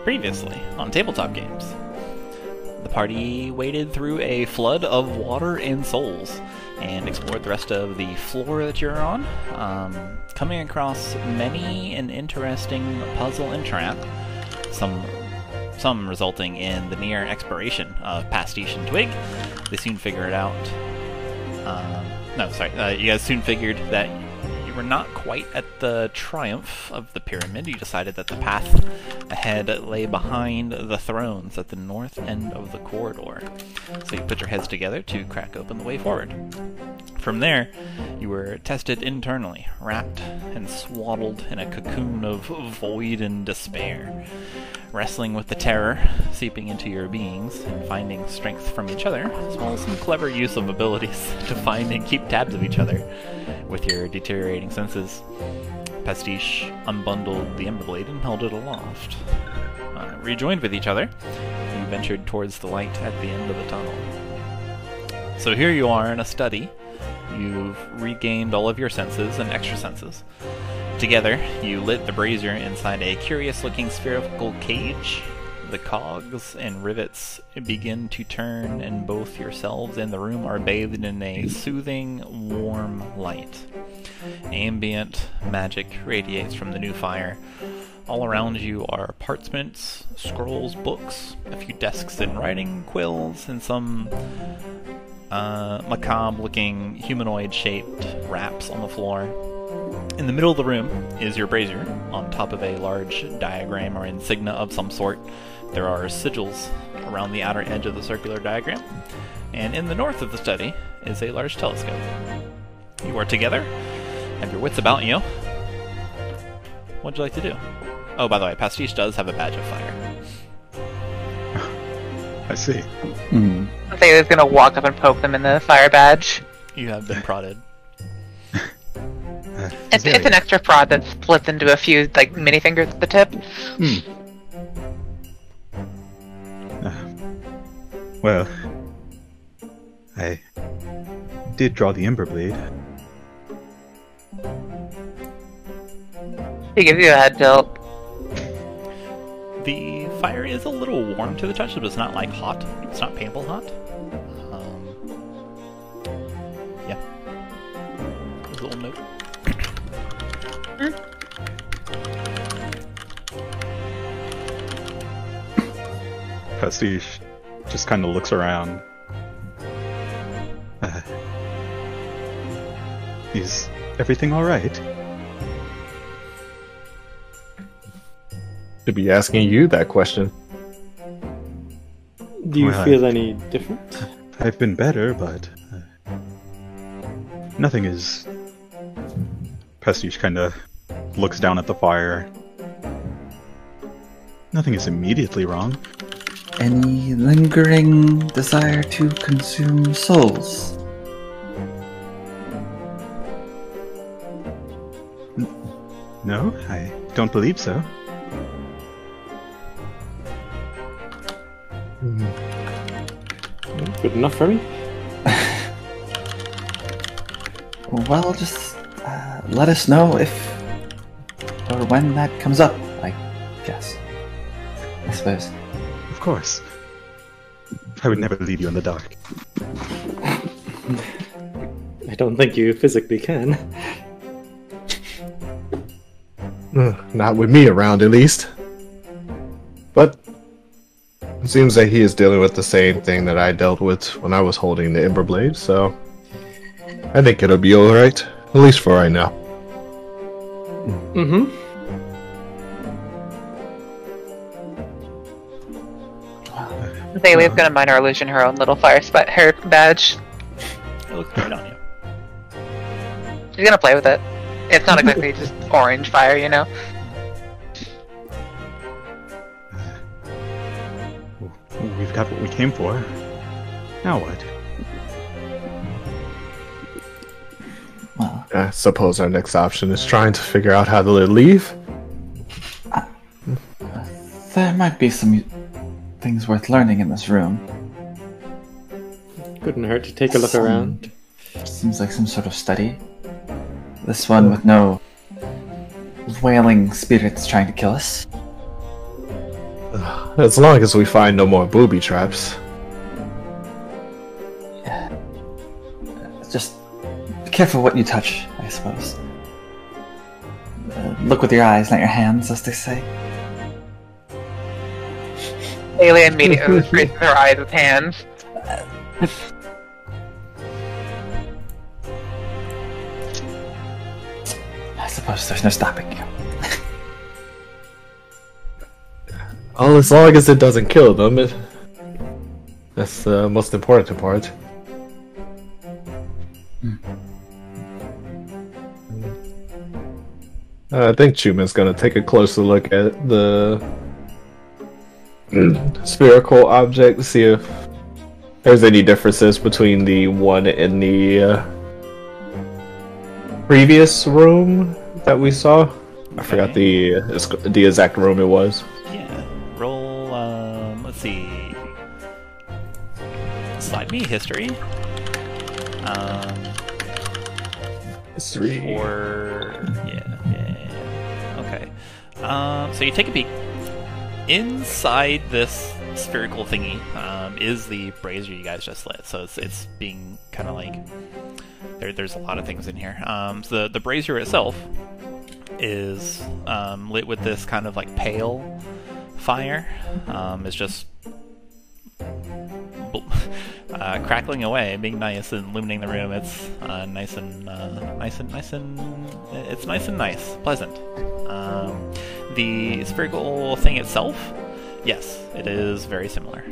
Previously on Tabletop Games. The party waded through a flood of water and souls and explored the rest of the floor that you're on, coming across many an interesting puzzle and trap, some resulting in the near expiration of Pastiche and Twig. They soon figured out... you guys soon figured that you were not quite at the triumph of the pyramid. You decided that the path ahead lay behind the thrones at the north end of the corridor. So you put your heads together to crack open the way forward. From there, you were tested internally, wrapped and swaddled in a cocoon of void and despair, wrestling with the terror seeping into your beings and finding strength from each other, as well as some clever use of abilities to find and keep tabs of each other with your deteriorating senses. Pastiche unbundled the Emberblade and held it aloft. Rejoined with each other, you ventured towards the light at the end of the tunnel. So here you are in a study. You've regained all of your senses and extra senses. Together, you lit the brazier inside a curious-looking spherical cage. The cogs and rivets begin to turn, and both yourselves and the room are bathed in a soothing, warm light. Ambient magic radiates from the new fire. All around you are parchments, scrolls, books, a few desks and writing quills, and some macabre-looking humanoid-shaped wraps on the floor. In the middle of the room is your brazier, on top of a large diagram or insignia of some sort. There are sigils around the outer edge of the circular diagram, and in the north of the study is a large telescope. You are together, have your wits about you. What'd you like to do? Oh, by the way, Pastiche does have a badge of fire. I see. I think he's gonna walk up and poke them in the fire badge. You have been prodded. It's an extra prod that splits into a few like mini fingers at the tip. Well, I did draw the Emberblade. He gives you a head tilt. The fire is a little warm to the touch, but it's not like hot. It's not painful hot. Yeah. There's a little note. Pastiche just kind of looks around. Is everything alright? Should be asking you that question. Do you feel any different? I've been better, but nothing is... Pastiche kind of looks down at the fire. Nothing is immediately wrong. Any lingering desire to consume souls? No, I don't believe so. Good enough for me? Well, just let us know if or when that comes up, I guess. I suppose. Of course. I would never leave you in the dark. I don't think you physically can. Not with me around, at least. But it seems that he is dealing with the same thing that I dealt with when I was holding the Emberblade, so I think it'll be alright, at least for right now. Zalia's gonna minor illusion her own little her badge. It looks great on you. She's gonna play with it. It's not exactly just orange fire, you know? We've got what we came for. Now what? Well, I suppose our next option is trying to figure out how to leave. there might be some things worth learning in this room. Couldn't hurt to take a look around. Seems like some sort of study. This one with no wailing spirits trying to kill us. As long as we find no more booby traps. Just be careful what you touch, I suppose. Look with your eyes, not your hands, as they say. Alien immediately scrapes their eyes with hands. I suppose there's no stopping you. Well, as long as it doesn't kill them, that's the most important part. I think Chuman's gonna take a closer look at the spherical object to see if there's any differences between the one in the previous room that we saw. I forgot the exact room it was. Yeah. Roll, let's see. Slide me history. History. Or, yeah. Okay. So you take a peek. Inside this spherical thingy is the brazier you guys just lit. So it's being kind of like there's a lot of things in here. So the brazier itself is lit with this kind of like pale fire. It's just crackling away, being nice and illuminating the room. It's nice and pleasant. The spherical thing itself, yes, it is very similar.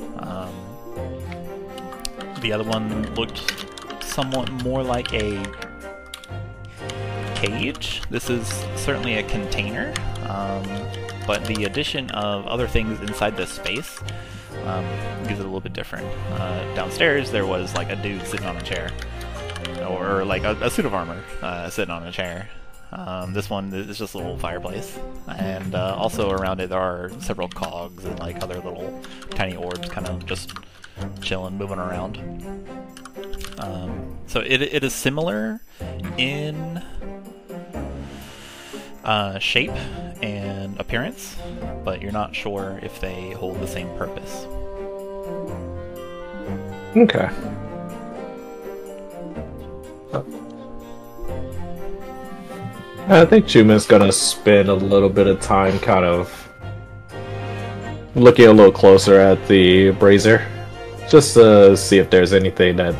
The other one looked somewhat more like a cage. This is certainly a container, but the addition of other things inside this space gives it a little bit different. Downstairs there was like a dude sitting on a chair, or like a suit of armor sitting on a chair. This one is just a little fireplace, and also around it there are several cogs and like other little tiny orbs kind of just chilling, moving around. So it is similar in shape and appearance, but you're not sure if they hold the same purpose. Okay. I think Chuman's gonna spend a little bit of time kind of looking a little closer at the brazier, just to see if there's anything that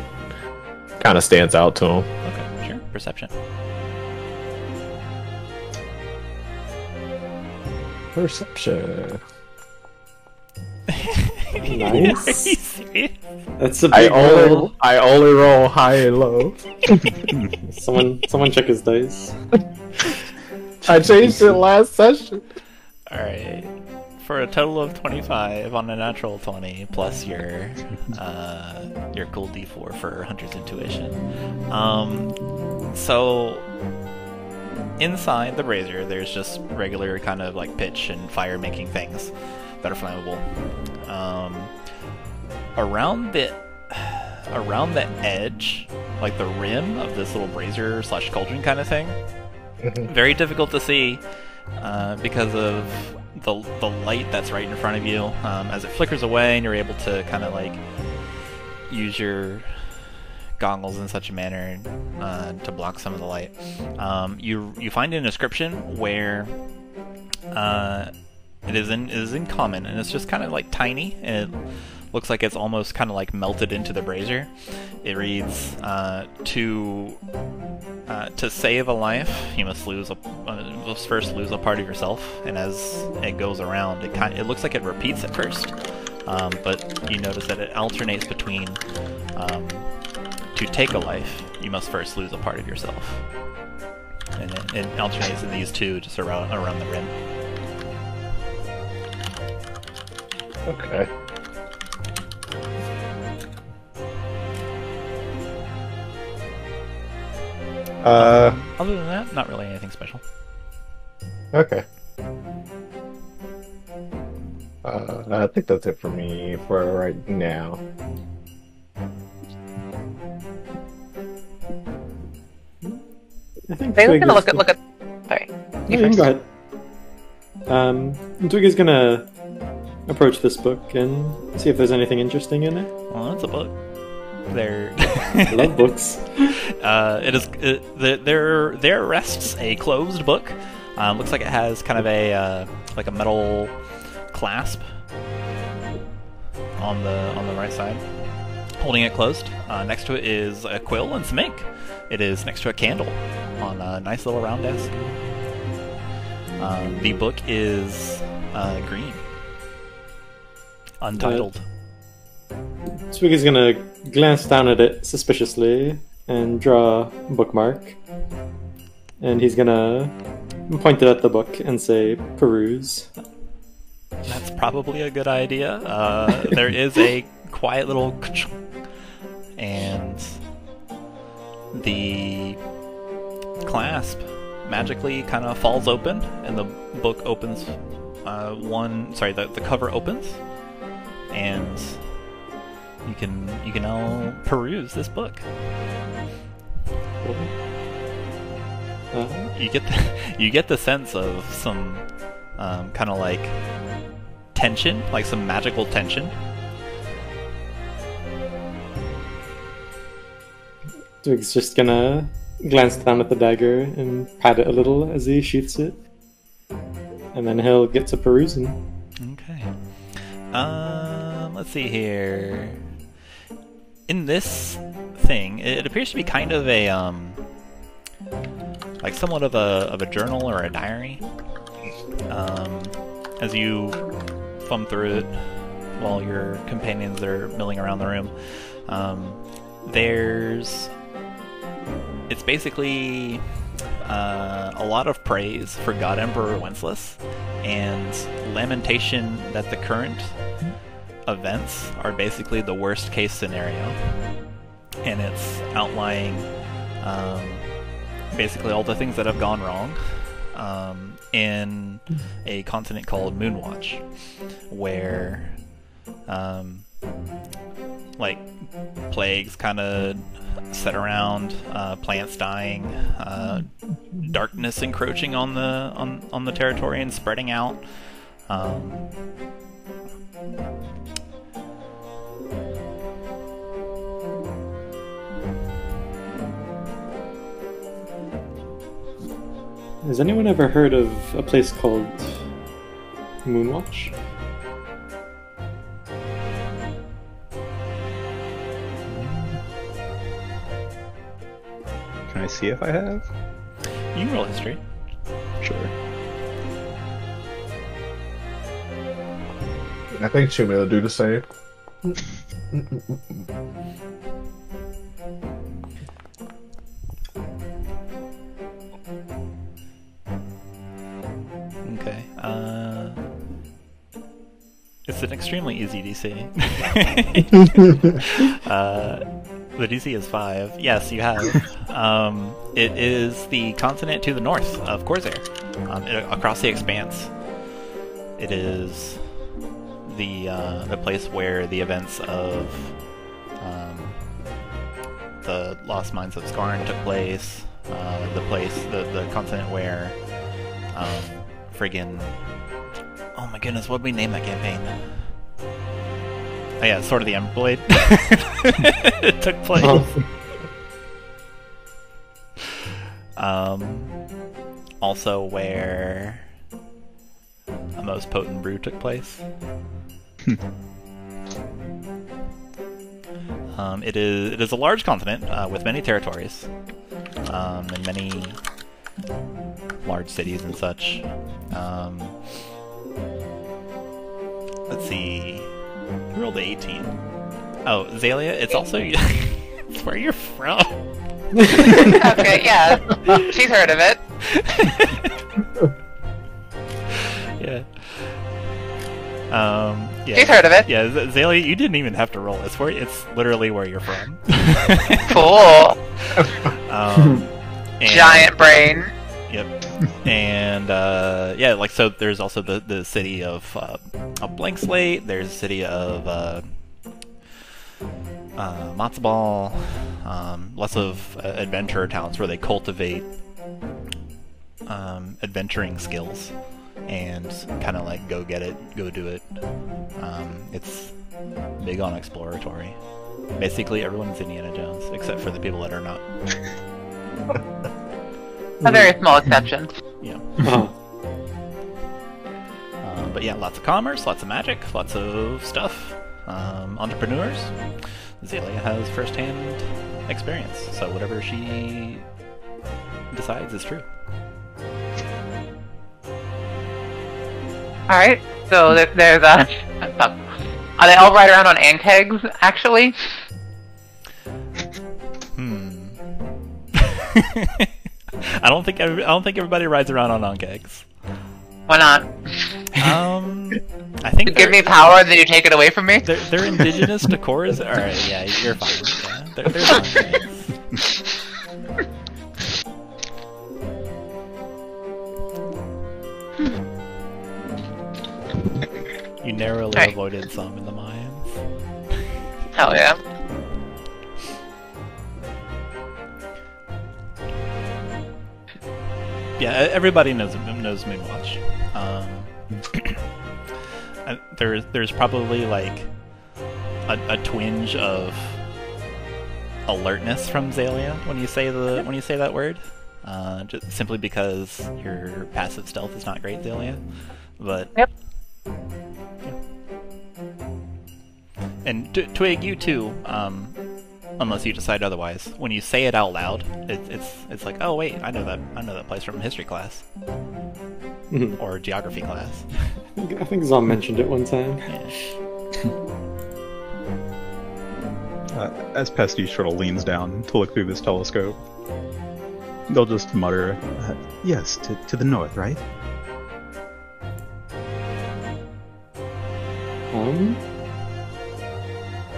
kind of stands out to him. Okay, sure. Perception. Perception. Nice. That's a big roll. I only roll high and low. Someone check his dice. I changed it last session. Alright. For a total of 25 on a natural 20, plus your gold d4 for Hunter's Intuition. So inside the brazier, there's just regular kind of like pitch and fire making things that are flammable. Around the edge, like the rim of this little brazier / cauldron kind of thing, very difficult to see because of the light that's right in front of you. As it flickers away and you're able to kind of like use your goggles in such a manner to block some of the light. You find an inscription where it is in common, and it's just kind of like tiny, and it looks like it's almost kind of like melted into the brazier. It reads, to save a life, you must first lose a part of yourself. And as it goes around, it looks like it repeats at first, but you notice that it alternates between to take a life, you must first lose a part of yourself, and it alternates in these two just around the rim. Okay. Other than that, not really anything special. Okay. I think that's it for me for right now. I think They're Twig gonna is look at. Sorry. No, you can go ahead. Twig is gonna approach this book and see if there's anything interesting in it. Well, it's a book. There. I love books. There rests a closed book. Looks like it has kind of a like a metal clasp on the right side, holding it closed. Next to it is a quill and some ink. It is next to a candle on a nice little round desk. The book is green, untitled. Twig is gonna glance down at it suspiciously and draw a bookmark. And he's gonna point it at the book and say, peruse. That's probably a good idea. There is a quiet little and the clasp magically kind of falls open, and the book opens. The cover opens, and you can now peruse this book. You get the sense of some kind of like tension, like some magical tension. Twig's just gonna glance down at the dagger and pat it a little as he sheaths it. And then he'll get to perusing. Okay. Let's see here. In this thing, it appears to be kind of a like somewhat of a journal or a diary. As you thumb through it while your companions are milling around the room, it's basically a lot of praise for God Emperor Wenceslas and lamentation that the current events are basically the worst case scenario, and it's outlining basically all the things that have gone wrong in a continent called Moonwatch, where like plagues kind of set around, plants dying, darkness encroaching on the territory and spreading out. Has anyone ever heard of a place called Moonwatch? Can I see if I have? You can roll history. Sure. I think Chuman will do the same. Okay. It's an extremely easy DC. The DC is 5. Yes, you have. It is the continent to the north of Khorzaire, across the expanse. It is the place where the events of the Lost Mines of Skarn took place. The continent where friggin' oh my goodness, what did we name that campaign? Oh yeah, Sword of the Emberblade. It took place. Also where a most potent brew took place. It is a large continent with many territories and many large cities and such. Let's see. You rolled 18. Oh, Xalia, it's also it's where you're from. Okay, yeah. She's heard of it. Yeah. Yeah. She's heard of it. Yeah, Xalia, you didn't even have to roll. It's literally where you're from. Cool. And, Giant brain. Yep. And yeah, like so. There's also the city of a blank slate. There's the city of matzo ball. Lots of adventurer towns where they cultivate adventuring skills and kind of like go get it, go do it. It's big on exploratory. Basically, everyone's Indiana Jones except for the people that are not. A very small exception. Yeah. Uh-huh. But yeah, lots of commerce, lots of magic, lots of stuff. Entrepreneurs. Xalia has first-hand experience, so whatever she decides is true. Alright, so there's are they all right around on ant kegs, actually? I don't think everybody rides around on kegs. Why not? I think You give me power, then you take it away from me? they're indigenous to Khorzaire. Alright, yeah, you're fine. Yeah, they're fine. You narrowly Hey. avoided some in the mines. Hell yeah. Yeah, everybody knows Moonwatch. There's probably like a twinge of alertness from Xalia when you say that word, just simply because your passive stealth is not great, Xalia. But Yep. And Twig, you too. Unless you decide otherwise. When you say it out loud, it's like, oh wait, I know that place from history class or geography class. I think Zom mentioned it one time. Yeah. As Pastiche sort of leans down to look through this telescope, they'll just mutter, "Yes, to the north, right?"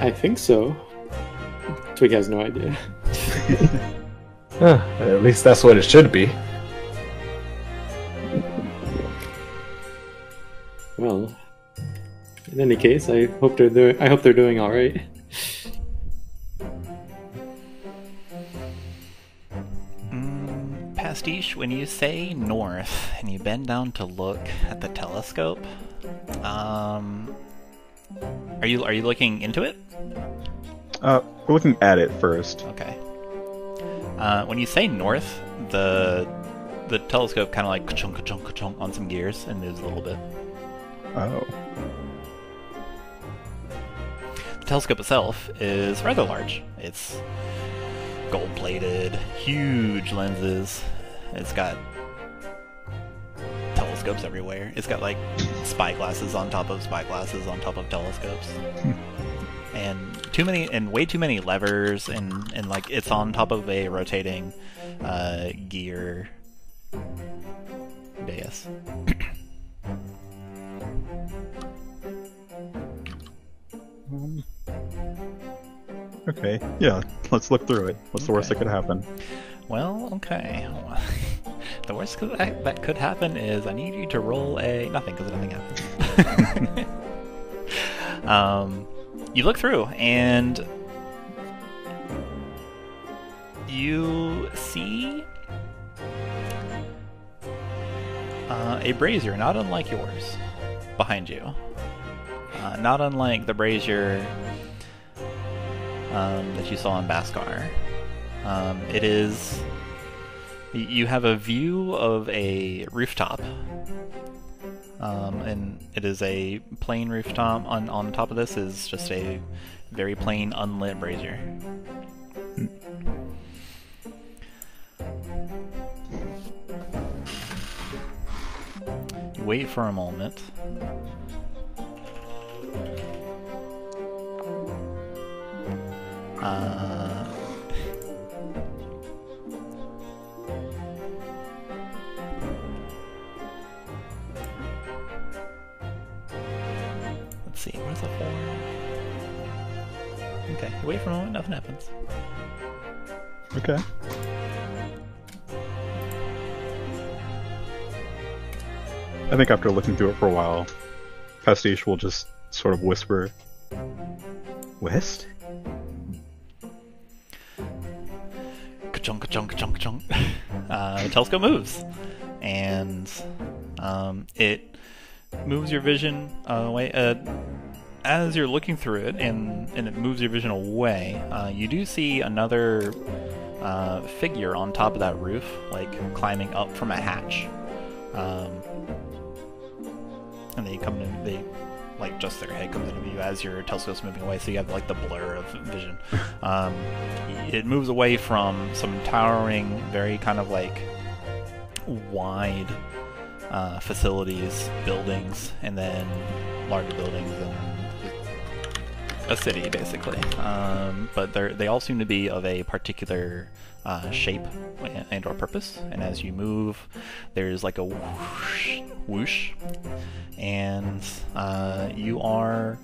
I think so. Twig has no idea. At least that's what it should be. Well, in any case, I hope they're doing all right. Pastiche, when you say north and you bend down to look at the telescope, are you looking into it? We're looking at it first. Okay. When you say north, the telescope kind of like ka-chunk, ka-chunk, ka-chunk on some gears and moves a little bit. Oh. The telescope itself is rather large. It's gold-plated, huge lenses. It's got telescopes everywhere. It's got like spyglasses on top of spyglasses on top of telescopes. And way too many levers, and like it's on top of a rotating gear dais. Okay, yeah, let's look through it. What's the worst that could happen? Well, okay. The worst that could happen is I need you to roll a nothing, because nothing happens. You look through, and you see a brazier, not unlike yours, behind you. Not unlike the brazier that you saw in Baskar. It is... You have a view of a rooftop. And it is a plain rooftop. On top of this is just a very plain unlit brazier. You wait for a moment. Let's see, where's the 4? Okay, you wait for a moment, nothing happens. Okay. I think after looking through it for a while, Pastiche will just sort of whisper, "West?" Ka-chunk, ka-chunk, ka-chunk, ka-chunk. The telescope moves, and It moves your vision away. As you're looking through it, and it moves your vision away, you do see another figure on top of that roof, like climbing up from a hatch. And they like just their head comes into view as your telescope's moving away, so you have like the blur of vision. It moves away from some towering, very kind of like wide facilities, buildings, and then larger buildings and a city, basically. But they all seem to be of a particular shape and or purpose, and as you move, there's like a whoosh, whoosh, and you are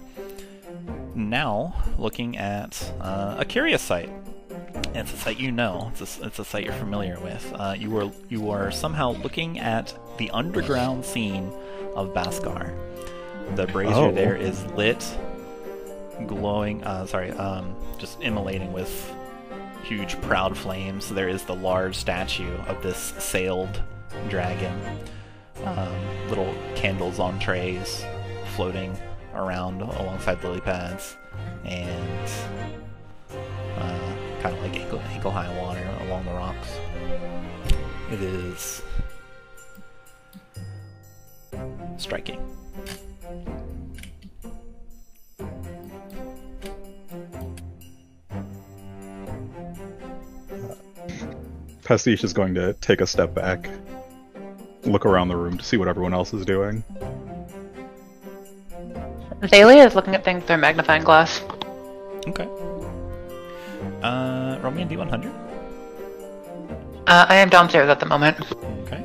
now looking at a curious sight. And it's a sight you know. It's a sight you're familiar with. You are somehow looking at the underground scene of Baskar. The brazier there is lit, glowing. Just immolating with huge proud flames. There is the large statue of this sailed dragon. Little candles on trays floating around alongside lily pads, and kind of like ankle high water along the rocks. It is striking. Pastiche is going to take a step back, look around the room to see what everyone else is doing. Xalia is looking at things through a magnifying glass. Okay. Roll me a D100. I am downstairs at the moment. Okay.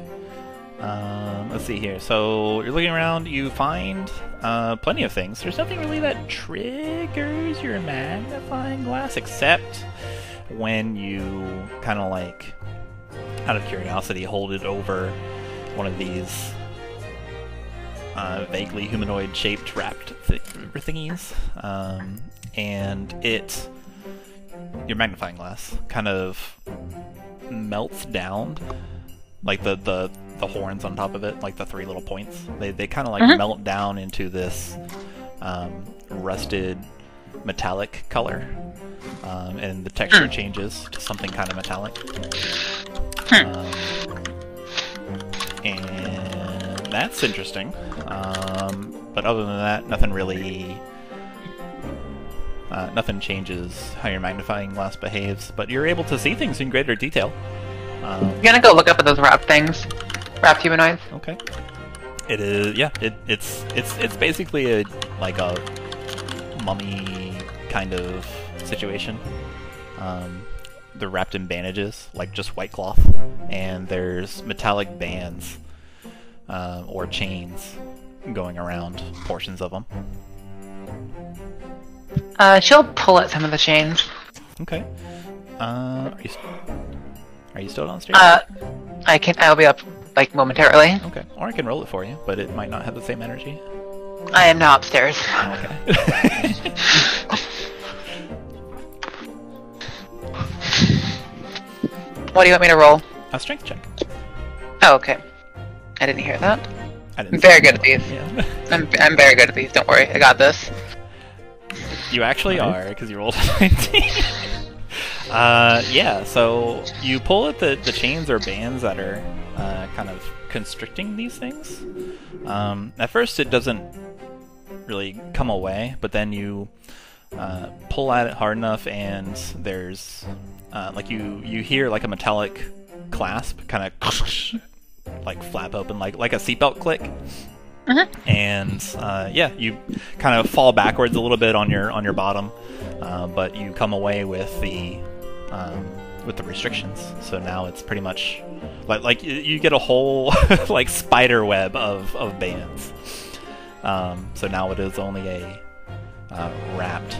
Let's see here. So you're looking around. You find plenty of things. There's nothing really that triggers your magnifying glass, except when you kind of like, out of curiosity, hold it over one of these vaguely humanoid-shaped wrapped thingies, and your magnifying glass kind of melts down, like the horns on top of it, like the three little points. They kind of like melt down into this rusted metallic color, and the texture changes to something kind of metallic. And that's interesting. But other than that, nothing really. Nothing changes how your magnifying glass behaves, but you're able to see things in greater detail. I'm gonna go look up at those wrapped things, wrapped humanoids. Okay. It is, yeah. It's basically a mummy kind of situation. They're wrapped in bandages, like just white cloth, and there's metallic bands or chains going around portions of them. She'll pull at some of the chains. Okay. Are you still downstairs? I'll be up like momentarily. Okay. Or I can roll it for you, but it might not have the same energy. I am now upstairs. Okay. What do you want me to roll? A strength check. Oh, okay. I didn't hear that. I didn't I'm very good at these. Yeah. I'm very good at these. Don't worry, I got this. You actually are, because you rolled a 19. Yeah, so you pull at the chains or bands that are kind of constricting these things. At first it doesn't really come away, but then you pull at it hard enough and there's you hear like a metallic clasp kind of like flap open like a seatbelt click. And you kind of fall backwards a little bit on your bottom, but you come away with the restrictions. So now it's pretty much like you get a whole like spider web of bands. So now it is only a wrapped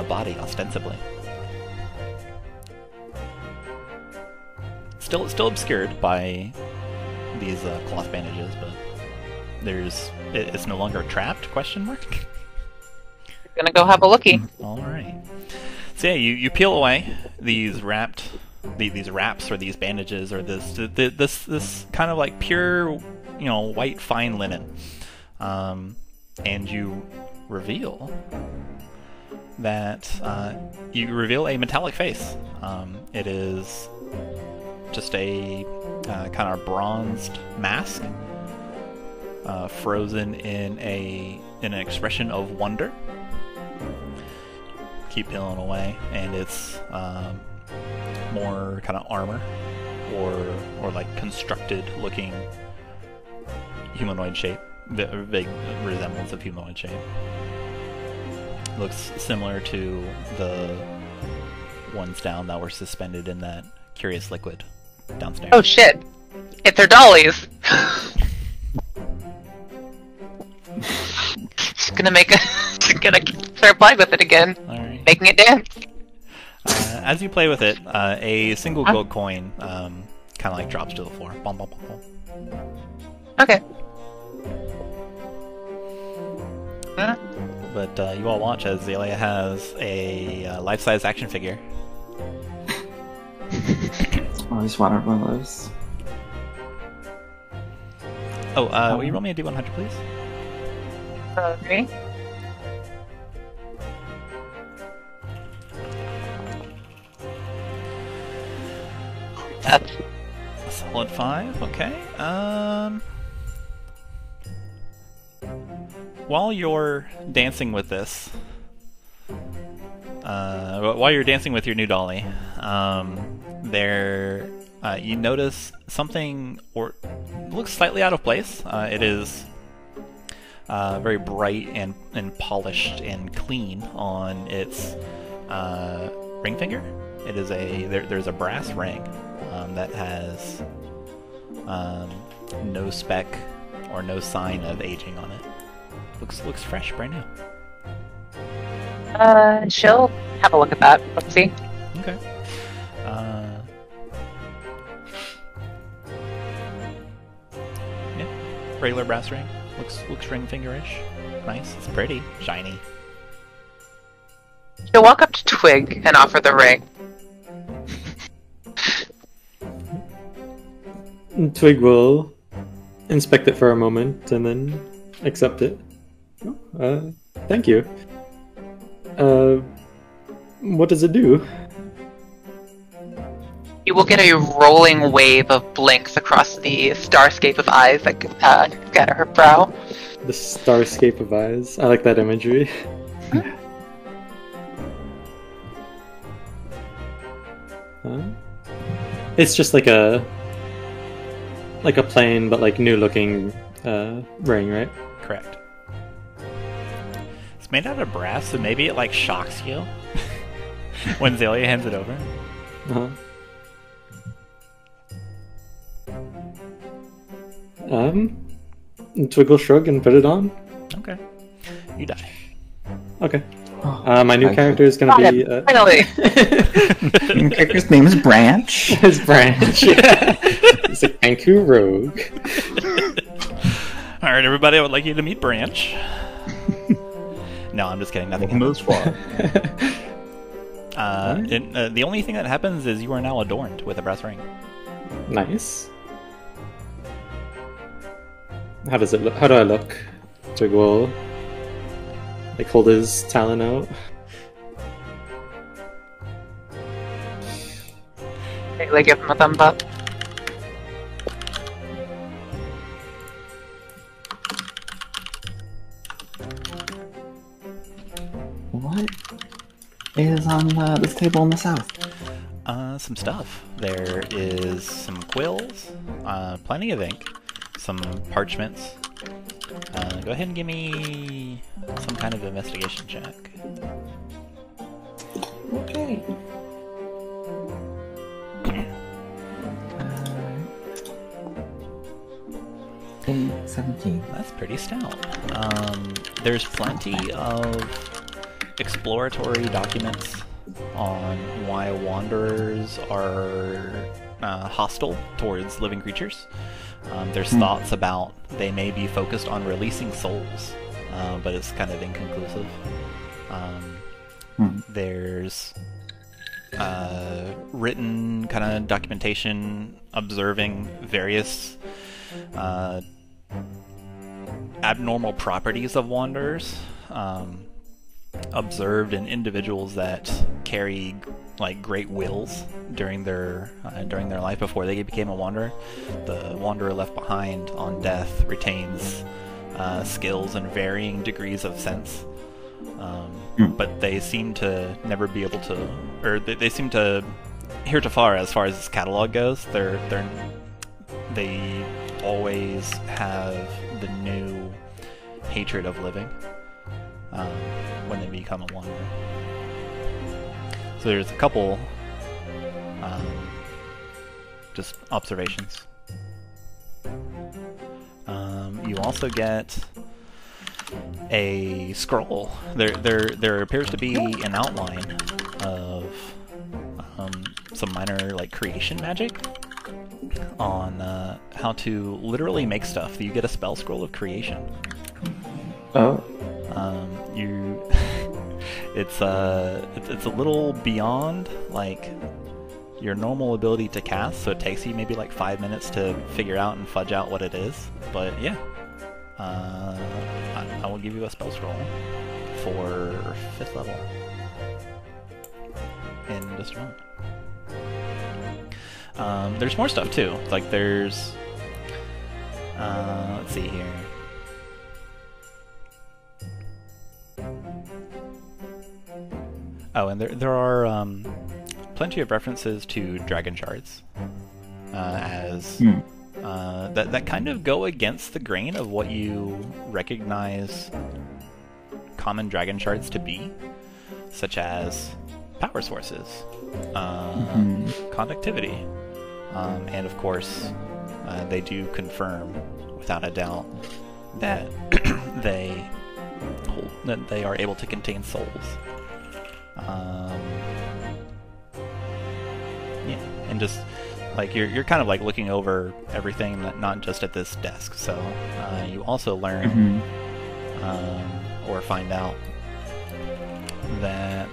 body, ostensibly. Still obscured by these cloth bandages, but it's no longer trapped? Question mark. Gonna go have a lookie. All right. So yeah, you peel away these wrapped these wraps or these bandages or this kind of like pure, white fine linen, and you reveal that a metallic face. It is just a kind of bronzed mask, frozen in an expression of wonder. Keep peeling away, and it's more kind of armor or like constructed looking humanoid shape, big resemblance of humanoid shape. Looks similar to the ones down that were suspended in that curious liquid downstairs. Oh shit! It's their dollies! She's gonna gonna start playing with it again. Alright. Making it dance. As you play with it, a single gold coin kind of like drops to the floor. Bom, bom, bom, bom. Okay. But you all watch as Xalia has a life-size action figure. I just wanted one of those. Oh, will you roll me a D100, please? Okay. That's A solid 5, okay. While you're dancing with this, while you're dancing with your new dolly, you notice something looks slightly out of place. It is very bright and polished and clean on its ring finger. It is there's a brass ring that has no speck or no sign of aging on it. Looks fresh, brand new. she'll have a look at that. Let's see. Okay. Yeah, regular brass ring. Looks ring fingerish. Nice. It's pretty, shiny. She'll walk up to Twig and offer the ring. Twig will inspect it for a moment and then accept it. Oh, thank you. What does it do? You will get a rolling wave of blinks across the starscape of eyes that scatter her brow. The starscape of eyes. I like that imagery. It's just like a plain but like new looking ring, right? Correct. It's made out of brass, so maybe it like shocks you when Xalia hands it over. Twig will shrug and put it on. Okay. You die. Okay. My new character is gonna be. Finally! Your character's name is Branch. His Branch. He's a Kenku rogue. Alright, everybody, I would like you to meet Branch. No, I'm just kidding. Nothing happens. The only thing that happens is you are now adorned with a brass ring. Nice. How does it look? How do I look? Twig will like hold his talon out. Like give him a thumbs up. What is on this table in the south? Some stuff. There is some quills, plenty of ink, some parchments. Go ahead and give me some kind of investigation check. Okay. 17. That's pretty stout. There's plenty of exploratory documents on why wanderers are hostile towards living creatures. There's thoughts about they may be focused on releasing souls, but it's kind of inconclusive. There's written kind of documentation observing various abnormal properties of wanderers, observed in individuals that carry like great wills during their life before they became a wanderer. The wanderer left behind on death retains skills and varying degrees of sense, but they seem to never be able to, or they seem to, heretofore, as far as this catalog goes, they always have the new hatred of living when they become a wanderer. So there's a couple just observations. You also get a scroll. There appears to be an outline of some minor like creation magic on how to literally make stuff. You get a spell scroll of creation. Oh. It's a little beyond like your normal ability to cast, so it takes you maybe like 5 minutes to figure out and fudge out what it is. But yeah, I will give you a spell scroll for 5th level in just a moment. There's more stuff too. Like there's, let's see here. Oh, and there are plenty of references to dragon shards, that kind of go against the grain of what you recognize common dragon shards to be, such as power sources, conductivity, and of course, they do confirm without a doubt that they are able to contain souls. Yeah, and just like you're kind of like looking over everything, not just at this desk. So you also learn or find out that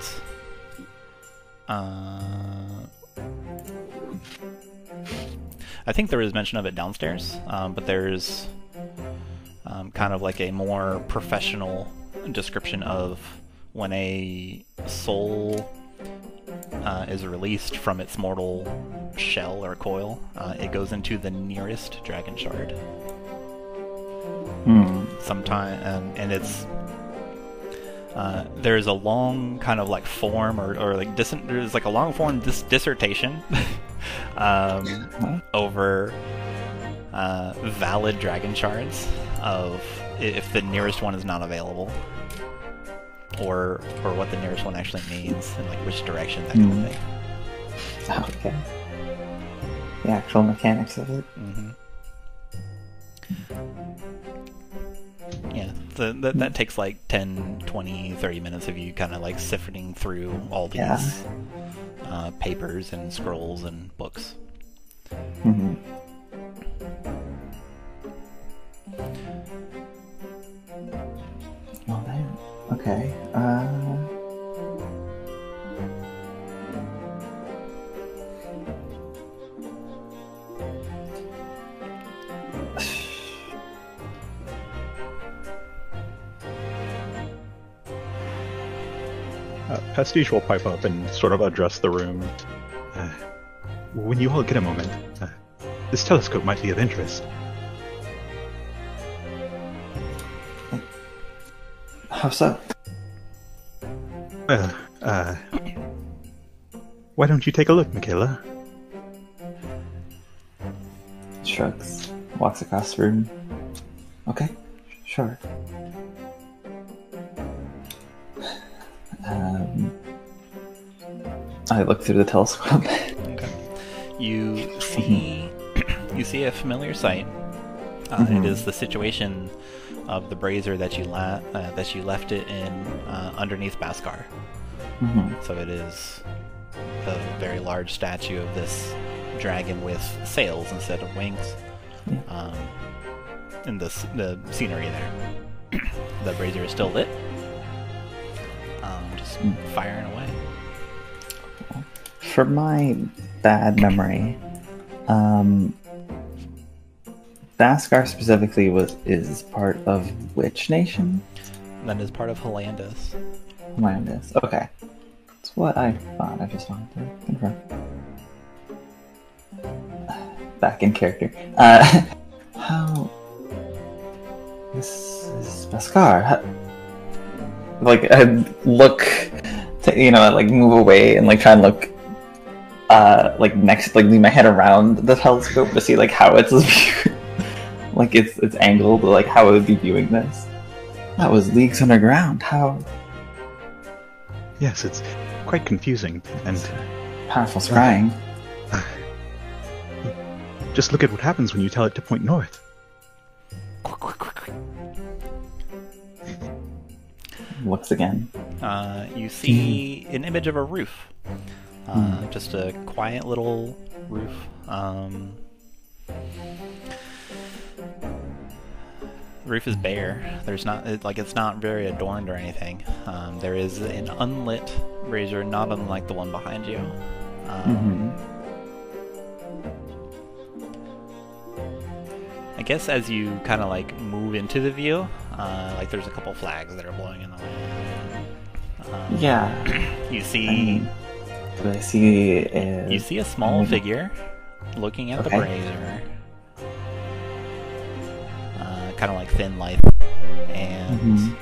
I think there was mention of it downstairs, but there's kind of like a more professional description of when a soul is released from its mortal shell or coil, it goes into the nearest dragon shard. Sometime, and it's there's a long kind of like form or like there's like a long form dissertation over valid dragon shards of if the nearest one is not available. Or what the nearest one actually means, and like which direction, that kind of thing. Okay. The actual mechanics of it. Yeah, that takes like 10, 20, 30 minutes of you kind of like sifting through all these papers and scrolls and books. Well then, okay. Pastiche will pipe up and sort of address the room. When you all get a moment, this telescope might be of interest. How so? Well, why don't you take a look, Makayla? Shrugs, walks across the room. Okay, sure. I look through the telescope. Okay. You see a familiar sight. It is the situation of the brazier that you left it in underneath Baskar. So it is a very large statue of this dragon with sails instead of wings. And the scenery there. The brazier is still lit. Just firing away. for my bad memory, Daskar specifically is part of which nation? That is part of Helandis. Landis. Okay. That's what I thought. I just wanted to confirm. Back in character. How... This is Beskar. Like, I look... like, move away and, like, try and look... lean my head around the telescope to see, like, how it's... like, it's angled, like, how it would be viewing this. That was leagues underground. How... Yes, it's quite confusing, and... Powerful scrying. Just look at what happens when you tell it to point north. Looks again. You see an image of a roof. Just a quiet little roof. The roof is bare. There's not it's not very adorned or anything. There is an unlit brazier, not unlike the one behind you. I guess as you kind of like move into the view, like there's a couple flags that are blowing in the wind. Yeah. You see. What I see is... You see a small figure looking at the brazier. Kind of like thin light, and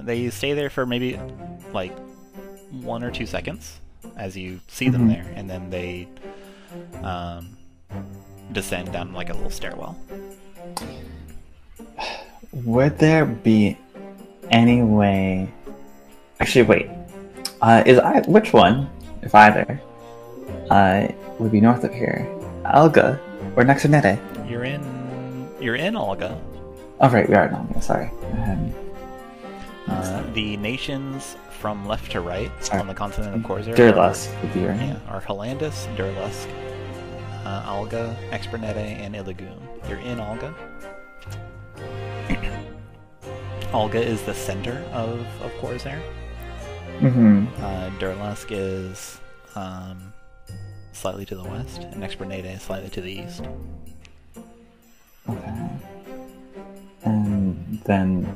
they stay there for maybe like 1 or 2 seconds as you see them there, and then they descend down like a little stairwell. Would there be any way... Actually, wait. Which one, if either, would be north of here? Alga or Nexonete? You're in Olga. Oh right, we are in Olga. Sorry. The nations from left to right on the continent of Khorzaire. Durlusk would be right. Yeah, are Helandis, Durlusk, Olga, Expernete, and Illigoon. You're in Olga. Olga is the center of Khorzaire. Durlusk is slightly to the west, and Expernete is slightly to the east. Okay. And then...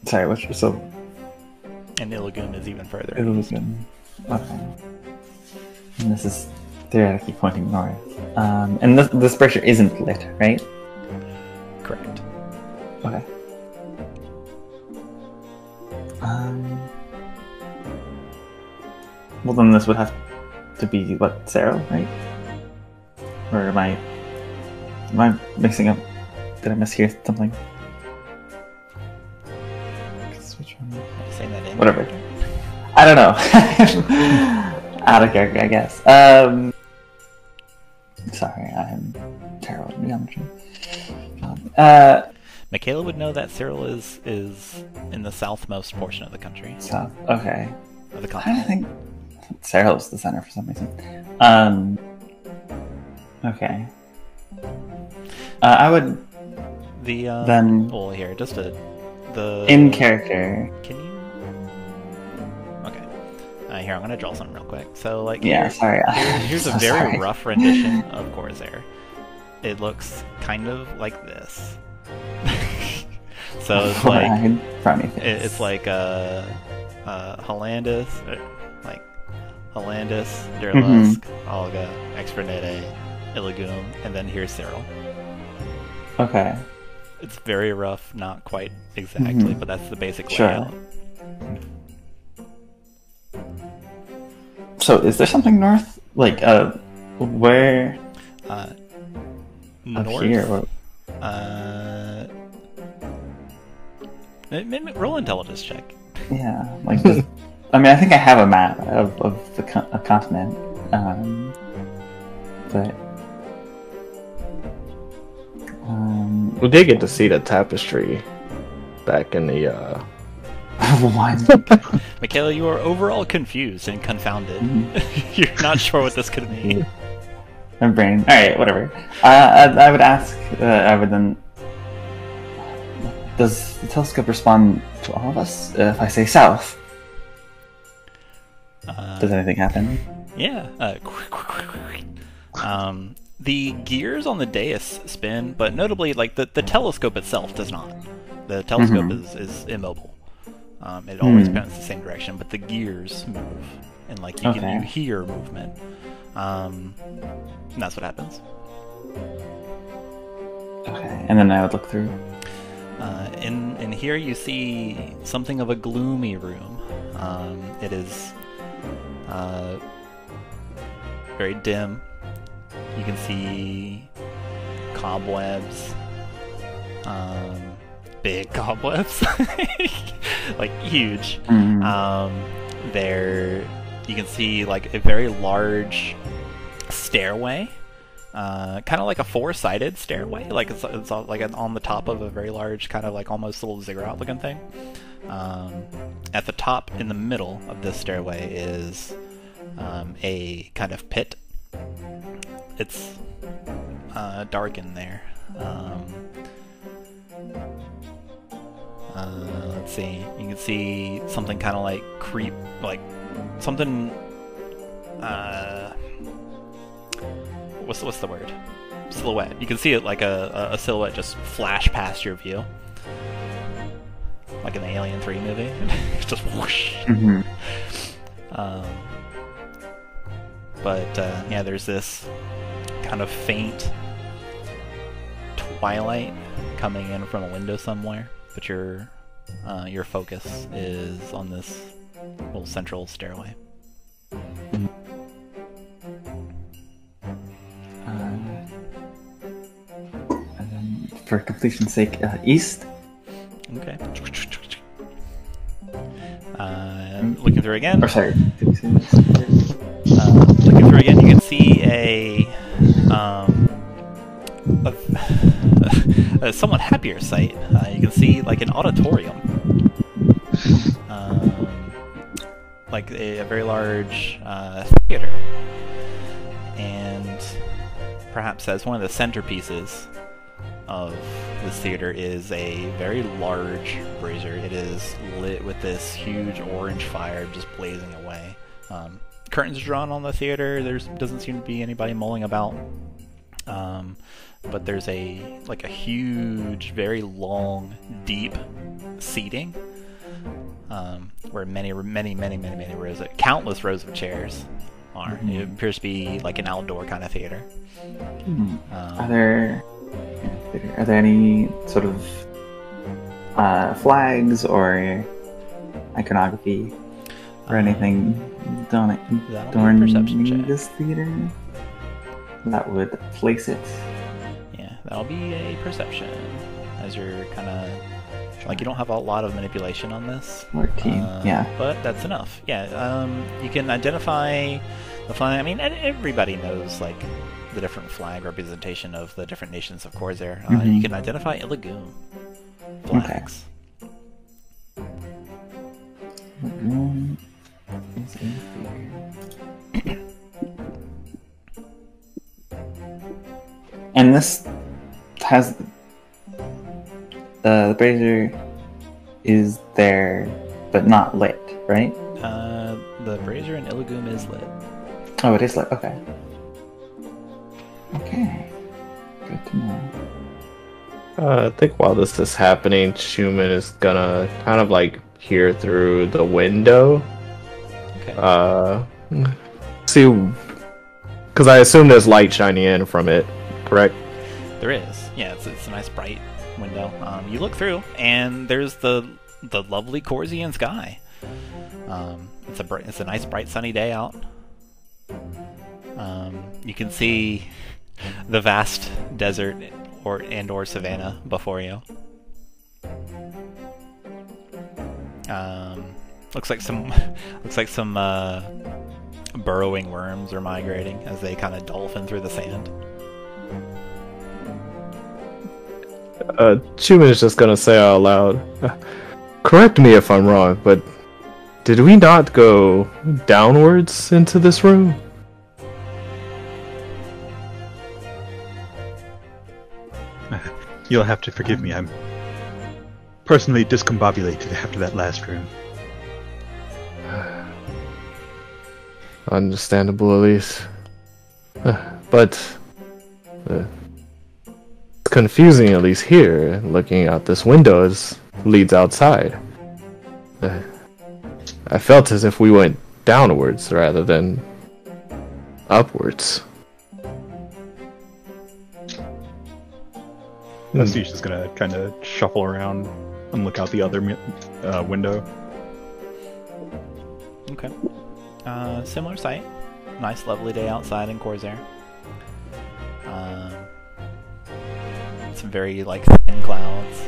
Sorry, which... So... And Illigoon is even further. Illigoon. Okay. And this is theoretically pointing north. And this brazier isn't lit, right? Correct. Okay. Well, then this would have to be, what, Cyril, right? Or am I mixing up? Did I mishear something? Which one? Saying that in. Whatever. I don't know. Out of character, I guess. Sorry, I'm terrible at geometry. Makayla would know that Cyril is in the southmost portion of the country. South. Okay. Of the I continent. think Cyril's the center for some reason. Okay. I would then. Well, here, just the in character. Can you? Okay. Here, I'm gonna draw something real quick. So, like, Yeah, sorry. here's So a very sorry. rough rendition of Khorzaire. It looks kind of like this. So it's like it's like Helandis, like Helandis, Durlusk, Olga, Expernete, Illigoon, and then here's Cyril. Okay. It's very rough, not quite exactly, but that's the basic Sure. layout. So, is there something north? Like, where? Up North. here? Or... Roll intelligence check. Yeah, like. Just, I mean, I think I have a map of the continent, but. We did get to see the tapestry back in the One. Makayla, you are overall confused and confounded. You're not sure what this could mean. My brain. Alright, whatever. I would ask, I would then... Does the telescope respond to all of us? If I say south, does anything happen? Yeah. The gears on the dais spin, but notably, like the telescope itself does not. The telescope is immobile. It always points the same direction, but the gears move, and like you hear movement. And that's what happens. Okay, and then I would look through. In here you see something of a gloomy room. It is very dim. You can see cobwebs, big cobwebs, like huge. There you can see like a very large stairway. Kind of like a four-sided stairway, like it's like on the top of a very large, kind of like almost little ziggurat-looking thing. At the top, in the middle of this stairway, is a kind of pit. It's dark in there. Let's see. You can see something kind of like something. What's the word? Silhouette. You can see it like a silhouette just flash past your view, like in the Alien 3 movie. Just whoosh. But yeah, there's this kind of faint twilight coming in from a window somewhere, but your focus is on this little central stairway. And then, for completion's sake, east. Okay. Looking through again. Or sorry. Looking through again, you can see a somewhat happier sight. You can see like an auditorium, like a very large theater, and perhaps as one of the centerpieces of this theater is a very large brazier. It is lit with this huge orange fire just blazing away. Curtains drawn on the theater. There doesn't seem to be anybody mulling about. But there's a huge, very long, deep seating, where many rows, countless rows of chairs are. It appears to be like an outdoor kind of theater. Are there any sort of flags or iconography or anything adorning this theater that would place it? Yeah, that'll be a perception, as you're kind of like, you don't have a lot of manipulation on this. 14, yeah. But that's enough. Yeah, you can identify the flag. I mean, everybody knows like the different flag representation of the different nations of Khorzaire. You can identify Illigoon flags. Illigoon is a figure. And this has the brazier is there, but not lit, right? The brazier in Illigoon is lit. Oh, it is lit. Okay. Okay. Good to know. I think while this is happening, Chuman is gonna kind of like peer through the window. Okay. See, because I assume there's light shining in from it, correct? There is. Yeah, it's a nice bright window. You look through, and there's the lovely Khorzian sky. It's a nice bright sunny day out. You can see the vast desert or savanna before you. Looks like some burrowing worms are migrating as they kind of dolphin through the sand. Chuman is just gonna say out loud, correct me if I'm wrong, but did we not go downwards into this room? You'll have to forgive me. I'm personally discombobulated after that last room. Understandable, at least. But it's confusing, at least here. Looking out this window leads outside. I felt as if we went downwards rather than upwards. Pastiche is gonna kind of shuffle around and look out the other window. Okay. Similar sight. Nice, lovely day outside in Khorzaire. Some very, like, thin clouds.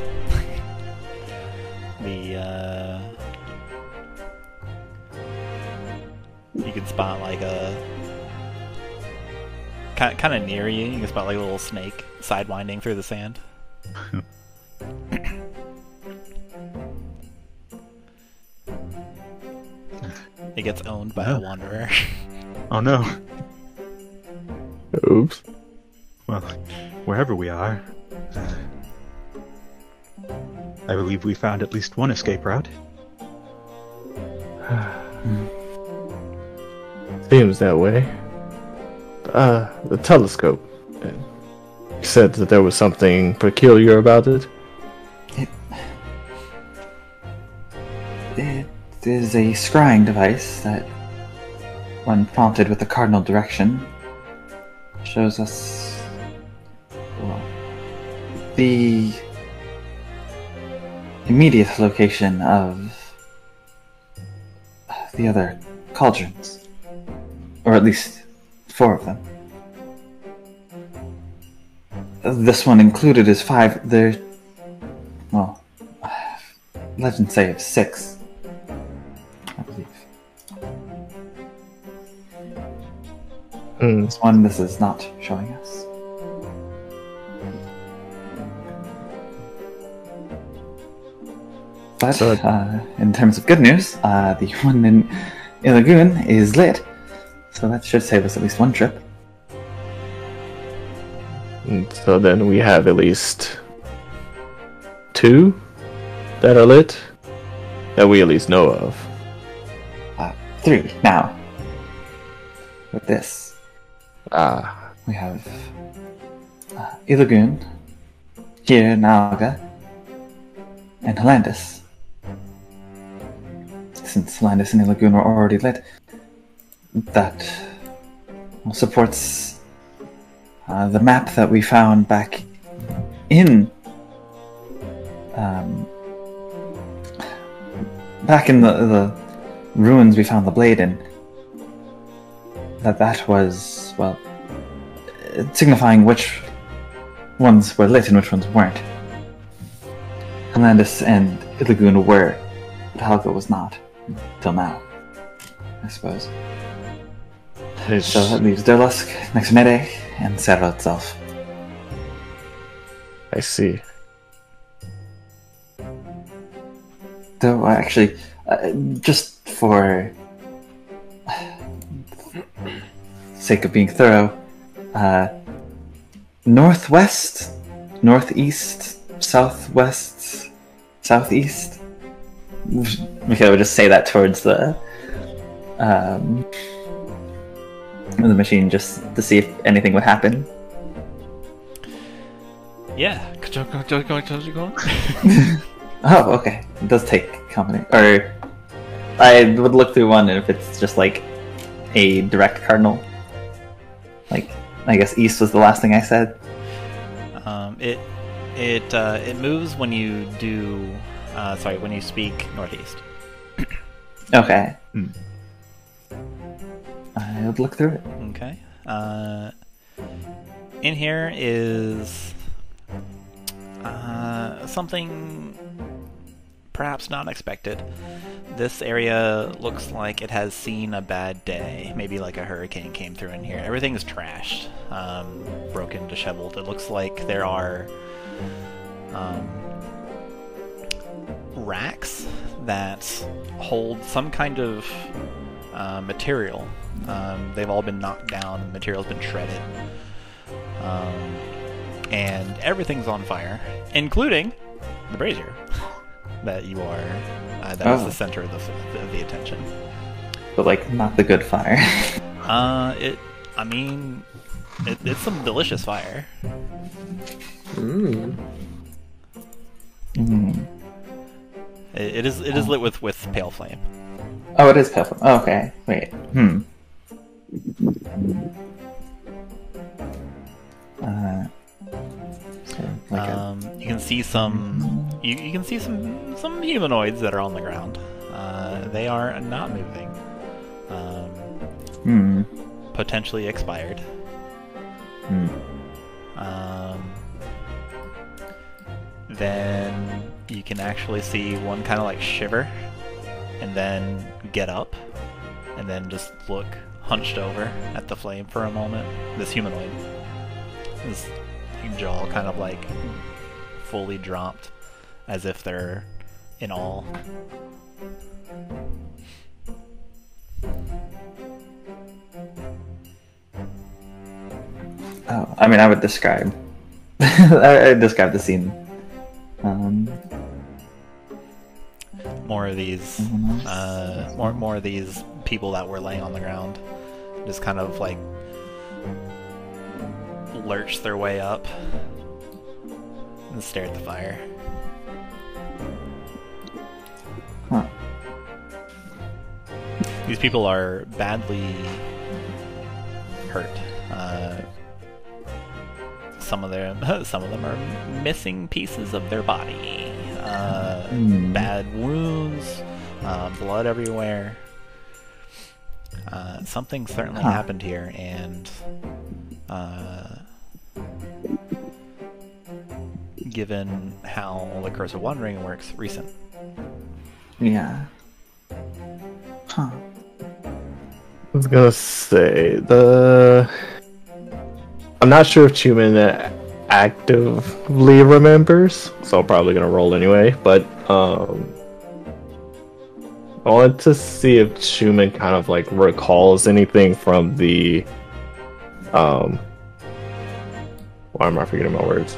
You can spot, like, kind of near you can spot, like, a little snake sidewinding through the sand. It gets owned by a wanderer. Oh no. Oops. Well, wherever we are, I believe we found at least one escape route. Seems that way. The telescope. You said that there was something peculiar about it? It is a scrying device that, when prompted with the cardinal direction, shows us, well, the immediate location of the other cauldrons. Or at least 4 of them. This one included is 5. There, well, legends say of 6. I believe. This is not showing us. But in terms of good news, the one in Ilagoon is lit, so that should save us at least one trip. And so then we have at least 2 that are lit that we at least know of. 3 now. With this, Ah, we have Ilagoon, here Naga, and Helandis. Since Helandis and Ilagoon are already lit, that supports the map that we found back in the ruins we found the blade in. That was, well, signifying which ones were lit and which ones weren't. Helandis and Ilagoon were, but Helga was not, till now, I suppose. So that leaves Durlusk, Nexomede, and Serra itself. I see. Though, actually, just for sake of being thorough, northwest, northeast, southwest, southeast. Makayla would just say that towards the machine, just to see if anything would happen. Yeah. Go. Oh, okay. It does take company. Or I would look through one, and if it's just like a direct cardinal, like I guess east was the last thing I said. It moves when you do when you speak northeast. Okay. I would look through it. Okay. In here is something perhaps not expected. This area looks like it has seen a bad day. Maybe like a hurricane came through in here. Everything is trashed, broken, disheveled. It looks like there are racks that hold some kind of material. They've all been knocked down, the material's been shredded. And everything's on fire, including the brazier. that you are that is the Oh. center of the attention. But like, not the good fire. It's some delicious fire. Mm. It is lit with pale flame. Oh, it is pale flame. Oh, okay. Wait. So like You can see some you can see some humanoids that are on the ground. They are not moving. Potentially expired. Then you can actually see one kind of like shiver, and then get up, and then just look hunched over at the flame for a moment. This humanoid, his jaw kind of like fully dropped, as if they're in awe. Oh, I mean, I would describe. I'd describe the scene. More of these, more of these people that were laying on the ground, just kind of like lurch their way up and stare at the fire. Huh. These people are badly hurt. Some of them are missing pieces of their body. Bad wounds, blood everywhere. Something certainly happened here, and given how the Curse of Wandering works, recent. Yeah. Huh. I was gonna say I'm not sure if Chuman actively remembers, so I'm probably gonna roll anyway. But I wanted to see if Chuman kind of like recalls anything from the why am I forgetting my words?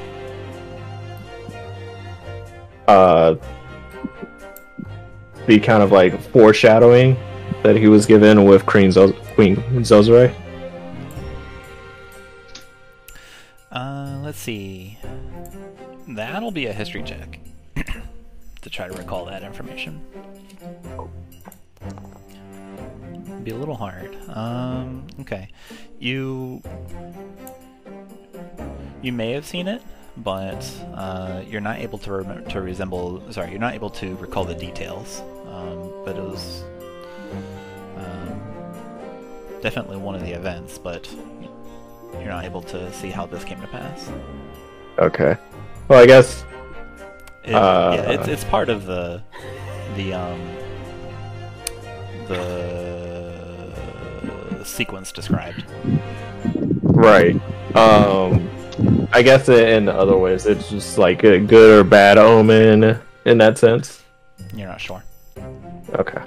The kind of like foreshadowing that he was given with Queen Xalia. Let's see. That'll be a history check to try to recall that information. Be a little hard. Okay. You may have seen it, but you're not able to you're not able to recall the details. But it was definitely one of the events, but you're not able to see how this came to pass. Okay. Well, I guess it's part of the sequence described. Right. I guess in other ways, it's just like a good or bad omen in that sense. You're not sure. Okay.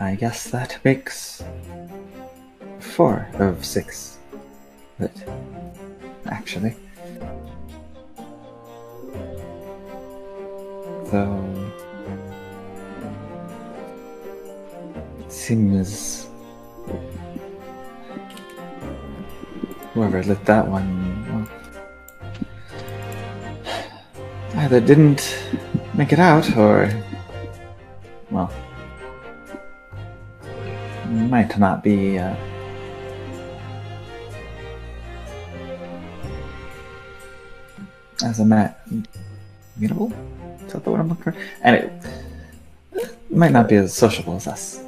I guess that makes 4 of 6. But actually, though, it seems whoever lit that one, well, either didn't make it out or, well, might not be as a mutable? Is that the word I'm looking for? And it might not be as sociable as us.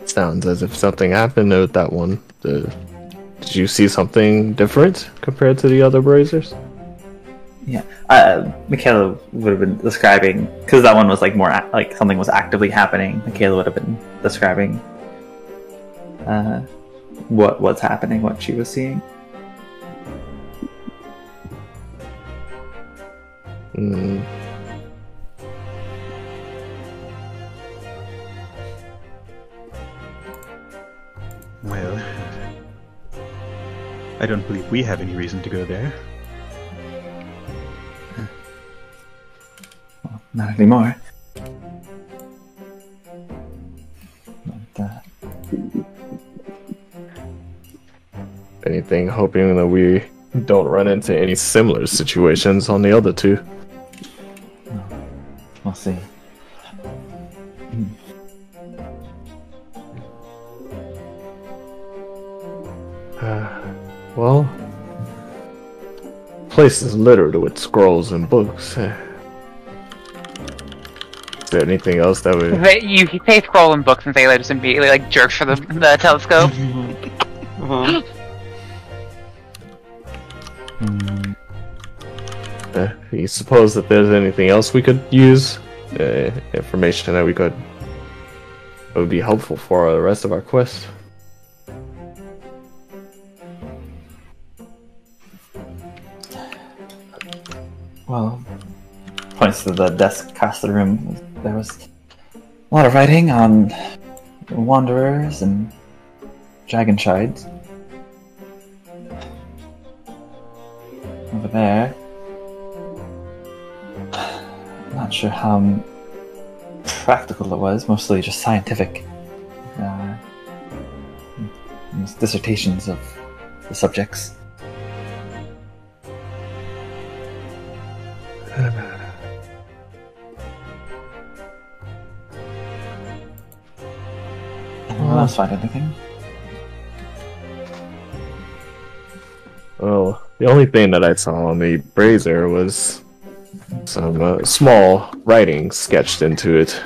Sounds as if something happened with that one. Did you see something different compared to the other Brazers? Yeah, Makayla would have been describing, because that one was like more like something was actively happening. Makayla would have been describing what's happening, what she was seeing. Well, I don't believe we have any reason to go there. Well, not anymore. But, Anything, hoping that we don't run into any similar situations on the other two. we'll see. Well, place is littered with scrolls and books. Is there anything else that we... You say scroll and books, and Xalia just immediately like jerks for the telescope. Uh-huh. You suppose that there's anything else we could use? Information that would be helpful for the rest of our quest? Well, points to the desk across the room. There was a lot of writing on wanderers and dragon shards. Over there. Not sure how practical it was, mostly just scientific. Dissertations of the subjects. Anyone else find anything? Well, the only thing that I saw on the brazier was some small writing sketched into it.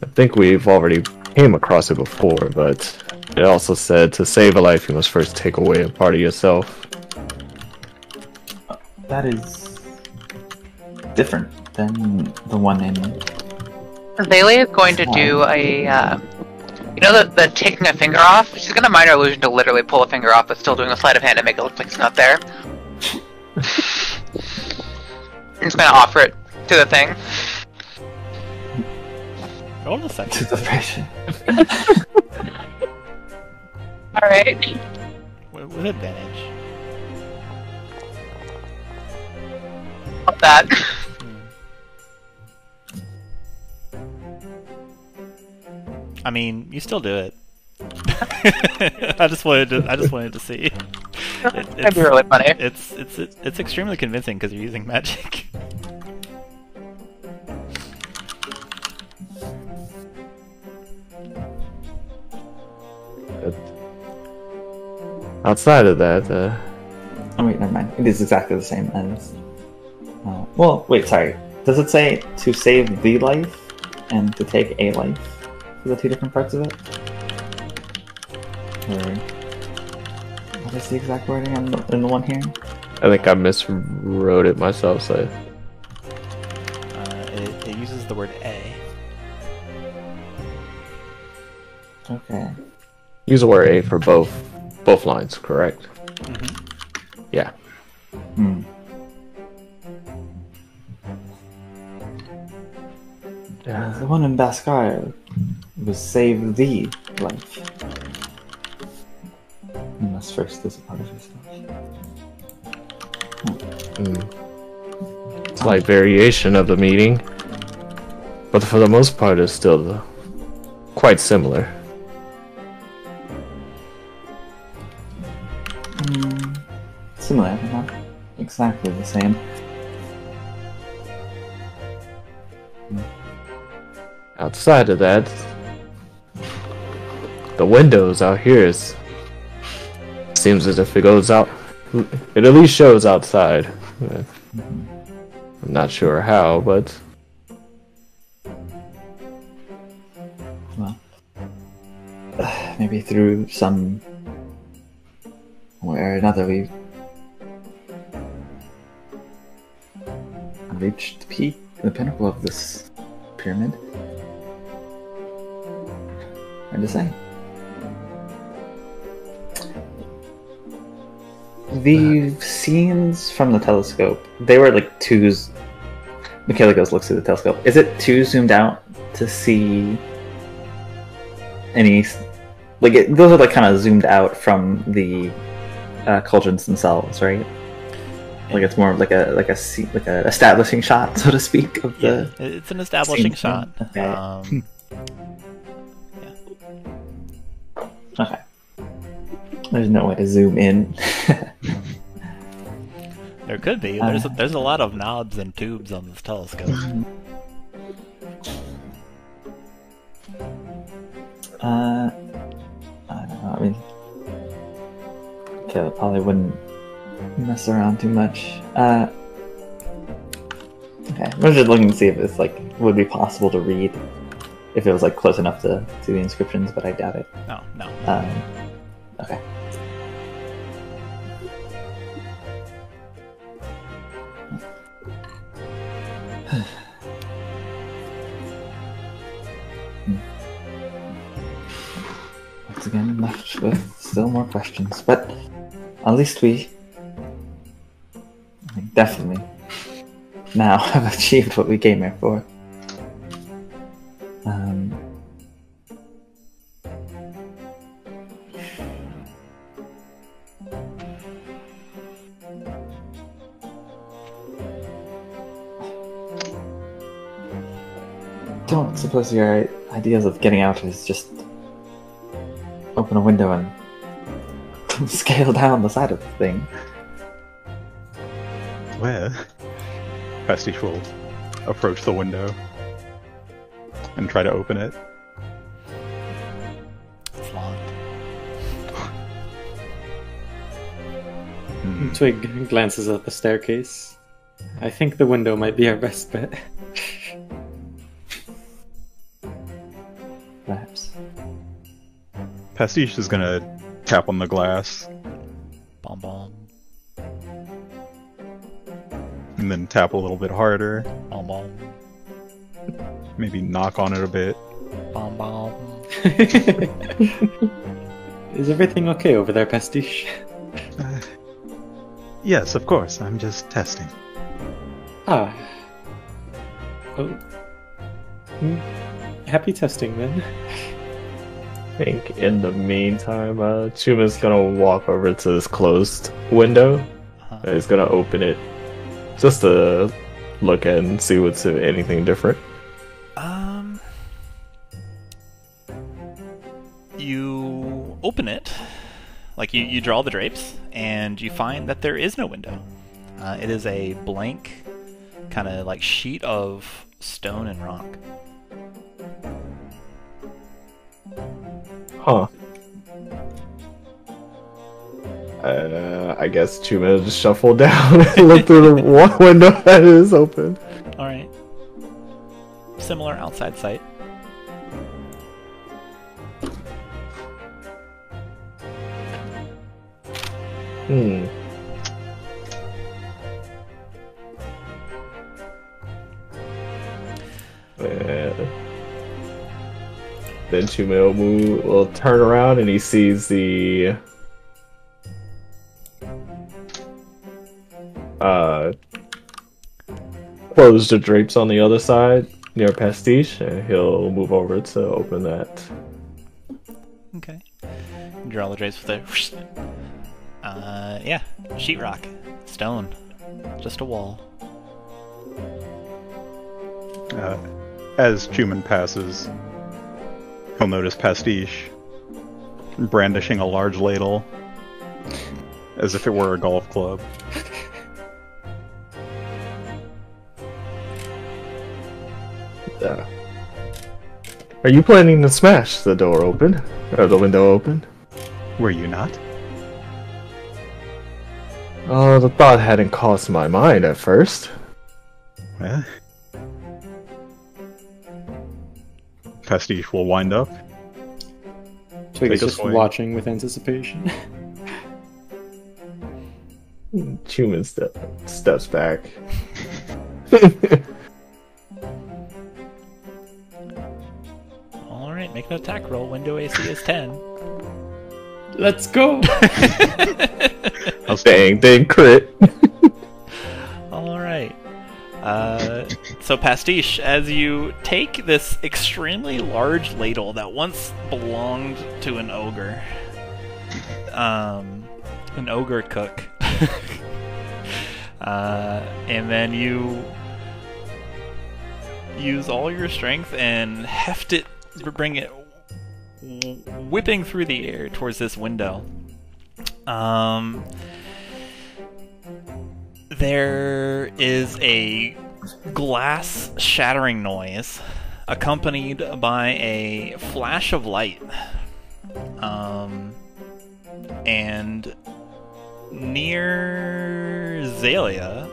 I think we've already came across it before, but it also said to save a life you must first take away a part of yourself. That is different than the one in... Xalia is going to do a, you know the taking a finger off? She's gonna minor illusion to literally pull a finger off, but still doing a sleight of hand to make it look like it's not there. I'm just gonna offer it to the thing. Roll a second. To the pressure. Alright. With advantage. Not that. I mean, you still do it. I just wanted to see. That'd be really funny. It's extremely convincing because you're using magic. Outside of that, Oh wait, never mind. It is exactly the same as... well, wait, sorry. Does it say to save the life and to take a life for the two different parts of it? Or... what is the exact wording in the one here? I think I miswrote it myself, so... It uses the word A. Okay. Use the word A for both lines, correct? Mm-hmm. Yeah. Hmm. The one in Baskar was save the life. You must first is a part of yourself. Slight variation of the meaning, but for the most part it's still quite similar. Similar, but not exactly the same. Outside of that, the windows out here seems as if it goes out. It at least shows outside. I'm not sure how, but Well, maybe through some way or another we reached the peak, the pinnacle of this pyramid. Hard to say. The scenes from the telescope, they were like twos. Makayla goes, looks through the telescope. Is it too zoomed out to see any those are like kind of zoomed out from the cauldrons themselves, right? Like it's more of like a establishing shot, so to speak, of the. Yeah, it's an establishing shot. Okay. Okay. There's no way to zoom in. There could be. There's a lot of knobs and tubes on this telescope. I don't know. I mean, Caleb probably wouldn't mess around too much. Okay, we're just looking to see if it's like would be possible to read if it was like close enough to the inscriptions, but I doubt it. No. Okay. Once again, left with still more questions, but at least we definitely now have achieved what we came here for. Don't suppose your ideas of getting out is just open a window and scale down the side of the thing. Well, Pastiche will approach the window and try to open it. It's locked. Twig glances at the staircase. I think the window might be our best bet. Perhaps. Pastiche is gonna tap on the glass Bomb bomb. and then tap a little bit harder. Bomb bomb. Maybe knock on it a bit. Bomb bomb. Is everything okay over there, Pastiche? Yes, of course. I'm just testing. Ah. Oh. Happy testing then. I think in the meantime, Chuman's gonna walk over to this closed window. He's gonna open it just to look at and see what's anything different. You open it, like you draw the drapes, and you find that there is no window. It is a blank, kind of like sheet of stone and rock. Huh. I guess Chuman just shuffled down and looked through the one window that is open. Alright. Similar outside sight. Then Chuman will turn around and he sees the close the drapes on the other side near Pastiche, and he'll move over to open that. Okay. You draw the drapes with a... yeah. Sheetrock. Stone. Just a wall. As Chuman passes, he'll notice Pastiche brandishing a large ladle as if it were a golf club. Are you planning to smash the door open? Or the window open? Were you not? Oh, the thought hadn't crossed my mind at first. Well, Pastiche will wind up. Twig is Take a just swing. watching with anticipation. Chuman steps back. Alright, make an attack roll. Window AC is 10. Let's go! Bang, then crit. Alright. So Pastiche, as you take this extremely large ladle that once belonged to an ogre cook, and then you use all your strength and heft it, bring it whipping through the air towards this window. There is a glass shattering noise accompanied by a flash of light. And near Xalia,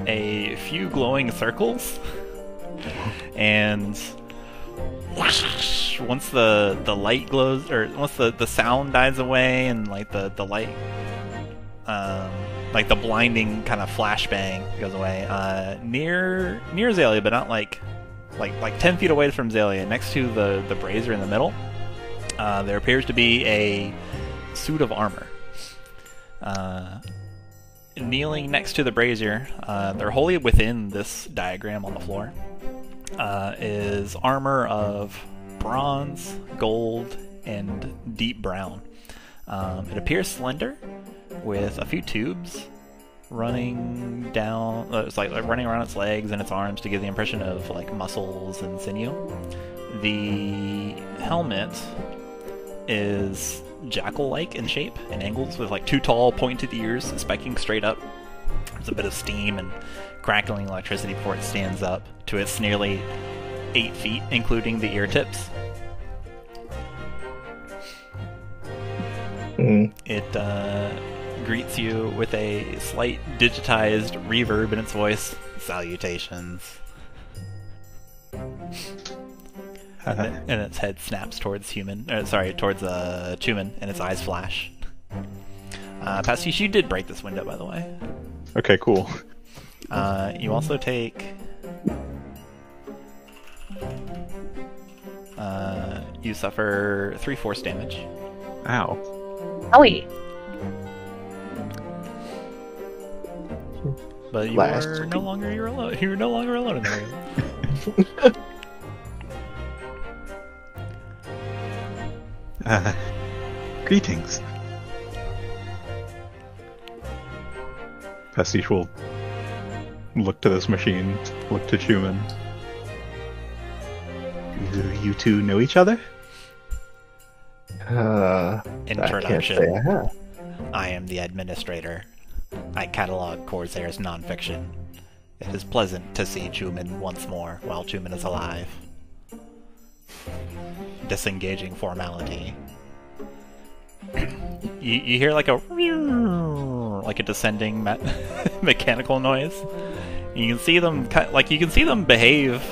a few glowing circles. And once the light glows, or once the sound dies away, and like the light, like the blinding kind of flashbang goes away, near Xalia, but not like 10 feet away from Xalia, next to the brazier in the middle, there appears to be a suit of armor. Kneeling next to the brazier, they're wholly within this diagram on the floor, is armor of bronze, gold, and deep brown. It appears slender, with a few tubes running down, it's like running around its legs and its arms to give the impression of like muscles and sinew. The helmet is jackal-like in shape and angles, with like two tall pointed ears spiking straight up. There's a bit of steam and crackling electricity before it stands up to its nearly 8 feet, including the ear tips. It greets you with a slight digitized reverb in its voice. Salutations. And its head snaps towards Chuman, and its eyes flash. Pastiche, you did break this window, by the way. Okay, cool. You also take... you suffer 3 force damage. Ow. Owie. But you are no longer alone. You're no longer alone in the room. Greetings. Pastiche will look to this machine, look to Chuman. You two know each other? Introduction. I can't say I have. I am the administrator. I catalog Khorzaire's nonfiction. It is pleasant to see Chuman once more while Chuman is alive. Disengaging formality. You hear like a descending mechanical noise. You can see them behave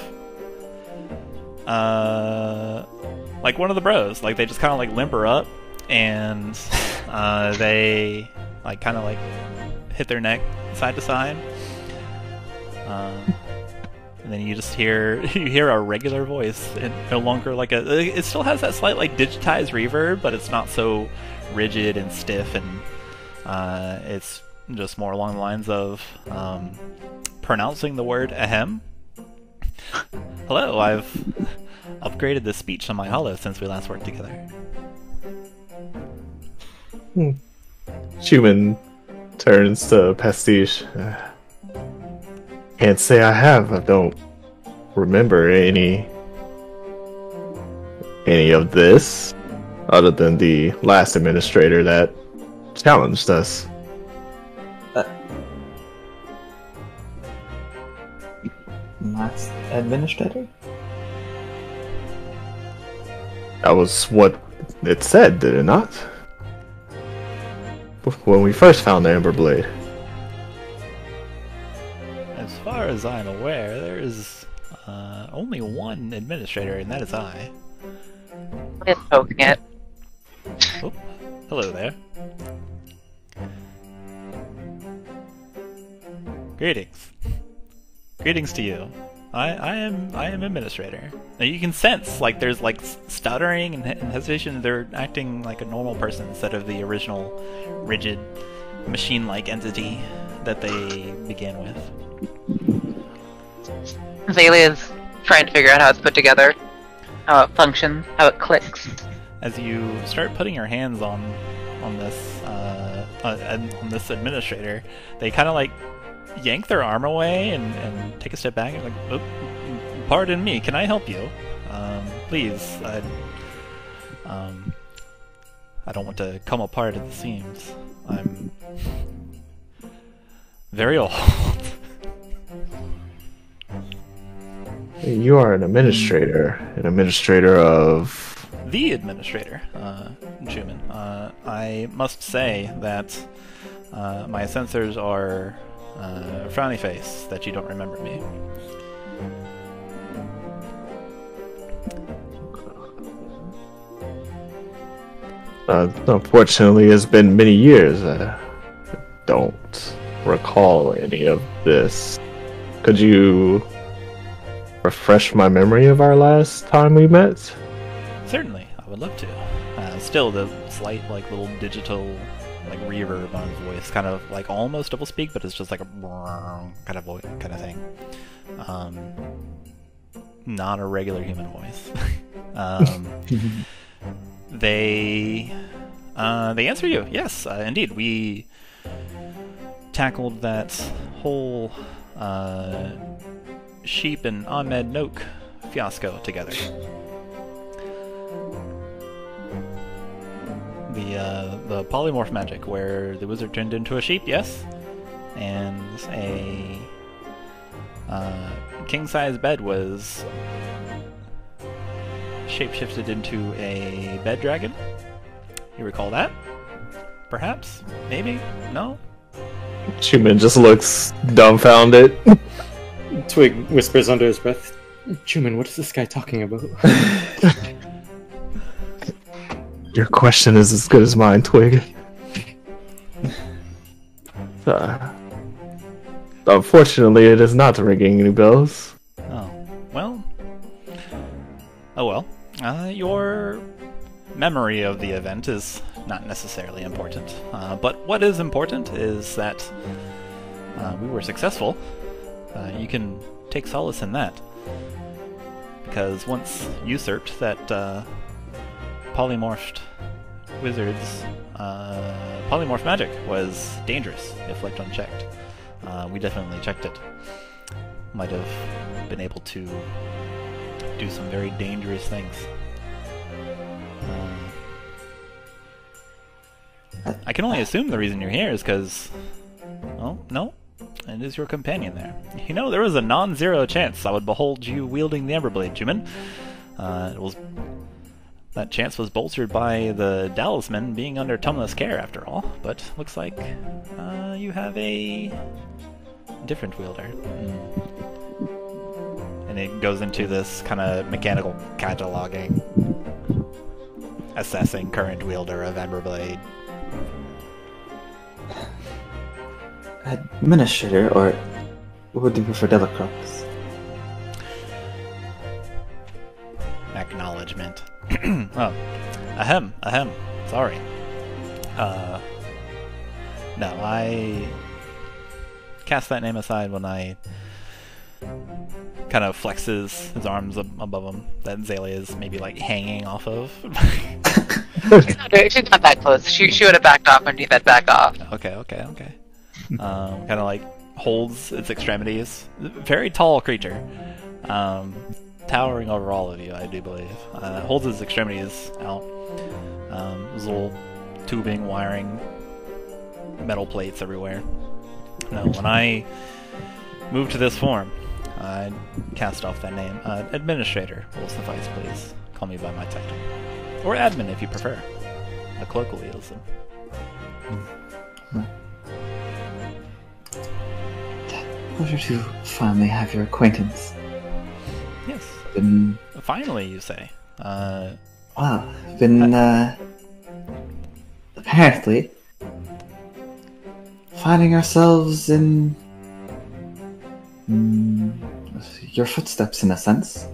like one of the bros. Like they just kind of like limper up, and they like kind of like hit their neck side to side. And then you just hear a regular voice, and no longer like it still has that slight like digitized reverb, but it's not so rigid and stiff, and it's just more along the lines of pronouncing the word ahem. Hello, I've upgraded the speech on my holo since we last worked together. Chuman turns to Pastiche. Can't say I have. I don't remember any of this, other than the last administrator that challenged us. Last administrator? That was what it said, did it not? When we first found the Ember Blade. As far as I'm aware, there is only one administrator, and that is I. Just poking it. Oh, hello there. Greetings. Greetings to you. I am administrator. Now you can sense like there's like stuttering and hesitation. They're acting like a normal person instead of the original rigid machine-like entity that they began with. Xalia's trying to figure out how it's put together, how it functions, how it clicks. As you start putting your hands on this administrator, they kind of like yank their arm away and take a step back and like, oh, pardon me, can I help you? Please, I don't want to come apart at the seams. I'm very old. You are an administrator of... The administrator, Chuman. I must say that my sensors are frowny face that you don't remember me. Unfortunately, it's been many years. I don't recall any of this. Could you refresh my memory of our last time we met? Certainly, I would love to. Still, the slight, like, little digital, like, reverb on his voice, kind of, like, almost double speak, but it's just like a kind of voice, kind of thing. Not a regular human voice. They answer you. Yes, indeed. We tackled that whole Sheep and Ahmed Noak fiasco together. The polymorph magic, where the wizard turned into a sheep, yes, and a king-size bed was shapeshifted into a bed dragon. You recall that? Perhaps? Maybe? No? Chuman just looks dumbfounded. Twig whispers under his breath, Chuman, what is this guy talking about? Your question is as good as mine, Twig. Unfortunately, it is not ringing any bells. Oh, well. Oh well. Your memory of the event is not necessarily important. But what is important is that we were successful. You can take solace in that. Because once usurped, that polymorphed wizard's polymorph magic was dangerous if left unchecked. We definitely checked it. Might have been able to do some very dangerous things. I can only assume the reason you're here is because... Oh, no? It is your companion there. You know, there was a non-zero chance I would behold you wielding the Emberblade, Chuman. That chance was bolstered by the Talisman being under Tumla's care, after all. But looks like you have a different wielder. And it goes into this kind of mechanical cataloging, assessing current wielder of Emberblade. Administrator, or would you prefer Delacroix? Acknowledgement. Oh. Ahem. Sorry. No, I cast that name aside when I kind of flexes his arms above him that Xalia is maybe like hanging off of. She's not that close. She would have backed off underneath that back off. Okay. Kind of like holds its extremities. Very tall creature. Towering over all of you, I do believe. Holds his extremities out. There's little tubing, wiring, metal plates everywhere. No, when I moved to this form, I cast off that name. Administrator will suffice, please. Call me by my title. Or admin, if you prefer. A colloquialism. Pleasure to finally have your acquaintance. Yes. Been... Finally, you say. Apparently finding ourselves in your footsteps, in a sense.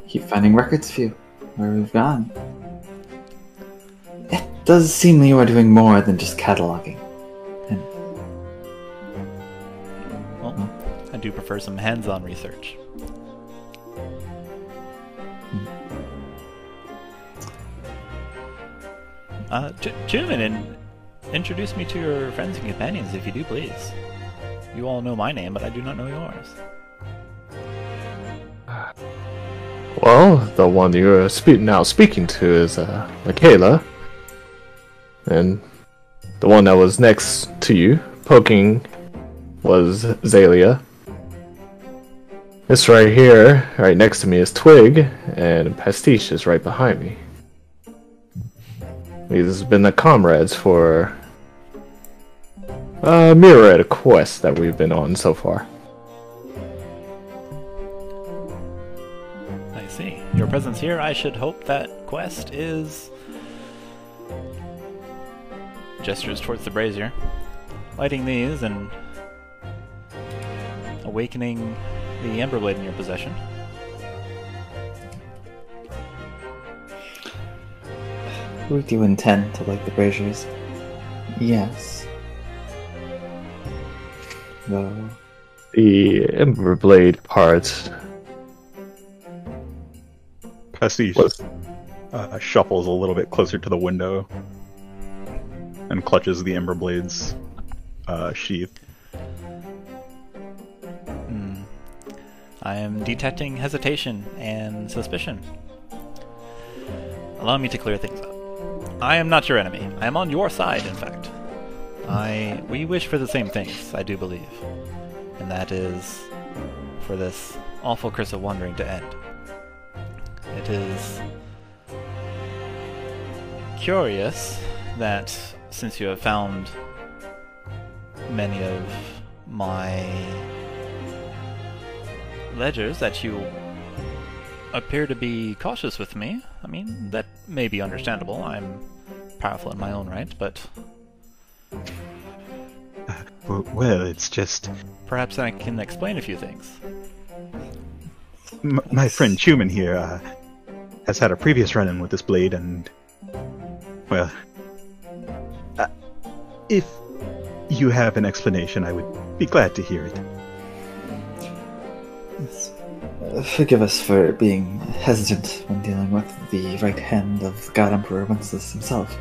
Keep finding records of you, where we've gone. It does seem that you are doing more than just cataloging. Well, I do prefer some hands-on research. Chuman, introduce me to your friends and companions, if you do, please. You all know my name, but I do not know yours. Well, the one you're now speaking to is Makayla. And the one that was next to you, poking, was Xalia. This right here, right next to me, is Twig, and Pastiche is right behind me. These have been the comrades for a myriad quest that we've been on so far. I see. Your presence here, I should hope that quest is... Gestures towards the brazier. Lighting these and awakening the Emberblade in your possession. Would you intend to light the braziers? Yes. Though... The Emberblade part Pastiche shuffles a little bit closer to the window and clutches the Emberblade's sheath. I am detecting hesitation and suspicion. Allow me to clear things up. I am not your enemy. I am on your side, in fact. We wish for the same things, I do believe. And that is for this awful curse of wandering to end. It is curious that since you have found many of my ledgers that you appear to be cautious with me. I mean, that may be understandable. I'm powerful in my own right, but... Well, it's just... Perhaps I can explain a few things. My friend Chuman here has had a previous run-in with this blade, and... Well... if you have an explanation, I would be glad to hear it. Forgive us for being hesitant when dealing with the right hand of God Emperor Wenceslas himself.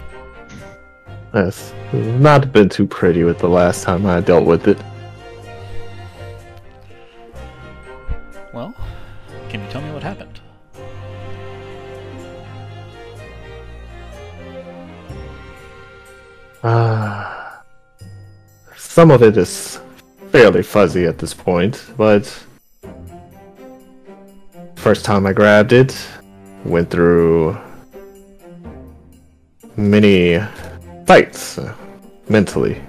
Yes, not been too pretty with the last time I dealt with it. Well, can you tell me what happened? Some of it is fairly fuzzy at this point, but first time I grabbed it, went through many fights mentally.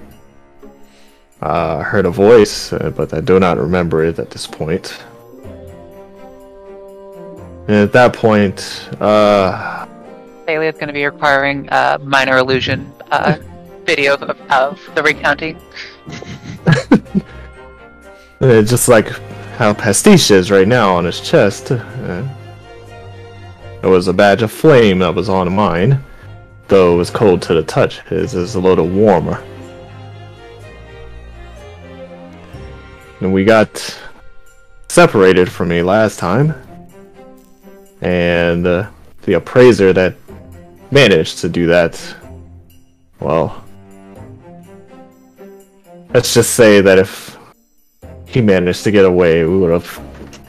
Heard a voice, but I do not remember it at this point. And at that point, Xalia is going to be requiring minor illusion videos of the recounting. just like how Pastiche is right now on his chest. There was a badge of flame that was on mine, though it was cold to the touch. His is a little warmer. And we got separated from me last time, and the appraiser that managed to do that, well, let's just say that if he managed to get away, we would have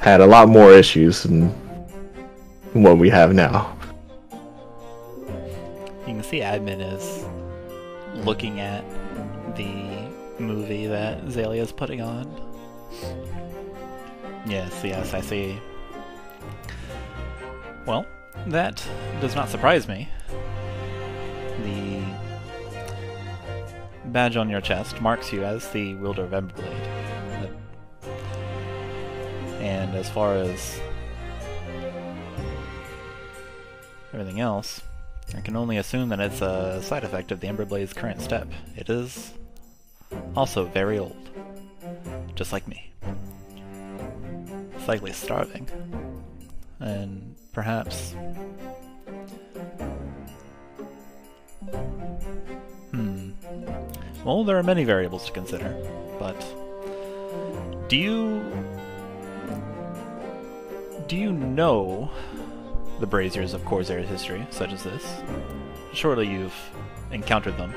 had a lot more issues than what we have now. You can see admin is looking at the movie that Xalia is putting on. Yes, I see. Well, that does not surprise me. The badge on your chest marks you as the wielder of Emberblade. And as far as everything else, I can only assume that it's a side effect of the Emberblade's current step. It is also very old, just like me. Slightly starving, and perhaps... Well, there are many variables to consider, but Do you know the braziers of Khorzaire's history, such as this? Surely you've encountered them.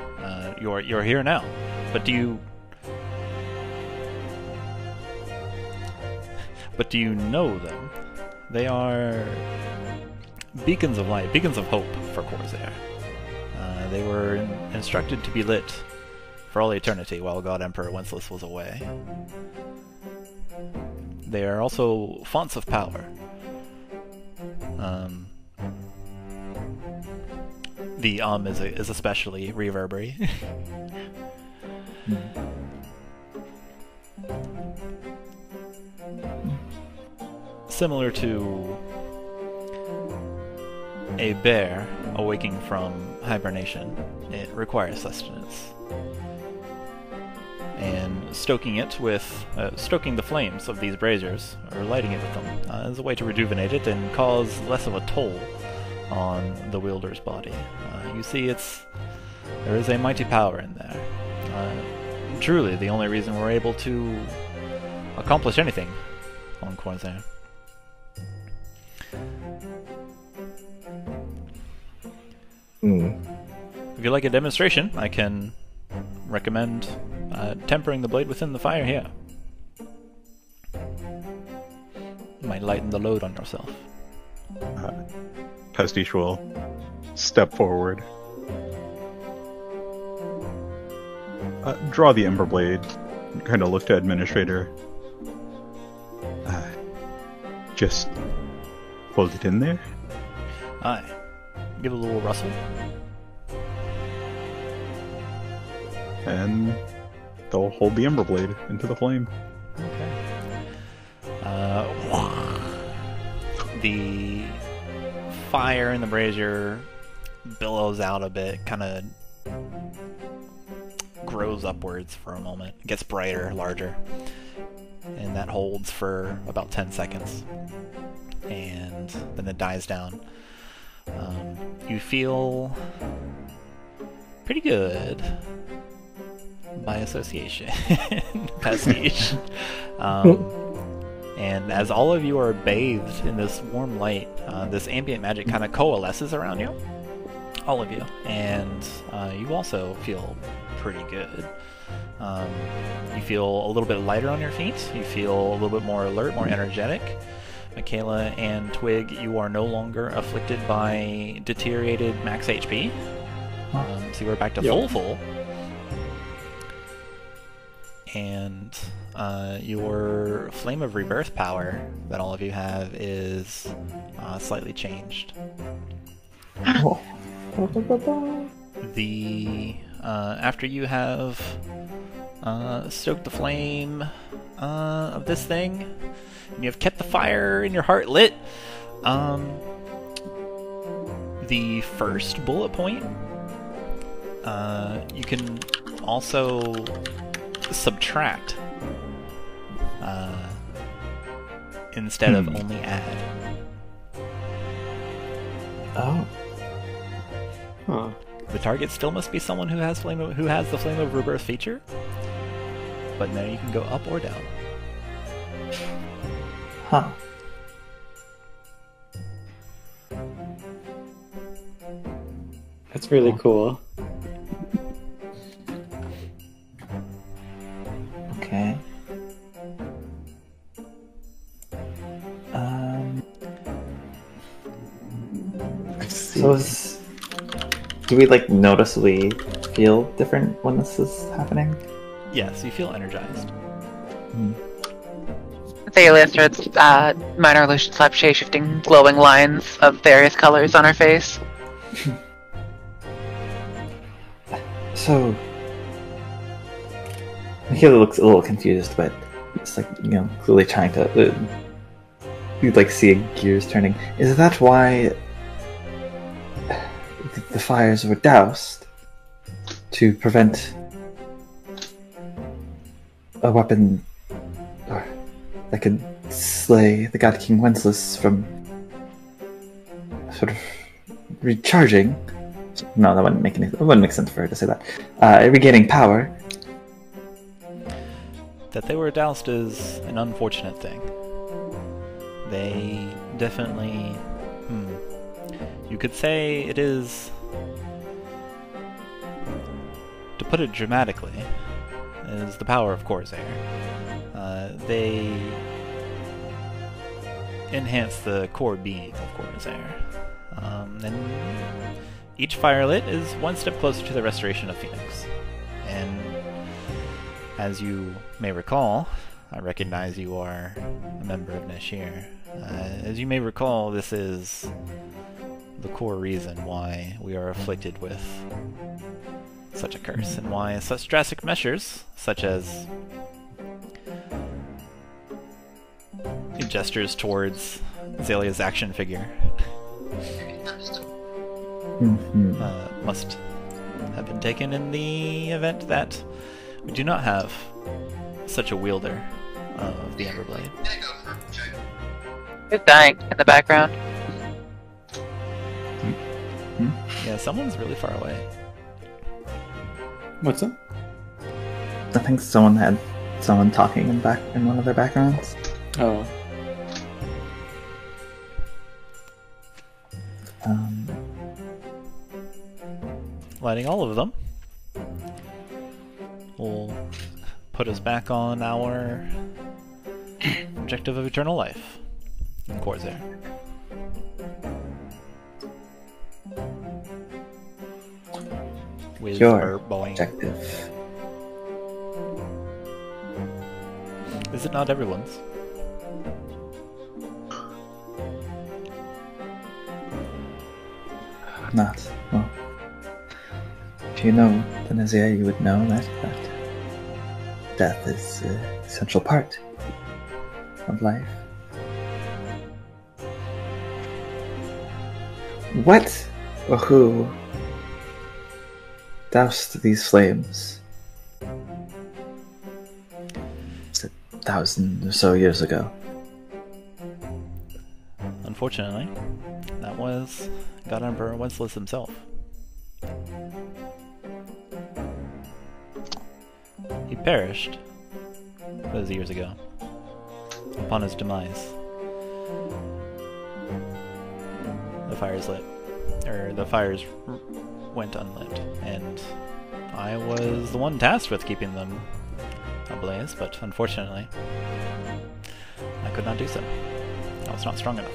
You're here now, but do you know them? They are beacons of light, beacons of hope for Khorzaire. They were instructed to be lit for all eternity while God Emperor Wenceslas was away. They are also fonts of power. The is especially reverberary. Similar to a bear awaking from hibernation, it requires sustenance. And stoking it with, stoking the flames of these braziers, or lighting it with them, is a way to rejuvenate it and cause less of a toll on the wielder's body. You see, there is a mighty power in there. Truly, the only reason we're able to accomplish anything on Khorzaire. If you'd like a demonstration, I can recommend tempering the blade within the fire here. Might lighten the load on yourself. Pastiche will step forward. Draw the Ember Blade. Kind of look to Administrator. Just hold it in there. Aye. Give it a little rustle. And they'll hold the Ember Blade into the flame. Okay. The fire in the brazier billows out a bit, kind of grows upwards for a moment, gets brighter, larger, and that holds for about 10 seconds, and then it dies down. You feel pretty good by association, Pastiche. And as all of you are bathed in this warm light, this ambient magic kind of coalesces around you, all of you, and you also feel pretty good. You feel a little bit lighter on your feet, you feel a little bit more alert, more energetic. Makayla and Twig, you are no longer afflicted by deteriorated max HP, so you are back to full. And your Flame of Rebirth power that all of you have is slightly changed. After you have stoked the flame of this thing, and you have kept the fire in your heart lit, the first bullet point, you can also subtract instead of only add. Oh. Huh. The target still must be someone who has the Flame of Rebirth feature, but now you can go up or down. Huh. That's really cool. Okay. I see. So do we noticeably feel different when this is happening? Yes, you feel energized. Xalia starts minor illusion slap shape-shifting glowing lines of various colors on her face. So, Makayla looks a little confused, but it's clearly trying to. You see gears turning. Is that why the fires were doused to prevent a weapon that could slay the God King Wenceslas from sort of recharging? No, that wouldn't make sense for her to say that. Regaining power. that they were doused is an unfortunate thing. They definitely... You could say it is... To put it dramatically, is the power of Khorzaire. They enhance the core being of Khorzaire. And each firelit is one step closer to the restoration of Phoenix. And as you may recall, I recognize you are a member of Nashir. As you may recall, this is the core reason why we are afflicted with such a curse, and why such drastic measures, such as gestures towards Xalia's action figure, must have been taken in the event that we do not have such a wielder of the Emberblade. Who's dying in the background? Yeah, someone's really far away. What's up? I think someone had someone talking in one of their backgrounds. Oh. Lighting all of them will put us back on our objective of eternal life in Khorzaire. With Your our Boeing. objective. Is it not everyone's? Not. Well, if you know the Nazir, you would know that death is an essential part of life. What or who doused these flames? It's 1,000 or so years ago. Unfortunately, that was God Emperor Wenceslas himself. He perished those years ago upon his demise. The fires lit, or the fires went unlit, and I was the one tasked with keeping them ablaze, but unfortunately, I could not do so. I was not strong enough.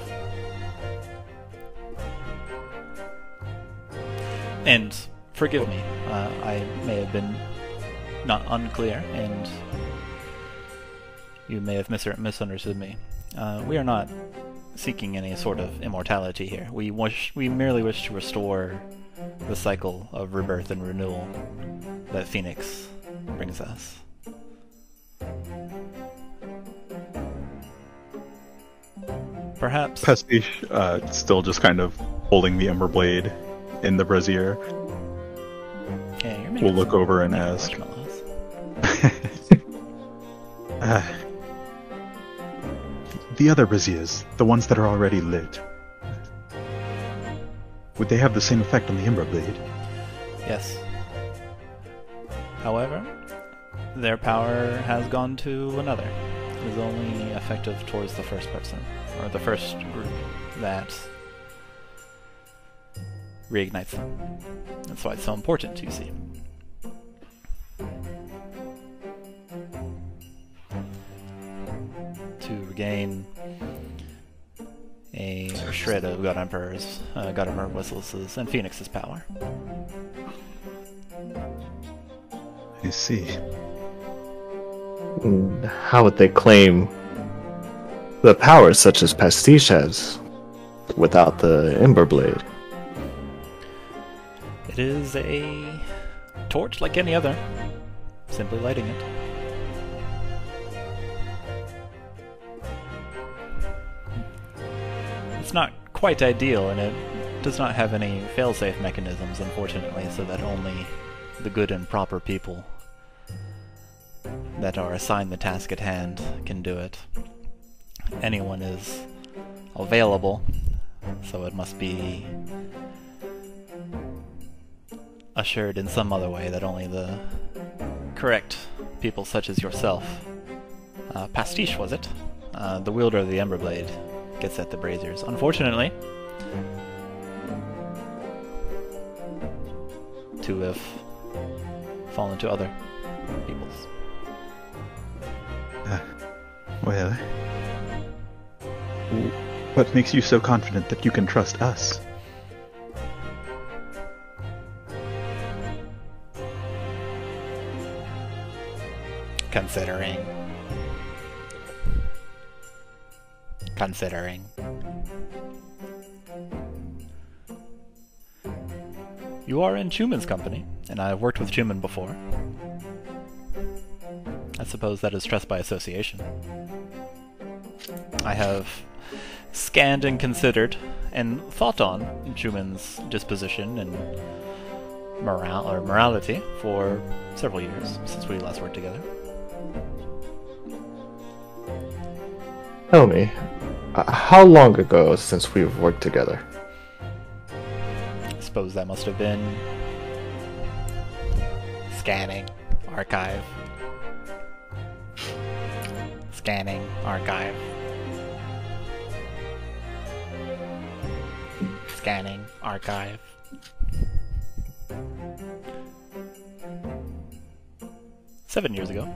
And forgive me, I may have been not unclear, and you may have misunderstood me. We are not seeking any sort of immortality here. We merely wish to restore the cycle of rebirth and renewal that Phoenix brings us. Perhaps... Pastiche, still just kind of holding the Emberblade in the brazier, Yeah, you're will look over and ask, marshmallows. the other braziers, the ones that are already lit, would they have the same effect on the Emberblade? Yes. However, their power has gone to another. It is only effective towards the first person, or the first group that reignites them. That's why it's so important, you see. To regain a shred of God Emperor Wenceslas's and Phoenix's power. I see. How would they claim the power such as Pastiche has without the Emberblade? It is a torch like any other, simply lighting it. It's not quite ideal, and it does not have any fail-safe mechanisms, unfortunately, so that only the good and proper people that are assigned the task at hand can do it. Anyone is available, so it must be assured in some other way that only the correct people such as yourself Pastiche, was it? The wielder of the Emberblade gets at the braziers. Unfortunately, to have fallen to other people's. Well, what makes you so confident that you can trust us? Considering. You are in Chuman's company, and I've worked with Chuman before. I suppose that is trust by association. I have scanned and considered and thought on Chuman's disposition and morality for several years since we last worked together. Tell me, how long ago since we've worked together? I suppose that must have been scanning, archive. Scanning, archive. Scanning, archive. Seven years ago.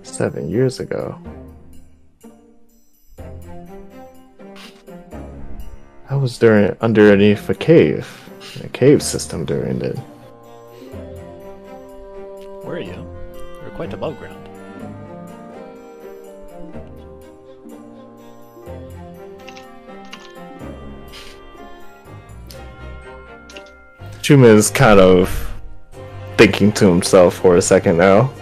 7 years ago. I was underneath a cave system during it. Where are you? You're quite above ground. Chuman is kind of thinking to himself for a second now.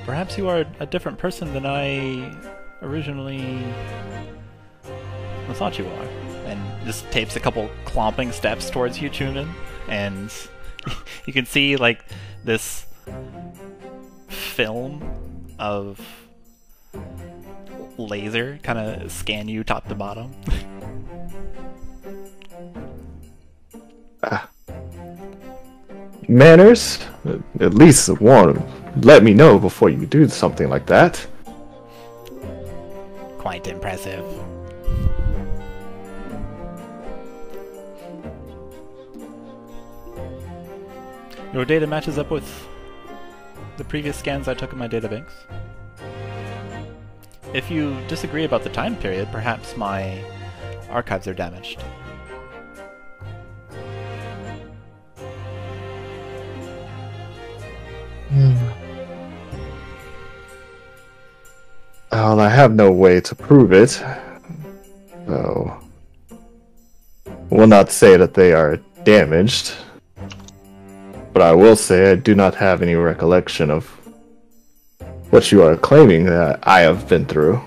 Perhaps you are a different person than I originally thought you are. And just takes a couple clomping steps towards you, Chuman, and you can see like this film of laser kind of scan you top to bottom. Manners? At least one. Let me know before you do something like that. Quite impressive. Your data matches up with the previous scans I took in my databanks. If you disagree about the time period, perhaps my archives are damaged. Well, I have no way to prove it, so I will not say that they are damaged, but I will say I do not have any recollection of what you are claiming that I have been through.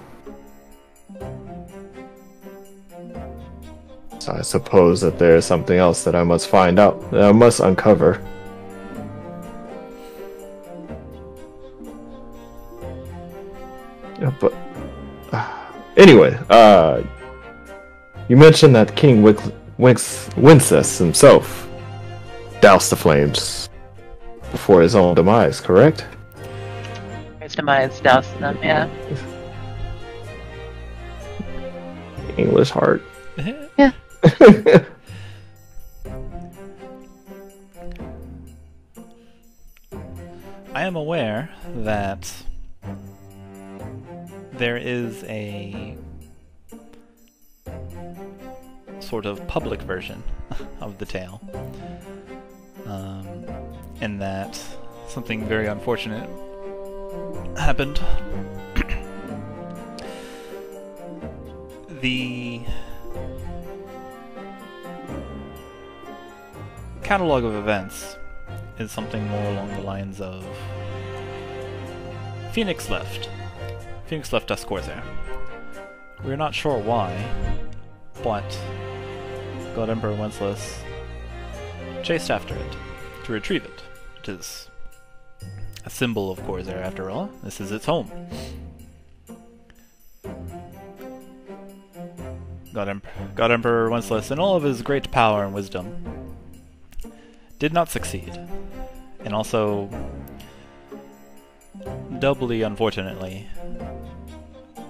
So I suppose that there is something else that I must find out, that I must uncover. But anyway, you mentioned that King Wenceslas himself doused the flames before his own demise, correct? His demise doused them, yeah. English heart. Yeah. I am aware that there is a sort of public version of the tale, in that something very unfortunate happened. The catalog of events is something more along the lines of Phoenix left us Khorzaire. We're not sure why, but God Emperor Wenceslas chased after it to retrieve it. It is a symbol of Khorzaire after all. This is its home. God Emperor Wenceslas, in all of his great power and wisdom, did not succeed, and also doubly unfortunately,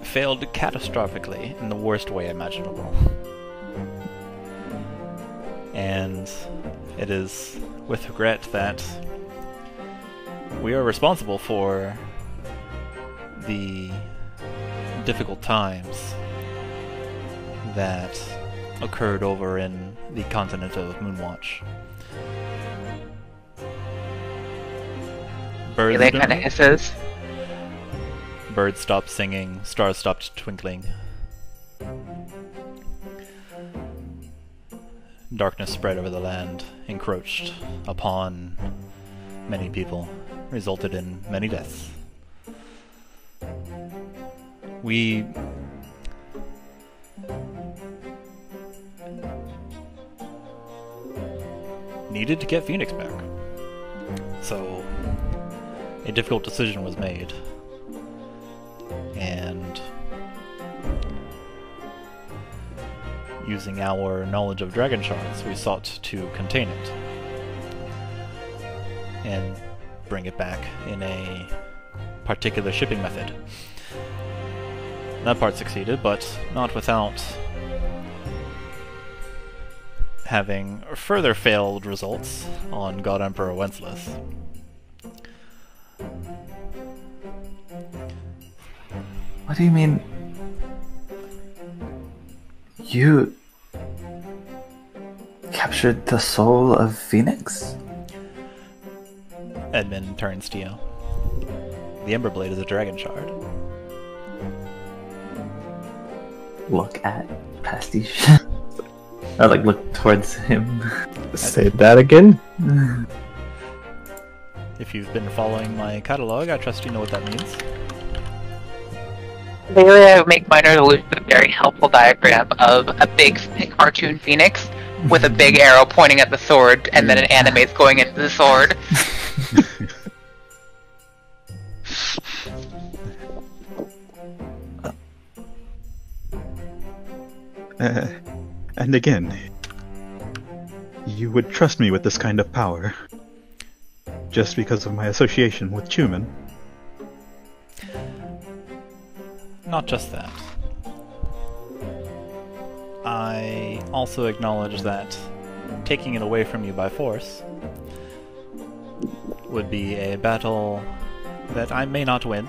failed catastrophically in the worst way imaginable. And it is with regret that we are responsible for the difficult times that occurred over in the continent of Moonwatch. Birds They kind of hisses. Birds stopped singing, stars stopped twinkling. Darkness spread over the land, encroached upon many people, resulted in many deaths. We needed to get Phoenix back. So a difficult decision was made. And using our knowledge of dragon shards, we sought to contain it and bring it back in a particular shipping method. That part succeeded, but not without having further failed results on God Emperor Wenceslas. What do you mean? You captured the soul of Phoenix? Edmund turns to you. The Emberblade is a dragon shard. Look at Pastiche. Or like look towards him. Say that again? If you've been following my catalog, I trust you know what that means. They make minor allusion to a very helpful diagram of a big cartoon phoenix with a big arrow pointing at the sword, and then an animate's going into the sword. And again, you would trust me with this kind of power, just because of my association with Chuman. Not just that. I also acknowledge that taking it away from you by force would be a battle that I may not win,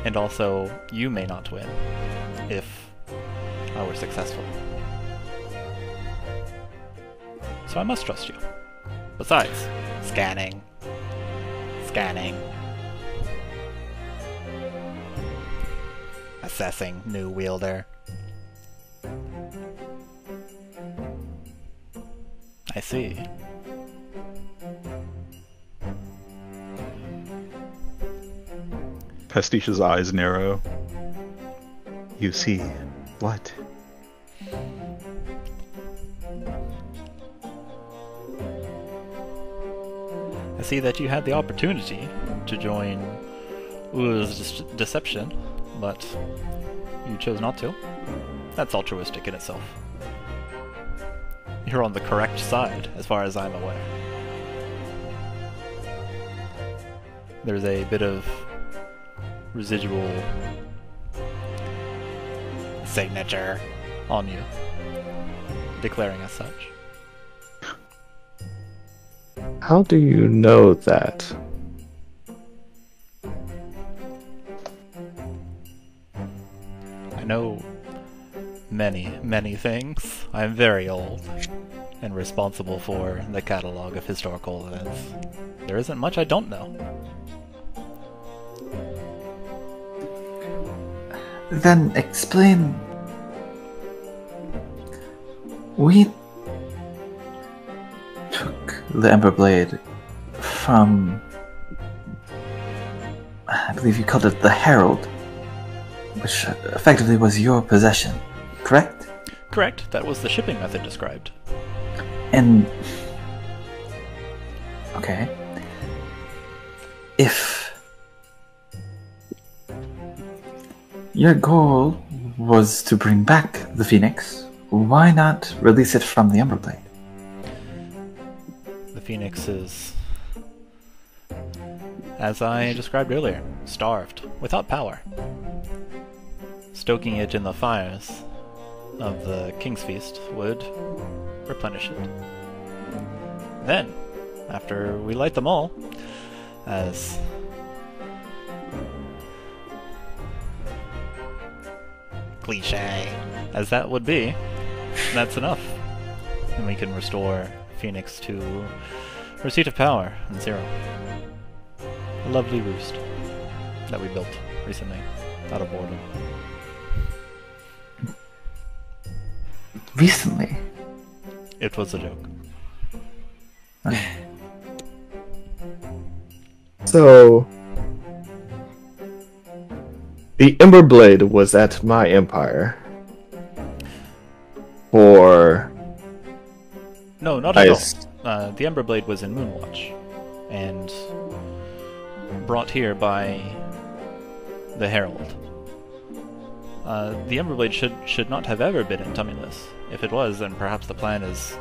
and also you may not win, if I were successful. So I must trust you. Besides, scanning. Assessing new wielder. I see. Pastiche's eyes narrow. You see what? I see that you had the opportunity to join Ula's deception, but you chose not to. That's altruistic in itself. You're on the correct side, as far as I'm aware. There's a bit of residual signature on you, declaring as such. How do you know that? I know many things. I'm very old and responsible for the catalog of historical events. There isn't much I don't know. Then explain. We took the Emberblade from, I believe you called it the Herald, which effectively was your possession, correct? Correct, that was the shipping method described. And okay, if your goal was to bring back the Phoenix, why not release it from the The Phoenix is as I described earlier, starved, without power. Stoking it in the fires of the King's Feast would replenish it. Then, after we light them all, as cliche as that would be, that's enough. And we can restore Phoenix to her seat of power in 0. A lovely roost that we built recently out of boredom. Recently? It was a joke. So, the Ember Blade was at my empire. For... No, not at all. The Ember Blade was in Moonwatch, and brought here by the Herald. The Ember Blade should not have ever been in Tumulus. If it was, then perhaps the plan is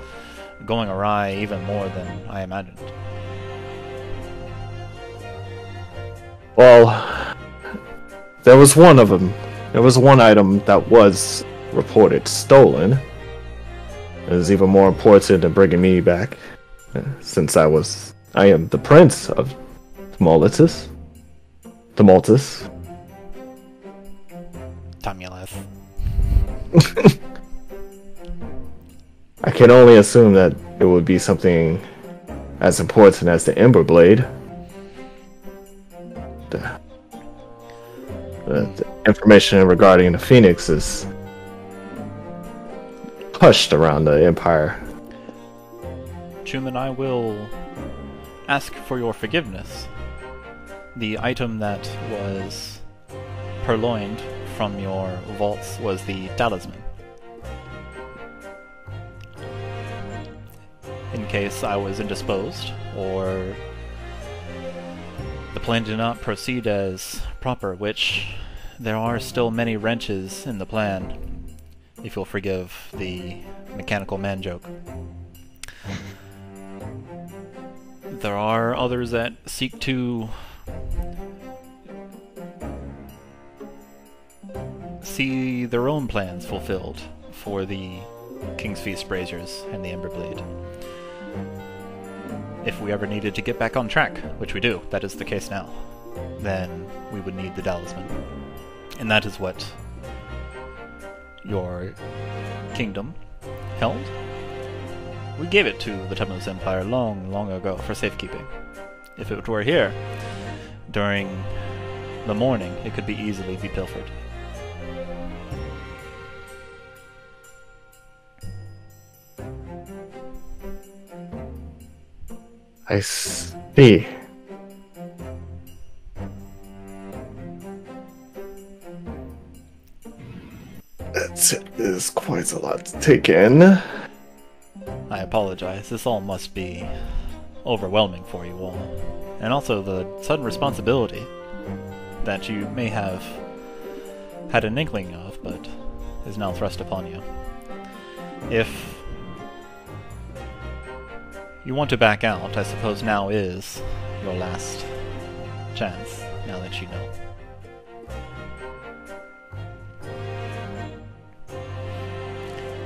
going awry even more than I imagined. Well, there was one of them. There was one item that was reported stolen. It was even more important than bringing me back, since I am the prince of Tumultus. Tumulus. I can only assume that it would be something as important as the Ember Blade. The information regarding the Phoenix is hushed around the Empire. Chuman, I will ask for your forgiveness. The item that was purloined from your vaults was the talisman. In case I was indisposed, or the plan did not proceed as proper, which there are still many wrenches in the plan, if you'll forgive the mechanical man joke. There are others that seek to see their own plans fulfilled for the King's Feast braziers and the Ember Blade. If we ever needed to get back on track, which we do, that is the case now, then we would need the talisman. And that is what your kingdom held. We gave it to the Tumulus Empire long, long ago for safekeeping. If it were here, during the morning, it could easily be pilfered. I see. That is quite a lot to take in. I apologize. This all must be overwhelming for you all. And also the sudden responsibility that you may have had an inkling of, but is now thrust upon you. If you want to back out, I suppose now is your last chance, now that you know.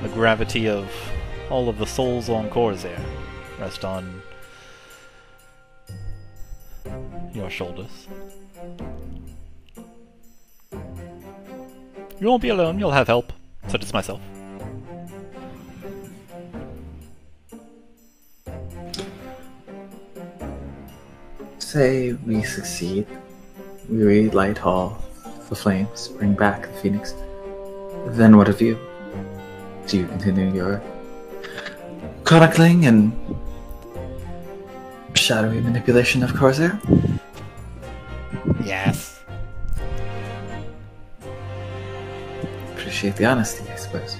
The gravity of all of the souls on Khorzaire rest on your shoulders. You won't be alone, you'll have help, such as myself. Say we succeed. We relight all the flames, bring back the Phoenix. Then what of you? Do you continue your chronicling and shadowy manipulation of Khorzaire? Yes. Appreciate the honesty, I suppose.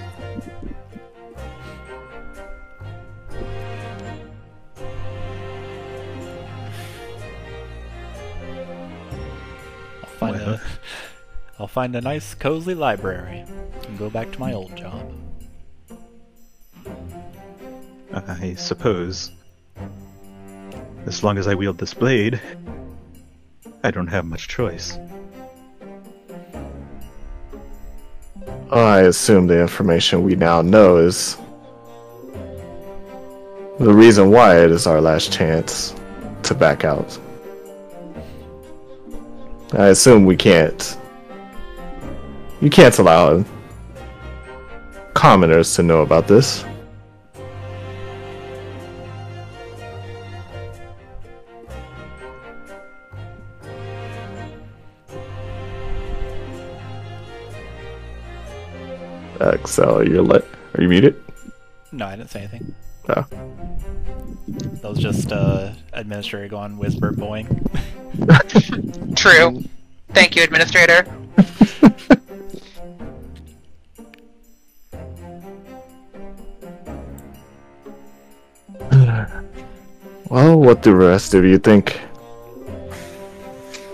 I'll find a nice, cozy library and go back to my old job. I suppose, as long as I wield this blade, I don't have much choice. I assume the information we now know is the reason why it is our last chance to back out. I assume we can't. You can't allow commoners to know about this. Accel, are you muted? No, I didn't say anything. Oh. That was just administrator going whisper boing. True. Thank you, administrator. Well, what do the rest of you think?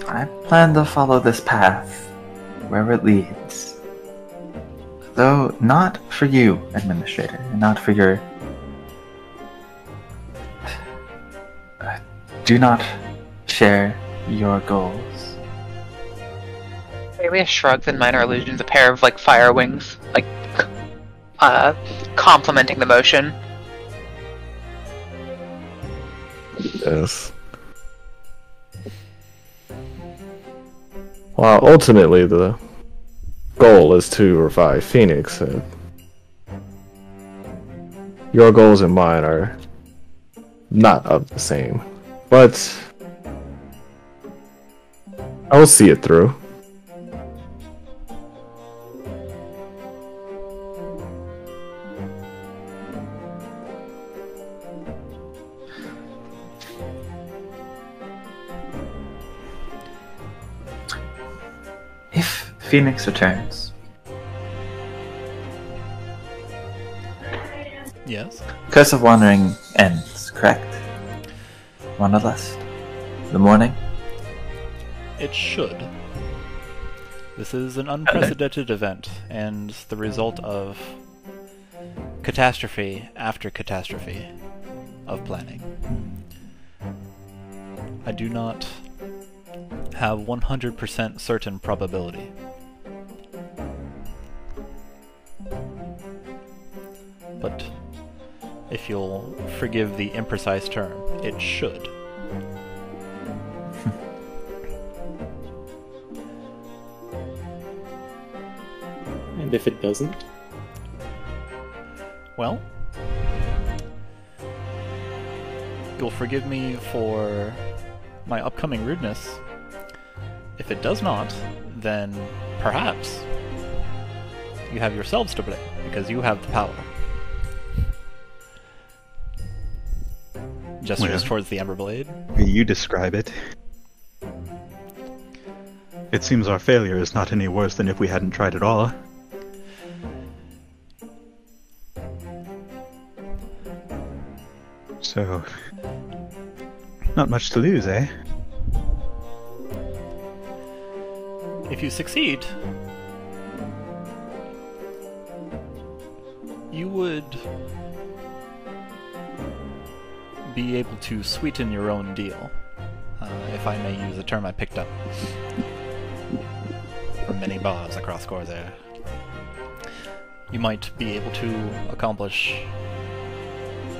I plan to follow this path, wherever it leads. Though not for you, Administrator, and not for your... do not share your goals. Alias shrugs and minor illusions a pair of, like, fire wings, like, complementing the motion. Yes. Well, ultimately, the goal is to revive Phoenix. Your goals and mine are not of the same, but I will see it through. If Phoenix returns, Yes. Curse of Wandering ends, correct? Wanderlust? The morning? It should. This is an unprecedented event, and the result of catastrophe after catastrophe of planning. I do not have 100% certain probability. But if you'll forgive the imprecise term, it should. And if it doesn't? Well, you'll forgive me for my upcoming rudeness. If it does not, then perhaps you have yourselves to blame, because you have the power. Gestures towards the Emberblade. You describe it. It seems our failure is not any worse than if we hadn't tried at all. So, not much to lose, eh? If you succeed, you would be able to sweeten your own deal, if I may use a term I picked up from many bars across Khorzaire. You might be able to accomplish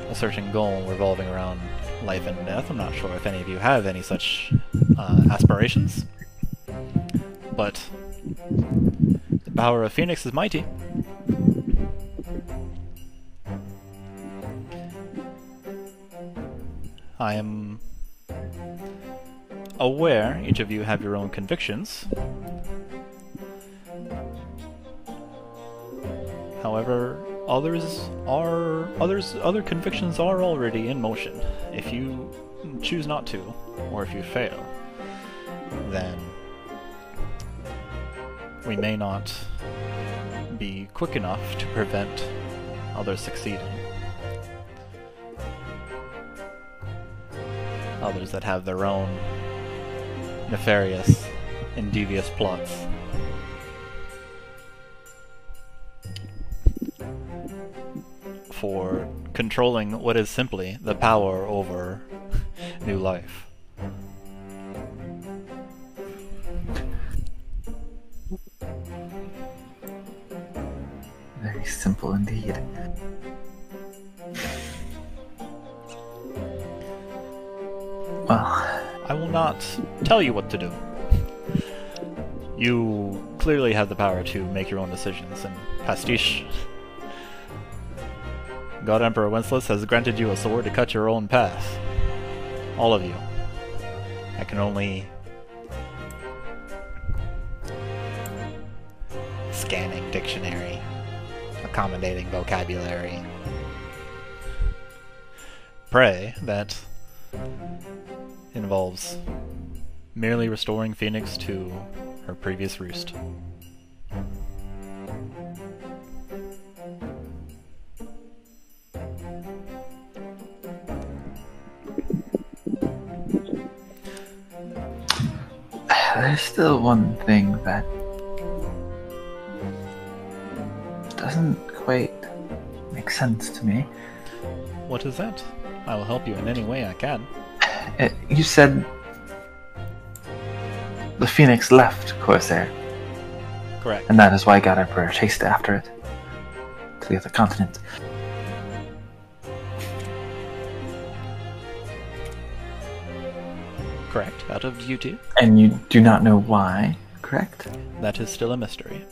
a certain goal revolving around life and death. I'm not sure if any of you have any such aspirations, but the power of Phoenix is mighty. I am aware each of you have your own convictions. However, other convictions are already in motion. If you choose not to, or if you fail, then we may not be quick enough to prevent others succeeding. Others that have their own nefarious and devious plots. For controlling what is simply the power over new life. Very simple indeed. Well, I will not tell you what to do. You clearly have the power to make your own decisions, and Pastiche, God Emperor Wenceslas has granted you a sword to cut your own path. All of you. I can only... Scanning dictionary. Accommodating vocabulary. Pray that involves merely restoring Phoenix to her previous roost. there's still one thing that doesn't quite make sense to me. What is that? I will help you in any way I can. You said the Phoenix left Khorzaire, Correct. and that is why God Emperor chased after it to the other continent. Correct. Out of duty. And you do not know why, correct? That is still a mystery.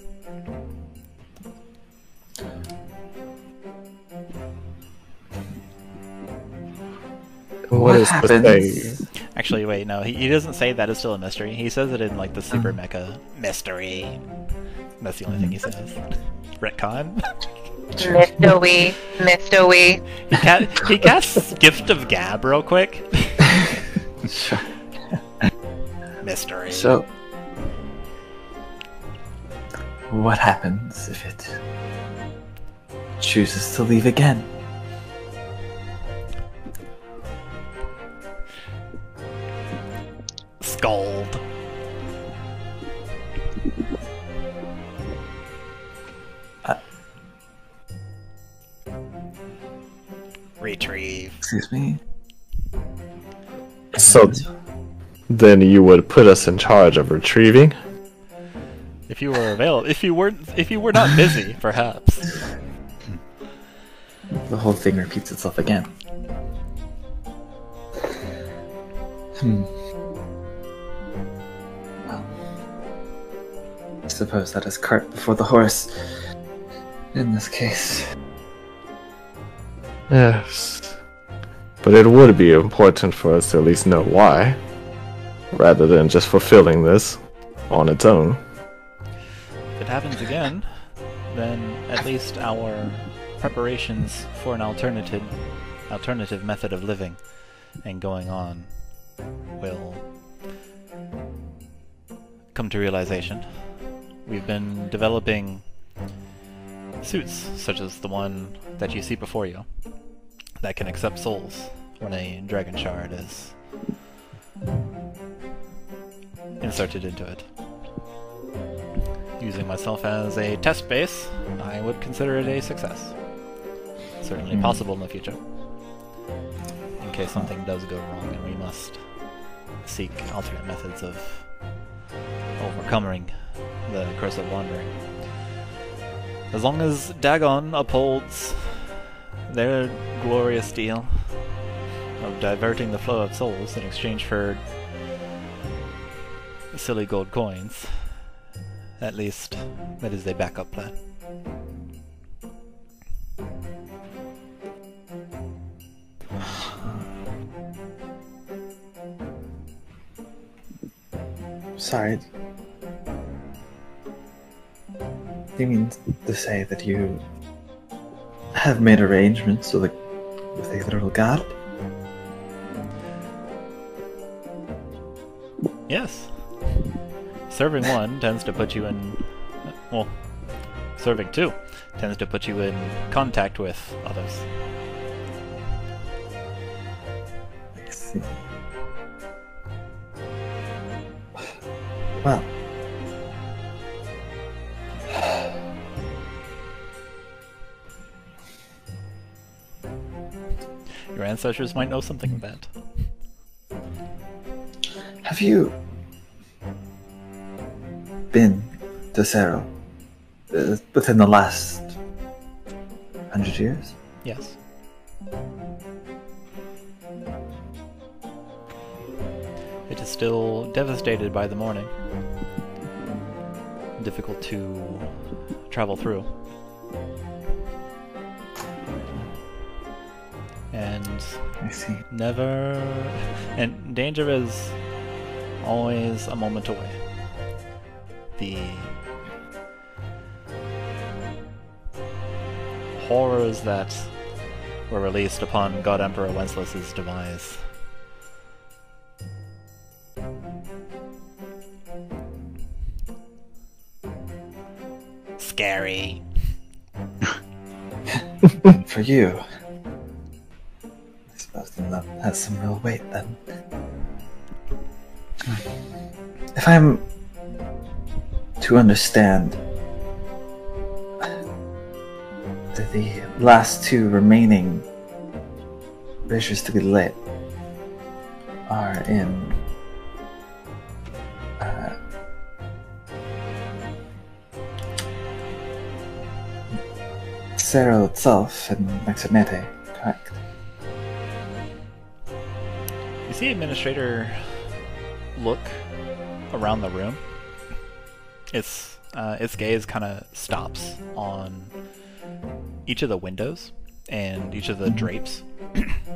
What is happens? the thing? Actually, wait, no, he doesn't say that is still a mystery. He says it in, like, the super mecha mystery. That's the only thing he says. Retcon. Mystery. He casts Gift of Gab real quick. Sure. Mystery. So, what happens if it chooses to leave again? Scold. Retrieve. Excuse me? So then you would put us in charge of retrieving? If you were available, if you were not busy, perhaps. The whole thing repeats itself again. Well, I suppose that is cart before the horse in this case. Yes. But it would be important for us to at least know why, rather than just fulfilling this on its own. If it happens again, then at least our preparations for an alternative method of living and going on will come to realization. We've been developing suits such as the one that you see before you that can accept souls when a dragon shard is inserted into it. Using myself as a test base, I would consider it a success. Certainly possible in the future. In case something does go wrong and we must seek alternate methods of overcoming the curse of wandering. As long as Dagon upholds their glorious deal of diverting the flow of souls in exchange for silly gold coins, at least that is a backup plan. Sorry. Do you mean to say that you have made arrangements with a literal god? Yes. Serving one tends to put you in... well, serving two tends to put you in contact with others. I see. Well... Your ancestors might know something of that. Have you been to Cerro within the last 100 years? Yes. It is still devastated by the morning. Difficult to travel through. And I see. never... And danger is always a moment away. The horrors that were released upon God Emperor Wenceslas's demise. Scary. For you. I suppose then that has some real weight then. If I'm to understand, the last two remaining braziers to be lit are in Cyril itself and Maximete, correct? You see Administrator look around the room. Its gaze kind of stops on each of the windows and each of the drapes,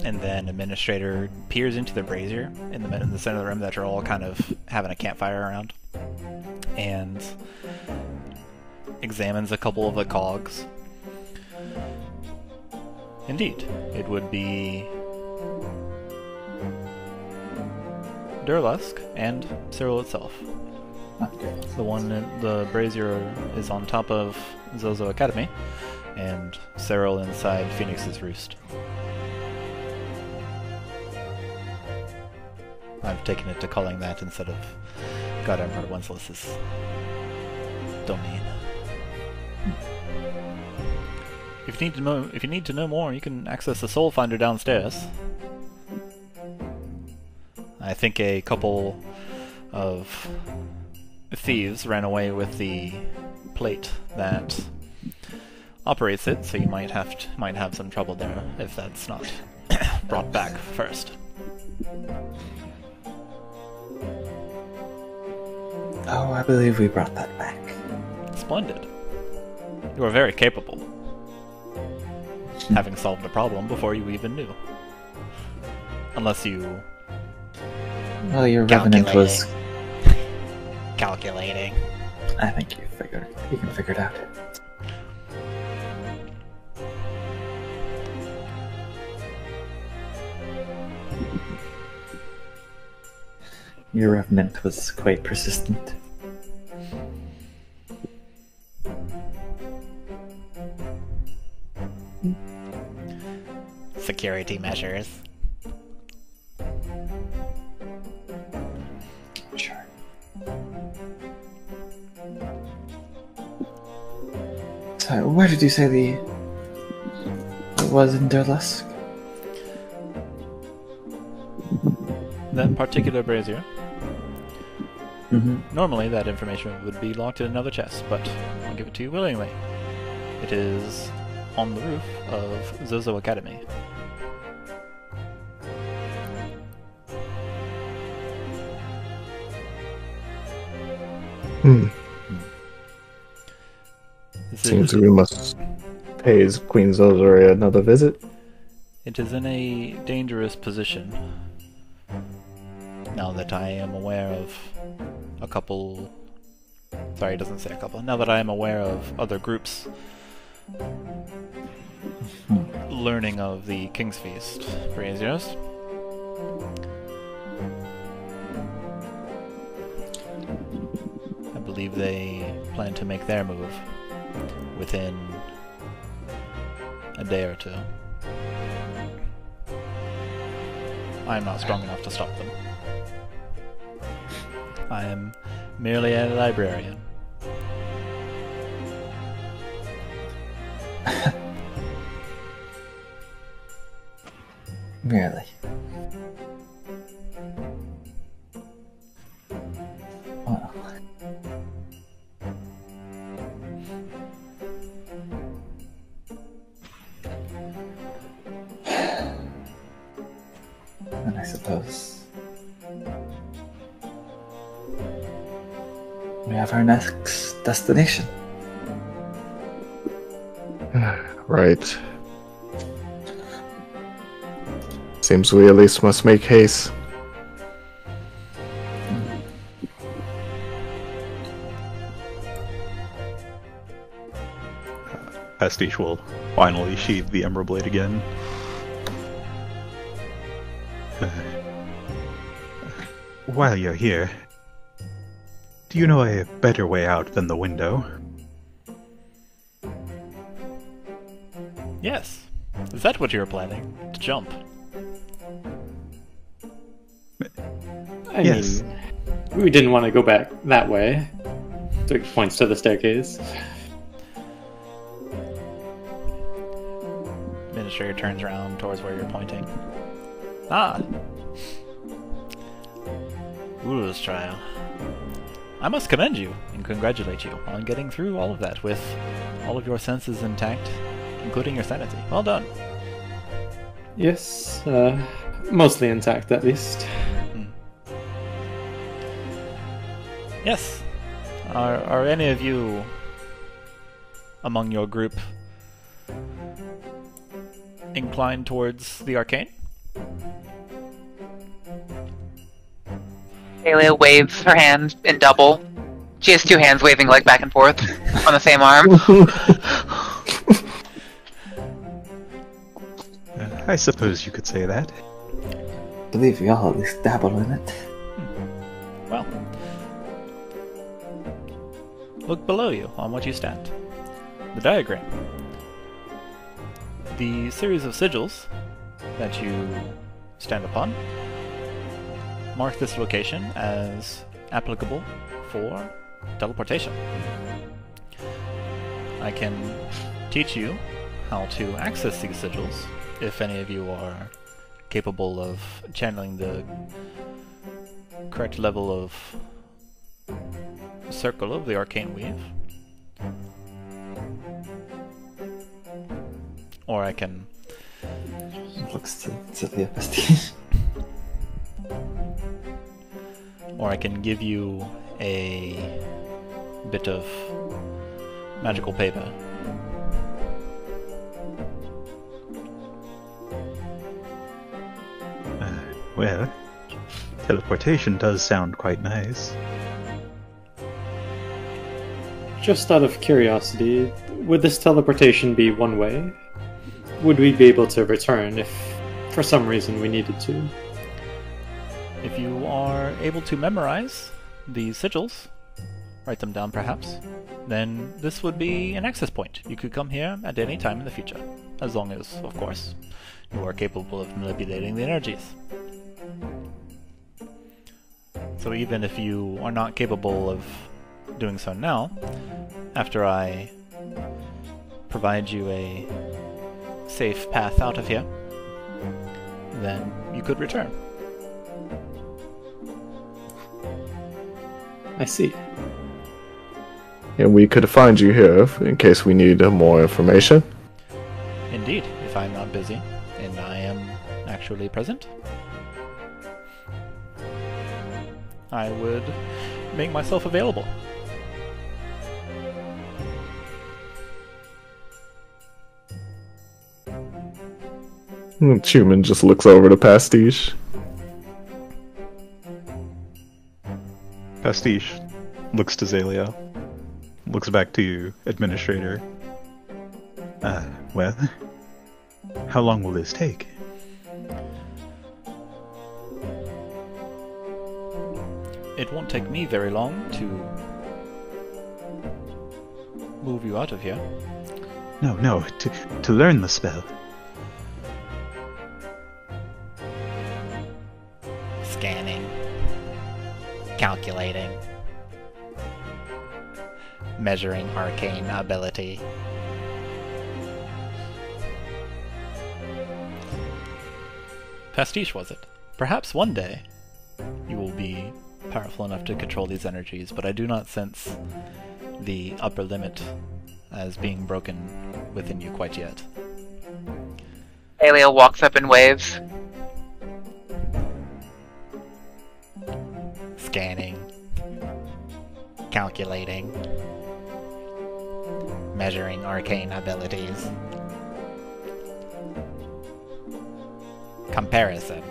and then Administrator peers into the brazier in the center of the room that you're all kind of having a campfire around, and examines a couple of the cogs. Indeed, it would be Durlusk and Cyril itself. The one, the brazier is on top of Zozo Academy, and Cyril inside Phoenix's Roost. I've taken it to calling that instead of God Emperor Wenceslas's domain. If you need to know more, you can access the Soul Finder downstairs. I think a couple of thieves ran away with the plate that operates it, so you might have some trouble there if that's not brought back first. Oh, I believe we brought that back. Splendid. You are very capable. Having solved a problem before you even knew. Unless you... Well, your revenant was... Calculating. I think you can figure it out. Your revenant was quite persistent. Security measures. Sure. So, where did you say it was in Durlusk? That particular brazier. Mm-hmm. Normally that information would be locked in another chest, but I'll give it to you willingly. It is on the roof of Zozo Academy. Seems we must pay Queen Zozore another visit. It is in a dangerous position. Now that I am aware of a couple... Sorry, it doesn't say a couple. Now that I am aware of other groups learning of the King's Feast braziers. I believe they plan to make their move within a day or two. I am not strong enough to stop them. I am merely a librarian. Merely. Well. suppose. We have our next destination. Right. Seems we at least must make haste. Pastiche will finally sheathe the Ember Blade again. While you're here, do you know a better way out than the window? Yes. Is that what you were planning? To jump? Yes. mean, we didn't want to go back that way. Twig points to the staircase. Administrator turns around towards where you're pointing. Ah! Uru's trial. I must commend you and congratulate you on getting through all of that with all of your senses intact, including your sanity. Well done. Yes, mostly intact at least. Yes. Are any of you among your group inclined towards the Arcane? Xalia waves her hand in double. She has two hands waving like back and forth on the same arm. I suppose you could say that. I believe we all at least dabble in it. Well, look below you on what you stand. The diagram. The series of sigils that you stand upon mark this location as applicable for teleportation. I can teach you how to access these sigils if any of you are capable of channeling the correct level of circle of the Arcane Weave. Or I can... Looks to the Pastiche. Or I can give you a bit of magical paper. Well, teleportation does sound quite nice. Just out of curiosity, would this teleportation be one way? Would we be able to return if, for some reason, we needed to? If you are able to memorize these sigils, write them down perhaps, then this would be an access point. You could come here at any time in the future, as long as, of course, you are capable of manipulating the energies. So even if you are not capable of doing so now, after I provide you a safe path out of here, then you could return. I see. And we could find you here in case we need more information. Indeed, if I'm not busy, and I am actually present, I would make myself available. Chuman just looks over to Pastiche. Pastiche looks to Xalia, looks back to you, Administrator. Well, how long will this take? It won't take me very long to move you out of here. No, to learn the spell. Scanning. Calculating. Measuring arcane ability. Pastiche, was it? Perhaps one day you will be powerful enough to control these energies, but I do not sense the upper limit as being broken within you quite yet. Xalia walks up and waves. Scanning. Calculating. Measuring arcane abilities. Comparison.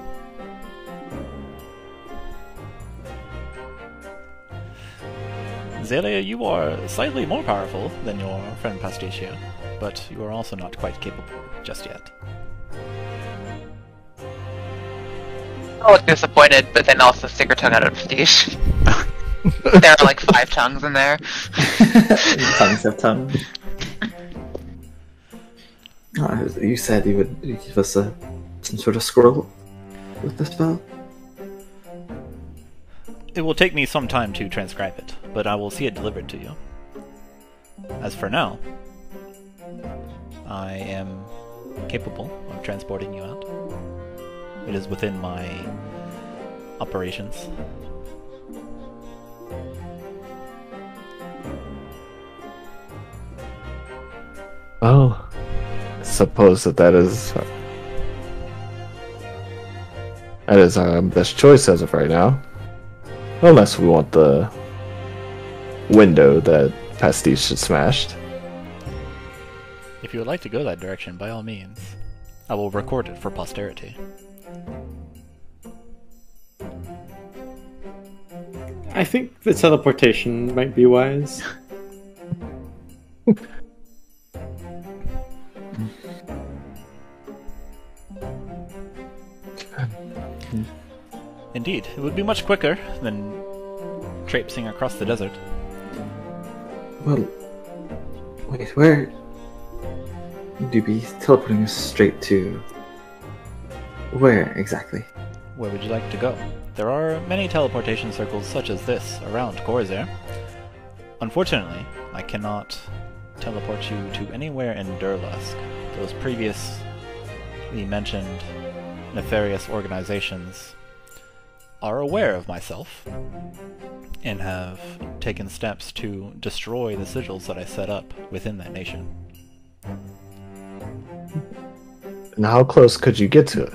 Xalia, you are slightly more powerful than your friend Pastiche, but you are also not quite capable just yet. I look disappointed, but then also stick her tongue out of Pastiche. There are like 5 tongues in there. Tongues have tongue. You said you would give us some sort of scroll with the spell? It will take me some time to transcribe it, but I will see it delivered to you. As for now, I am capable of transporting you out. It is within my operations. Well, I suppose that is our best choice as of right now. Unless we want the window that Pastiche had smashed. If you would like to go that direction, by all means. I will record it for posterity. I think the teleportation might be wise. Indeed, it would be much quicker than traipsing across the desert. Well, wait, where would you be teleporting us straight to? Where exactly? Where would you like to go? There are many teleportation circles such as this around Khorzaire. Unfortunately, I cannot teleport you to anywhere in Durlusk. Those previously mentioned nefarious organizations are aware of myself and have taken steps to destroy the sigils that I set up within that nation. And how close could you get to it?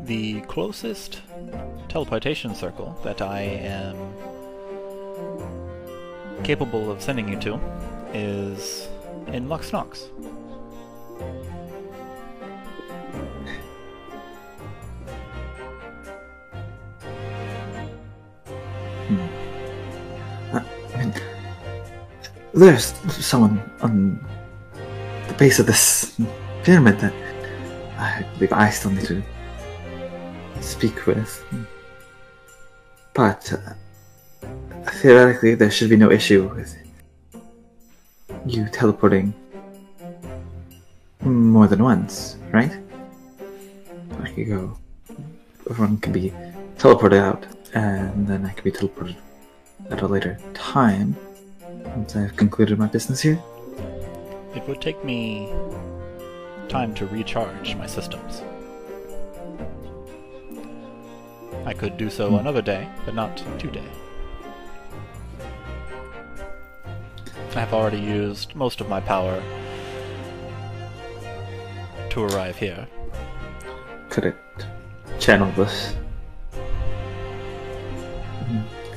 The closest teleportation circle that I am capable of sending you to is in Luxnox. There's someone on the base of this pyramid that I believe I still need to speak with. But theoretically, there should be no issue with you teleporting more than once, right? I could go. Everyone can be teleported out, and then I can be teleported at a later time once I've concluded my business here. It would take me time to recharge my systems. I could do so another day, but not today. I have already used most of my power to arrive here. Could it channel this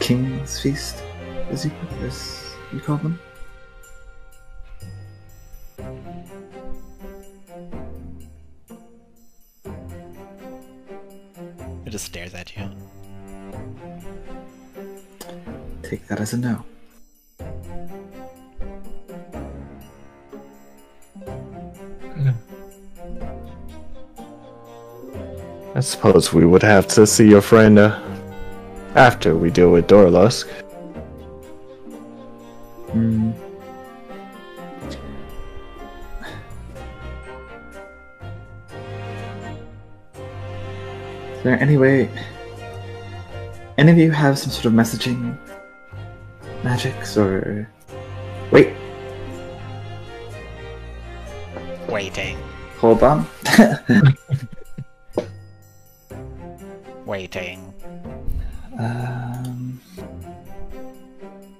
King's Feast, as you call them? It just stares at you. Take that as a no. I suppose we would have to see your friend after we deal with Durlusk. Is there any way any of you have some sort of messaging magics or wait? Waiting. Hold on. Waiting.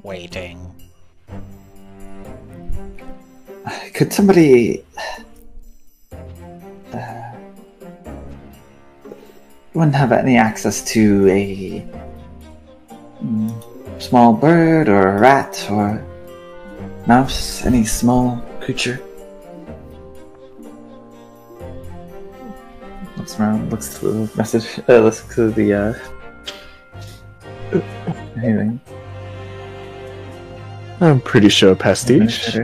Waiting. Could somebody wouldn't have any access to a small bird or a rat or mouse, any small creature? Looks around, looks to the message, looks to the anything. I'm pretty sure Pastiche.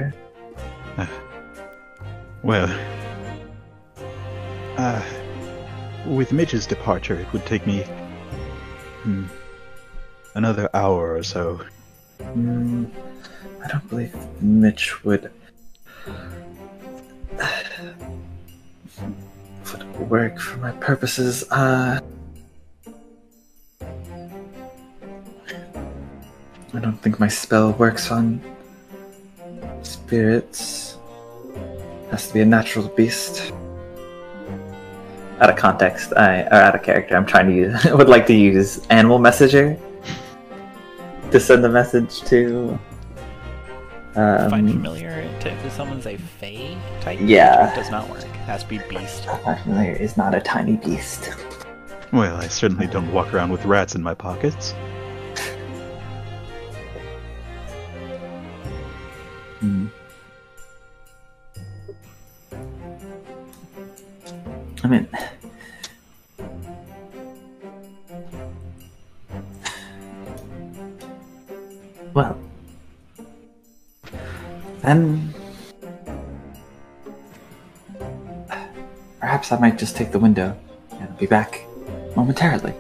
Well, with Mitch's departure, it would take me another hour or so. I don't believe Mitch would work for my purposes. I don't think my spell works on spirits. Has to be a natural beast. Out of context, or out of character, I'm trying to use. I would like to use Animal Messenger to send a message to. Find familiar if someone's a Fae type. Yeah. It does not work. It has to be beast. Find familiar is not a tiny beast. Well, I certainly don't walk around with rats in my pockets. I mean, well, then perhaps I might just take the window and be back momentarily.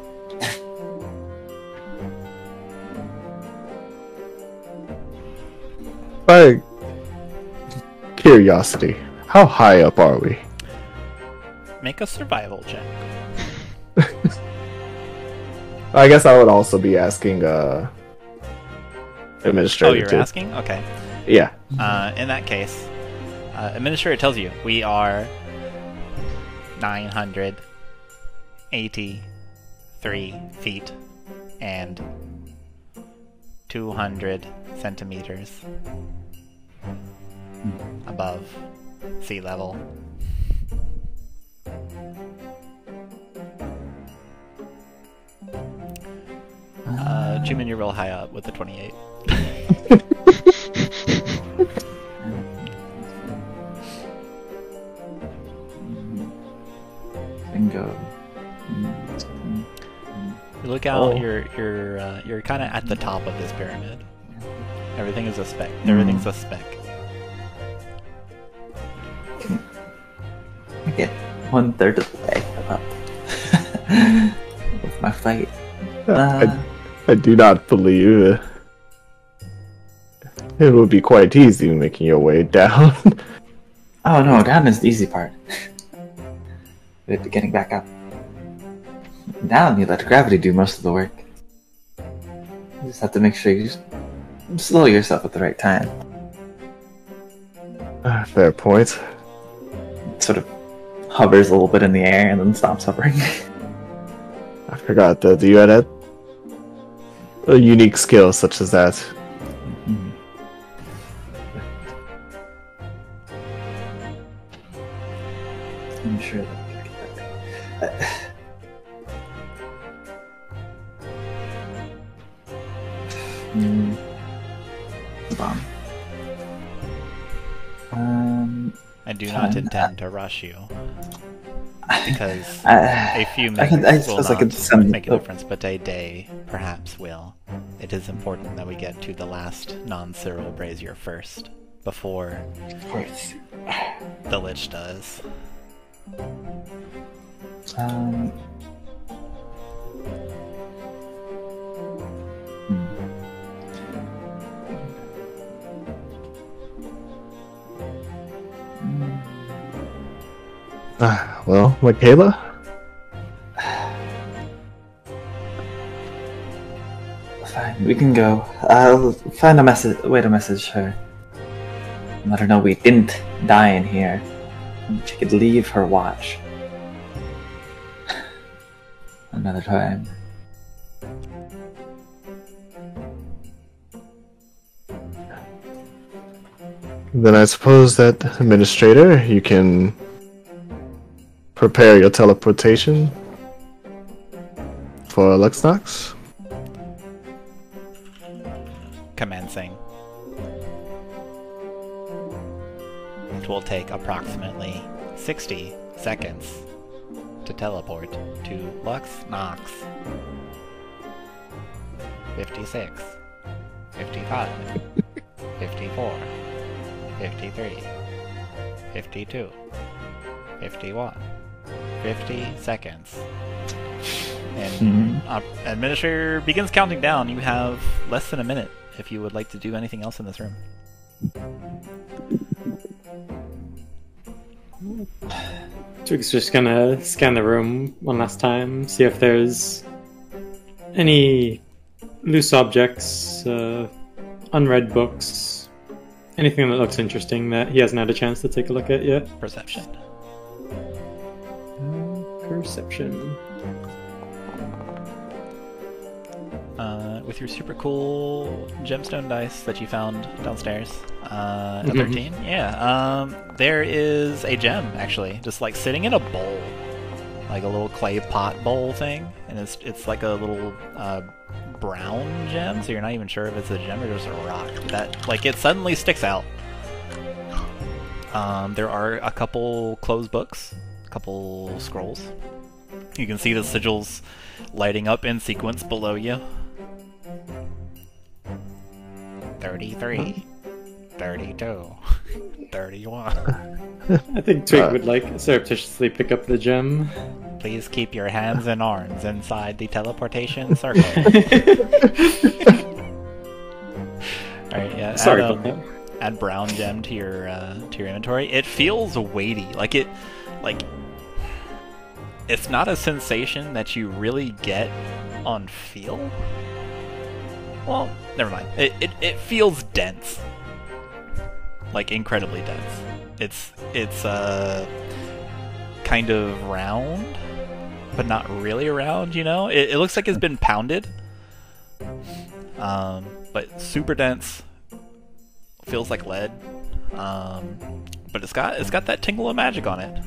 By curiosity, how high up are we? Make a survival check. I guess I would also be asking administrator. Oh, you're too. asking? Okay. Yeah. In that case, administrator tells you we are 983 feet and 200 centimeters above sea level. Chuman, you're real high up with the 28. Bingo. You look out. You're kind of at the top of this pyramid. Everything is a speck. Everything's a speck. I get 1/3 of the way up with my fight. I do not believe it would be quite easy making your way down. Oh no, down is the easy part. But getting back up. Down, you let gravity do most of the work. You just have to make sure you just slow yourself at the right time. Fair point. It sort of hovers a little bit in the air and then stops hovering. I forgot that you had a unique skill such as that. I'm sure that bomb. I do not intend to rush you because a few minutes will not make a difference, but a day perhaps will. It is important that we get to the last non-Cyril brazier first before the Lich does. Well, Makayla? Fine, we can go. I'll find a message. Wait, a message her. Let her know we didn't die in here. And she could leave her watch another time. Then I suppose that, Administrator, you can prepare your teleportation. for Luxnox. Commencing. It will take approximately 60 seconds to teleport to Luxnox. 56, 55, 54, 53, 52, 51, 50 seconds. And Administrator begins counting down. You have less than a minute if you would like to do anything else in this room. Twig's just gonna scan the room one last time, see if there's any loose objects, unread books, anything that looks interesting that he hasn't had a chance to take a look at yet. Perception. Perception. With your super cool gemstone dice that you found downstairs, a 13. Yeah, there is a gem actually, just like sitting in a bowl, like a little clay pot bowl thing, and it's like a little brown gem, so you're not even sure if it's a gem or just a rock. That like it suddenly sticks out. There are a couple closed books, a couple scrolls. You can see the sigils lighting up in sequence below you. 33, 32, 31. I think Twig would like surreptitiously pick up the gem. Please keep your hands and arms inside the teleportation circle. Alright, yeah. Sorry about that. Add brown gem to your inventory. It feels weighty. It's not a sensation that you really get on feel. Well, never mind. It feels dense. Like incredibly dense. It's kind of round, but not really round, you know? It looks like it's been pounded. But super dense. Feels like lead. But it's got that tingle of magic on it.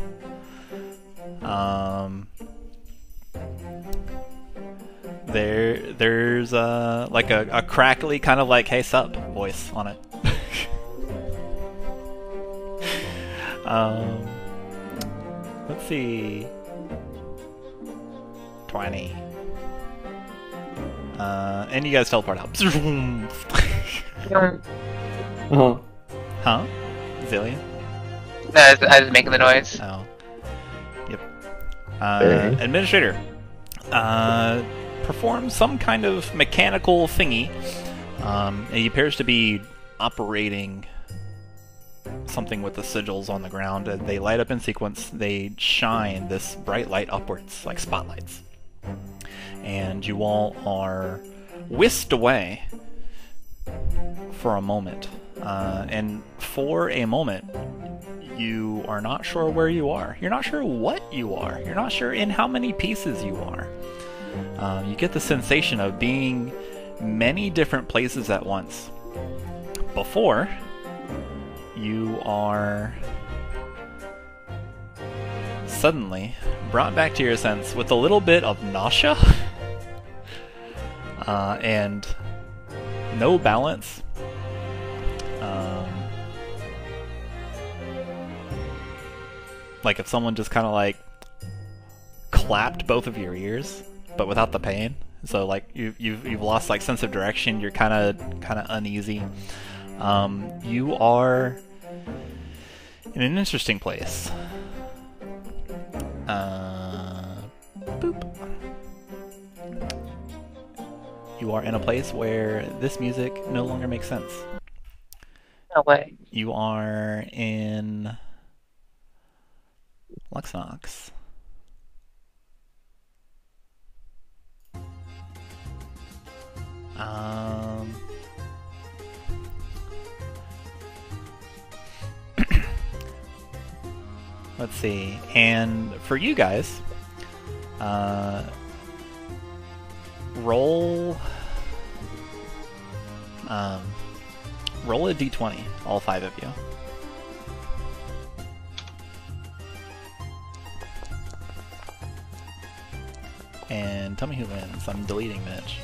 There's like a crackly kind of like "Hey sup" voice on it. Let's see. 20. And you guys teleport out. Huh? Xalia? No, I was making the noise. Oh. Yep. Administrator. Performs some kind of mechanical thingy. He appears to be operating something with the sigils on the ground. They light up in sequence. They shine this bright light upwards, like spotlights. And you all are whisked away for a moment. And for a moment, you are not sure where you are. You're not sure what you are. You're not sure in how many pieces you are. You get the sensation of being many different places at once. Before, you are suddenly brought back to your sense with a little bit of nausea and no balance. Like if someone just kind of like clapped both of your ears, but without the pain. So like you've lost like sense of direction. You're kind of uneasy. You are in an interesting place. Boop. You are in a place where this music no longer makes sense. No way. You are in Luxnox. Let's see. And for you guys, roll a d20, all 5 of you. and tell me who wins. I'm deleting Mitch.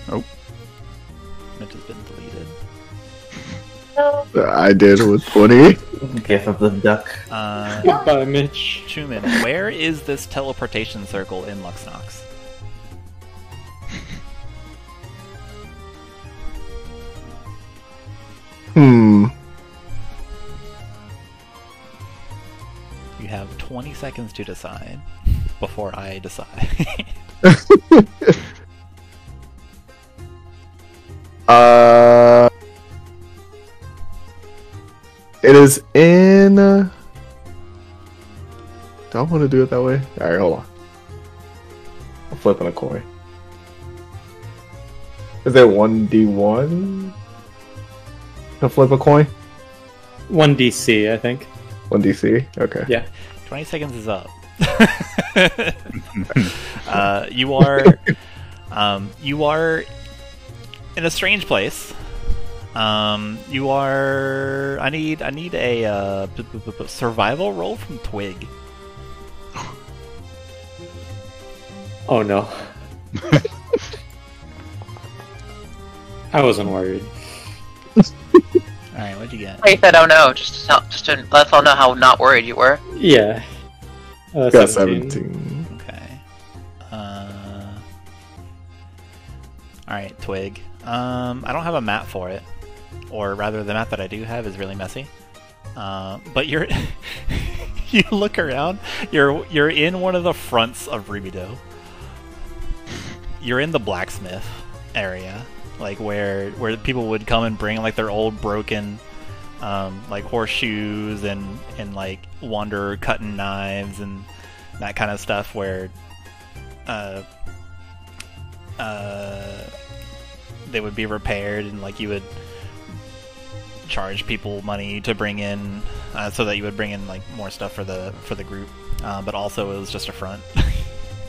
Oh. Mitch has been deleted. I did with 20. Gif of the duck. Goodbye, Mitch. Chuman, where is this teleportation circle in Luxnox? You have 20 seconds to decide before I decide. It is in. Do I want to do it that way? Alright, hold on. I'm flipping a coin. Is there 1d1 to flip a coin? 1DC, I think. 1dc? Okay. Yeah. 20 seconds is up. You are in a strange place. You are. I need a survival roll from Twig. Oh no. I wasn't worried. Alright, what'd you get? I said, "Oh no," just to let us all know how not worried you were. Yeah. Got 17. 17. Okay. Alright, Twig. I don't have a map for it. Or rather, the map that I do have is really messy. But you're... you look around, you're in one of the fronts of Rubidoux. You're in the blacksmith area. Like, where people would come and bring, like, their old broken, like, horseshoes and like, wanderer cutting knives and that kind of stuff where, they would be repaired and, like, you would charge people money to bring in, so that you would bring in, like, more stuff for the group. But also it was just a front.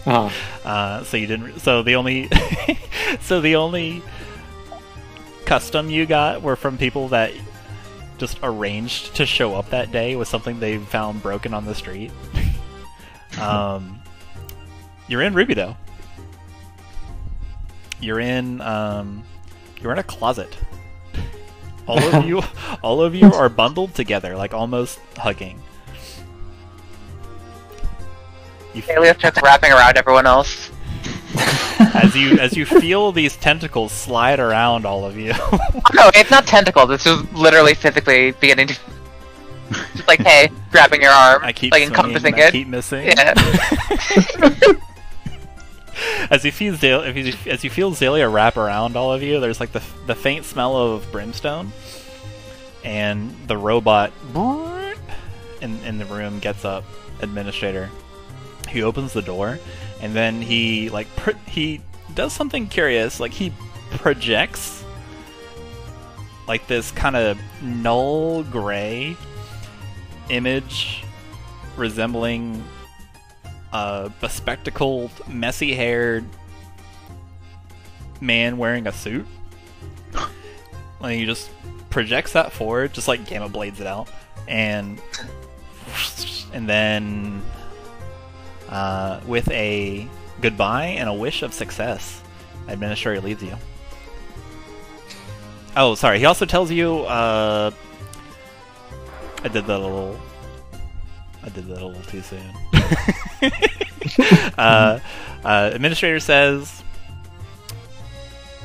So you didn't, so the only, so the only custom you got were from people that just arranged to show up that day with something they found broken on the street. You're in Rubidoux. You're in a closet. All of you are bundled together, like almost hugging. Xalia starts wrapping around everyone else. As you feel these tentacles slide around all of you. No, it's not tentacles. This is literally physically beginning to, just like, hey, grabbing your arm, I keep like swinging, encompassing I it. keep missing. Yeah. As you feel Xalia wrap around all of you, there's like the faint smell of brimstone, and the robot in the room gets up. Administrator. He opens the door, and then he he does something curious. Like, he projects like this kind of null gray image resembling a bespectacled, messy-haired man wearing a suit. Like, he just projects that forward, just like Gamma Blades it out, and then with a goodbye and a wish of success, Administrator leaves you. Oh, sorry. He also tells you, I did that a little too soon. Administrator says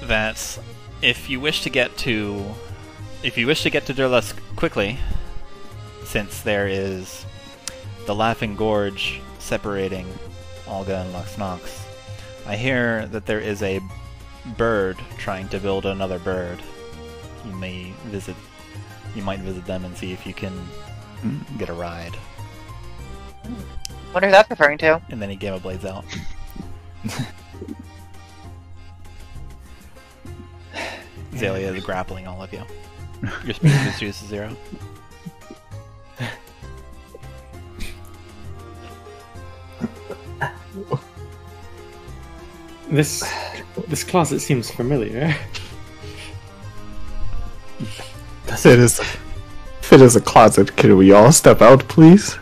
that if you wish to get to Durlusk quickly, since there is the Laughing Gorge separating Olga and Luxnox, I hear that there is a bird trying to build another bird. You might visit them and see if you can get a ride. Wonder who that's referring to. And then he Gamma Blades out. Xalia is grappling all of you. Your speed is reduced to 0. This closet seems familiar. If it is a closet, can we all step out, please?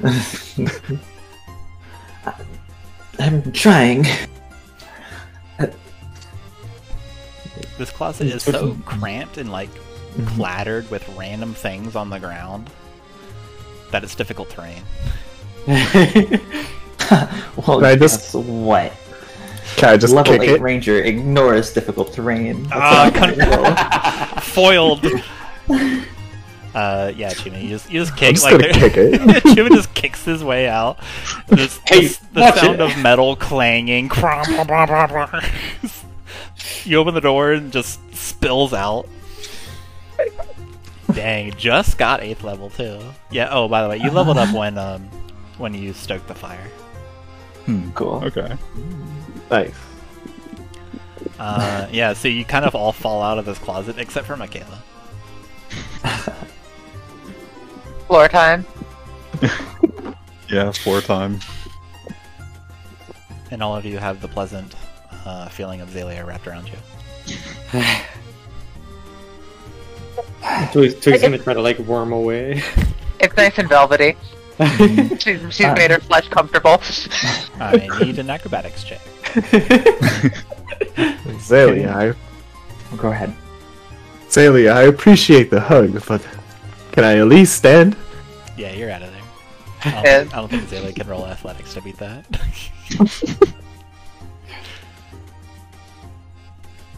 I'm trying. This closet is so cramped and like clattered with random things on the ground that it's difficult terrain. Well, Can I just- that's what? Can I just Level kick 8 it? ranger ignores difficult terrain. Foiled. Yeah, Chuman, you just kick. I'm just gonna kick it. Chuman just kicks his way out. The watch sound it. of metal clanging. You open the door and just spills out. Dang, just got 8th level too. Yeah. Oh, by the way, you leveled up when you stoked the fire. Cool. Okay. Nice. Yeah. So you kind of all fall out of this closet except for Makayla. Floor time. Yeah, 4 time. And all of you have the pleasant feeling of Xalia wrapped around you. Twig's gonna try to like worm away. It's nice and velvety. She's made her flesh comfortable. I need an acrobatics check. Xalia, Go ahead. I appreciate the hug, but can I at least stand? Yeah, you're out of there. Yeah. I don't think Xalia can roll athletics to beat that.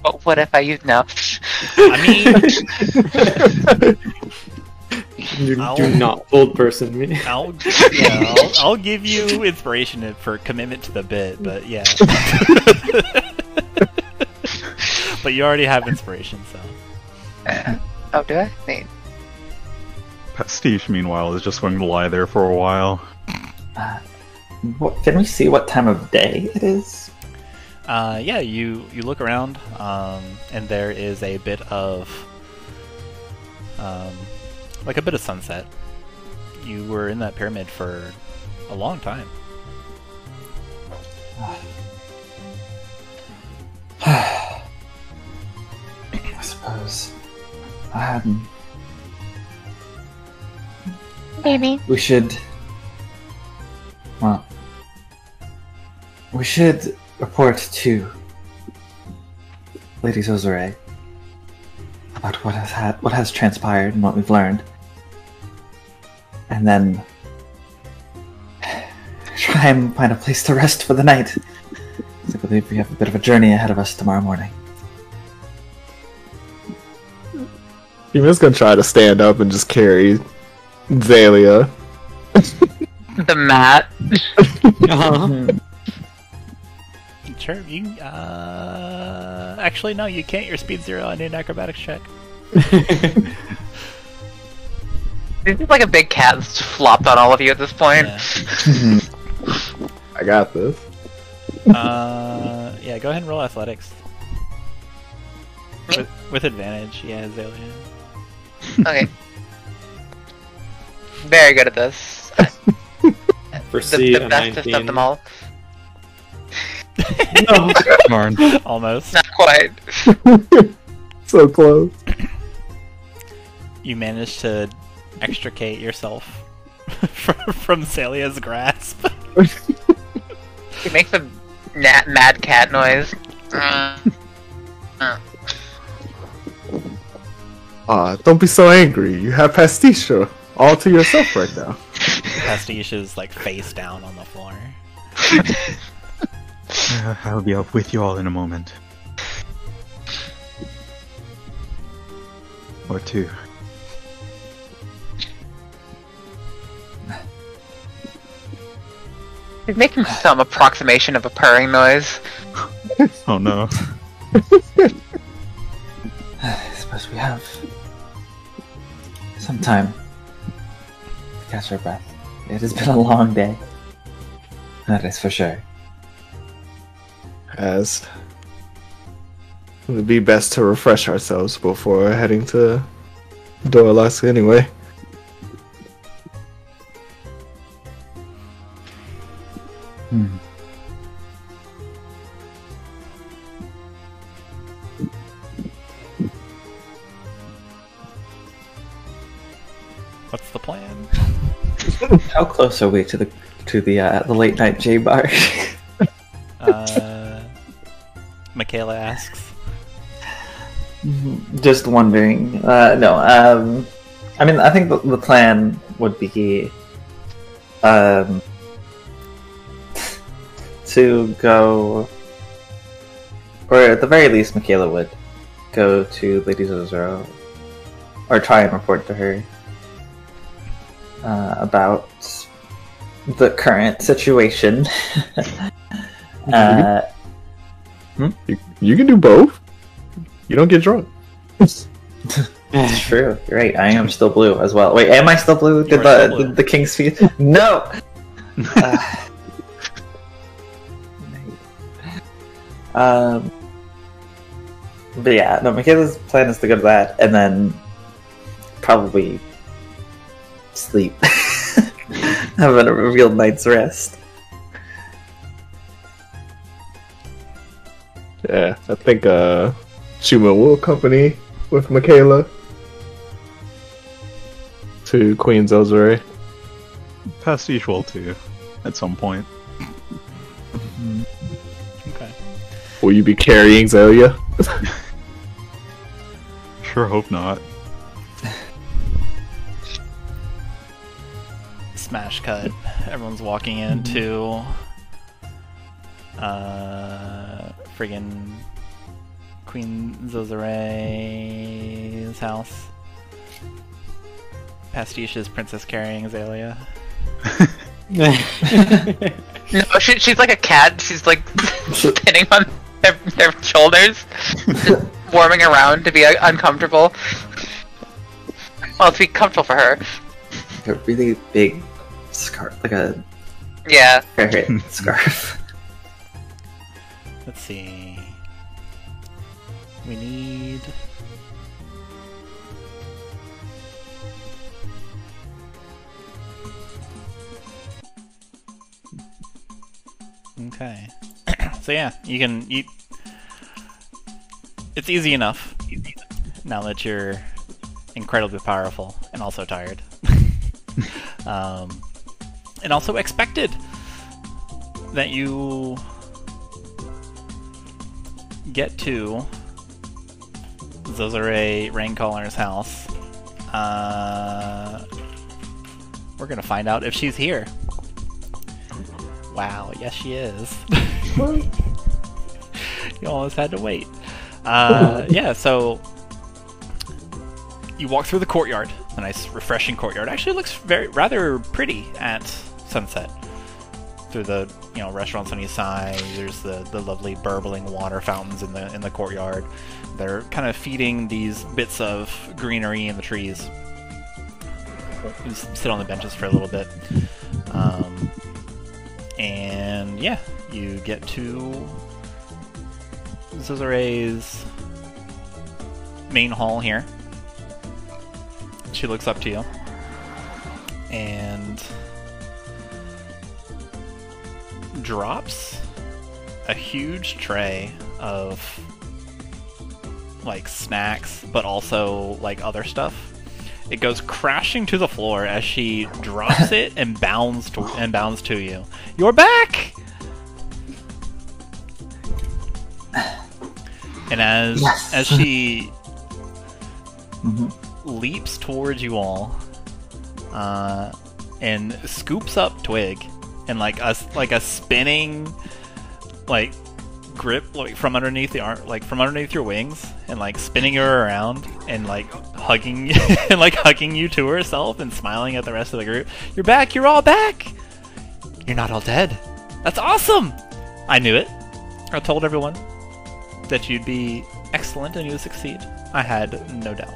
But what if I use now? I mean, Do I'll- not old person me. I'll give you inspiration for commitment to the bit, but yeah. But you already have inspiration, so. Oh, do I? Neat. Pastiche, meanwhile, is just going to lie there for a while. Can we see what time of day it is? Yeah, you look around, and there is a bit of, like a bit of sunset. You were in that pyramid for a long time. I suppose. Maybe. We should. Well, we should report to Lady Khorzaire about what has transpired and what we've learned, and then try and find a place to rest for the night. I believe we have a bit of a journey ahead of us tomorrow morning. You're just gonna try to stand up and just carry Xalia. The mat. Uh-huh. Sure, you actually no, you can't. Your speed 0. I need an acrobatics check. This is like a big cat that's flopped on all of you at this point. Yeah. I got this. Yeah, go ahead and roll athletics. With advantage, yeah, Xalia. Okay. Very good at this. For The C, a bestest 19. of them all. No. Darn. Almost. Not quite. So close. You managed to extricate yourself from Xalia's grasp. He makes a mad cat noise. Don't be so angry. You have Pastiche all to yourself right now. Pastiche is like face down on the floor. I'll be up with you all in a moment. Or 2. He's making some approximation of a purring noise. Oh no. I suppose we have some time to catch our breath. It has been a long day. That is for sure. As it would be best to refresh ourselves before heading to Dorlax anyway. What's the plan? How close are we to the late night J bar? Makayla asks. Just wondering. No. I mean, I think the plan would be to go, or at the very least, Makayla would go to Lady Zozero, or try and report to her about the current situation. You can do both. You don't get drunk. It's true. You're right. I am still blue as well. Wait, am I still blue? Did the King's Feet? No. But yeah, no. Makayla's plan is to go to that, and then probably sleep, have a real night's rest. Yeah, I think Chuman will accompany with Makayla to Queen Khorzaire. Pastiche will too, at some point. Okay. Will you be carrying Xalia? Sure hope not. Smash cut. Everyone's walking into friggin' Queen Khorzaire house. Pastiche is princess carrying Xalia. No, she's like a cat. She's like spinning on their shoulders, just warming around to be uncomfortable. Well, to be comfortable for her. A really big scarf, like a ferret scarf. Let's see. We need... Okay. So yeah, it's easy enough now that you're incredibly powerful and also tired. And also expected that you get to Khorzaire Raincaller's house. We're gonna find out if she's here. Wow, yes she is. You almost had to wait. Yeah, so you walk through the courtyard. A nice, refreshing courtyard. Actually, it looks rather pretty at sunset. Through the restaurants on each side. There's the lovely burbling water fountains in the courtyard. They're kind of feeding these bits of greenery in the trees. Just sit on the benches for a little bit. And yeah, you get to Khorzaire's main hall here. She looks up to you and drops a huge tray of like snacks, but also like other stuff. It goes crashing to the floor as she drops it and bounds to you. You're back! And as she leaps towards you all, and scoops up Twig, and like a spinning grip from underneath the arm, from underneath your wings, and spinning her around and hugging you to herself and smiling at the rest of the group. You're back! You're all back! You're not all dead. That's awesome! I knew it. I told everyone that you'd be excellent and you'd succeed. I had no doubt.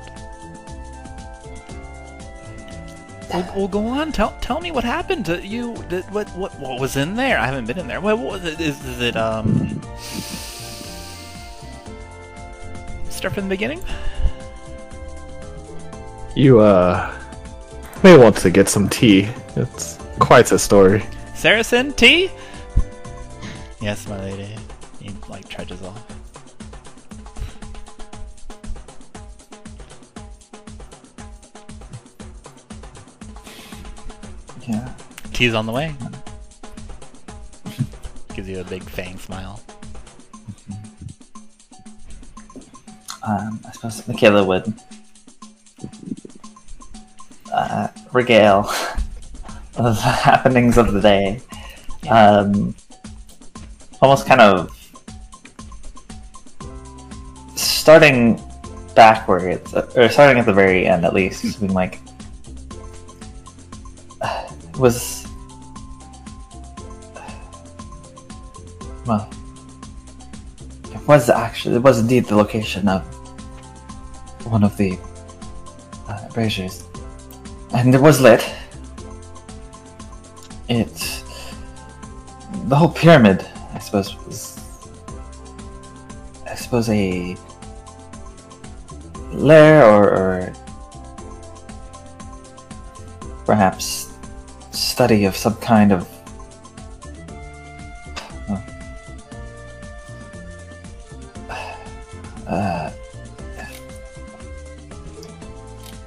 Well, go on. Tell me what happened to you. What was in there? I haven't been in there. What was it? Is it start from the beginning? You may want to get some tea. It's quite a story. Saracen tea? Yes, my lady. He trudges off. Yeah. Tea's on the way. Gives you a big fang smile. I suppose Makayla would regale of the happenings of the day. Almost kind of starting backwards, or starting at the very end at least, being like, it was indeed the location of one of the braziers, and it was lit. The whole pyramid, I suppose, was a lair or perhaps study of some kind of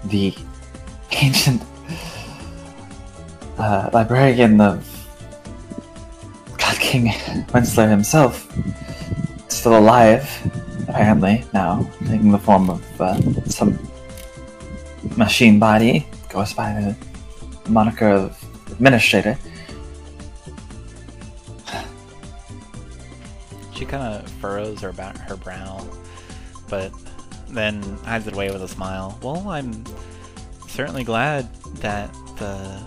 the ancient librarian of God King Wensler himself, still alive, apparently, now, taking the form of some machine body, goes by the moniker of Administrator. She kind of furrows her brow, but then hides it away with a smile. Well, I'm certainly glad that the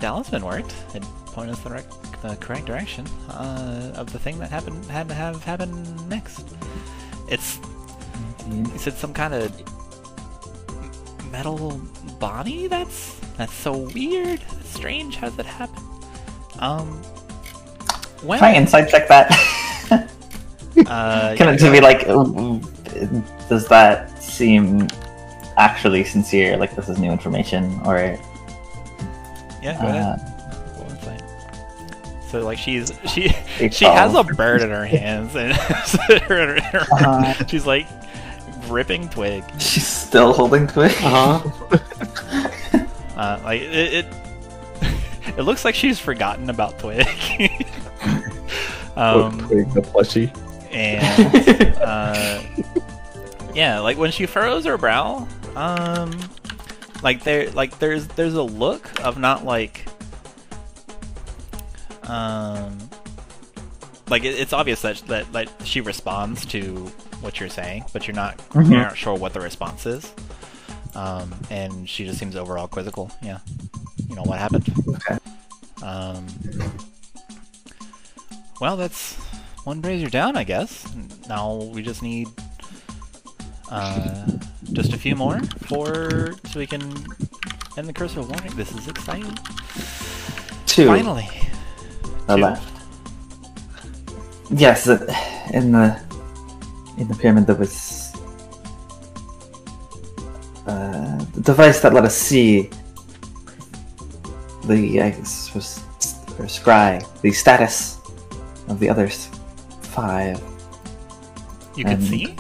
talisman worked. It pointed us the correct direction of the thing that had to have happen next. It's you said some kind of metal body? That's so weird. That's strange. How does that happen? When try insight check that. Can it to be like, does that seem actually sincere? Like this is new information, or yeah, go ahead. So like she has a bird in her hands and she's like gripping Twig. She's still holding Twig. Like it looks like she's forgotten about Twig. Twig the plushie. And yeah, like when she furrows her brow, there's a look of not like it's obvious that she responds to what you're saying, but you're not sure what the response is. And she just seems overall quizzical. Yeah, you know what happened. Okay. Well, that's one brazier down, I guess. Now we just need just a few more so we can end the curse of warning. This is exciting. Two. Finally. Two. Left. Yes, in the pyramid there was the device that let us see the scry, the status of the others 5. You could see?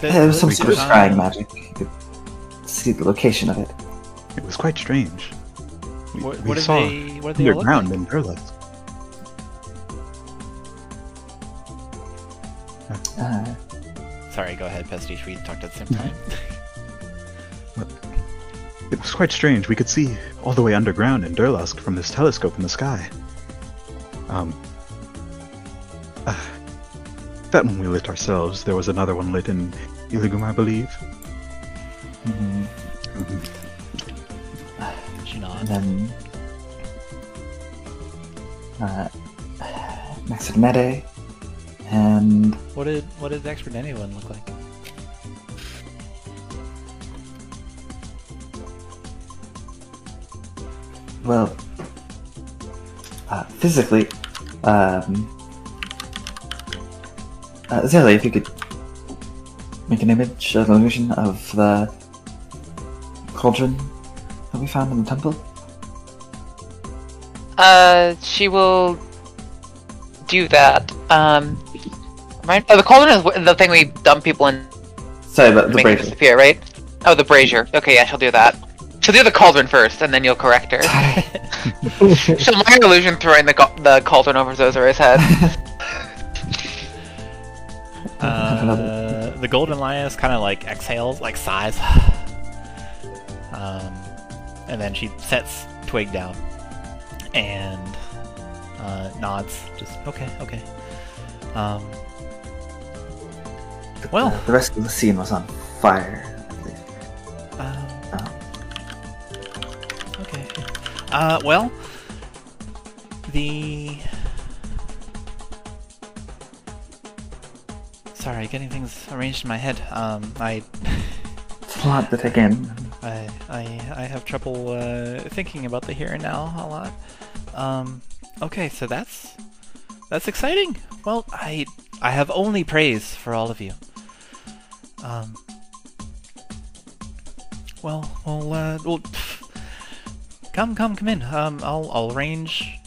There was some sort of scrying magic. You could see the location of it. It was quite strange. What did they underground look in Erys. Sorry, go ahead, Pastiche. We talked at the same time. It was quite strange. We could see all the way underground in Durlusk from this telescope in the sky. That one we lit ourselves. There was another one lit in Iligum, I believe. She nods. And then next to Mede, and What did the expert anyone look like? well, physically, Xalia, if you could make an image, an illusion of the cauldron that we found in the temple. She will do that. The cauldron is the thing we dump people in Sorry, but to the make it brazier. disappear, right? Oh, the brazier. Okay, yeah, she'll do that. She'll do the cauldron first, and then you'll correct her. She'll minor illusion throwing the cauldron over Zozora's head. the golden lioness kind of like exhales, like sighs, and then she sets Twig down and nods. Just okay. Well, the rest of the scene was on fire. Okay. Well, Sorry, getting things arranged in my head. It's a lot to take in. I have trouble thinking about the here and now a lot. Okay, so that's exciting. Well, I have only praise for all of you. Well, come in. I'll arrange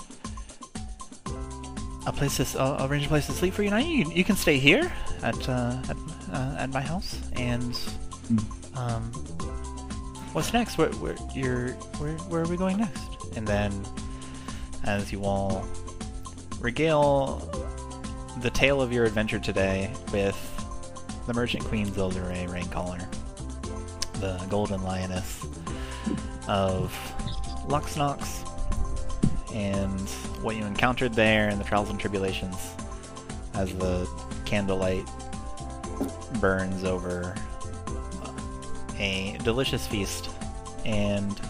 a place to sleep for you now. You can stay here at my house. And what's next? Where are we going next? And then, as you all regale the tale of your adventure today with the Merchant Queen Xalia Raincaller, the Golden Lioness of Luxnox, and what you encountered there and the trials and tribulations as the candlelight burns over a delicious feast and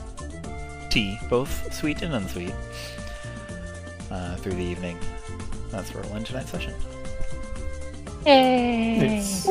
tea, both sweet and unsweet, through the evening. That's where we'll end tonight's session. Yay! It's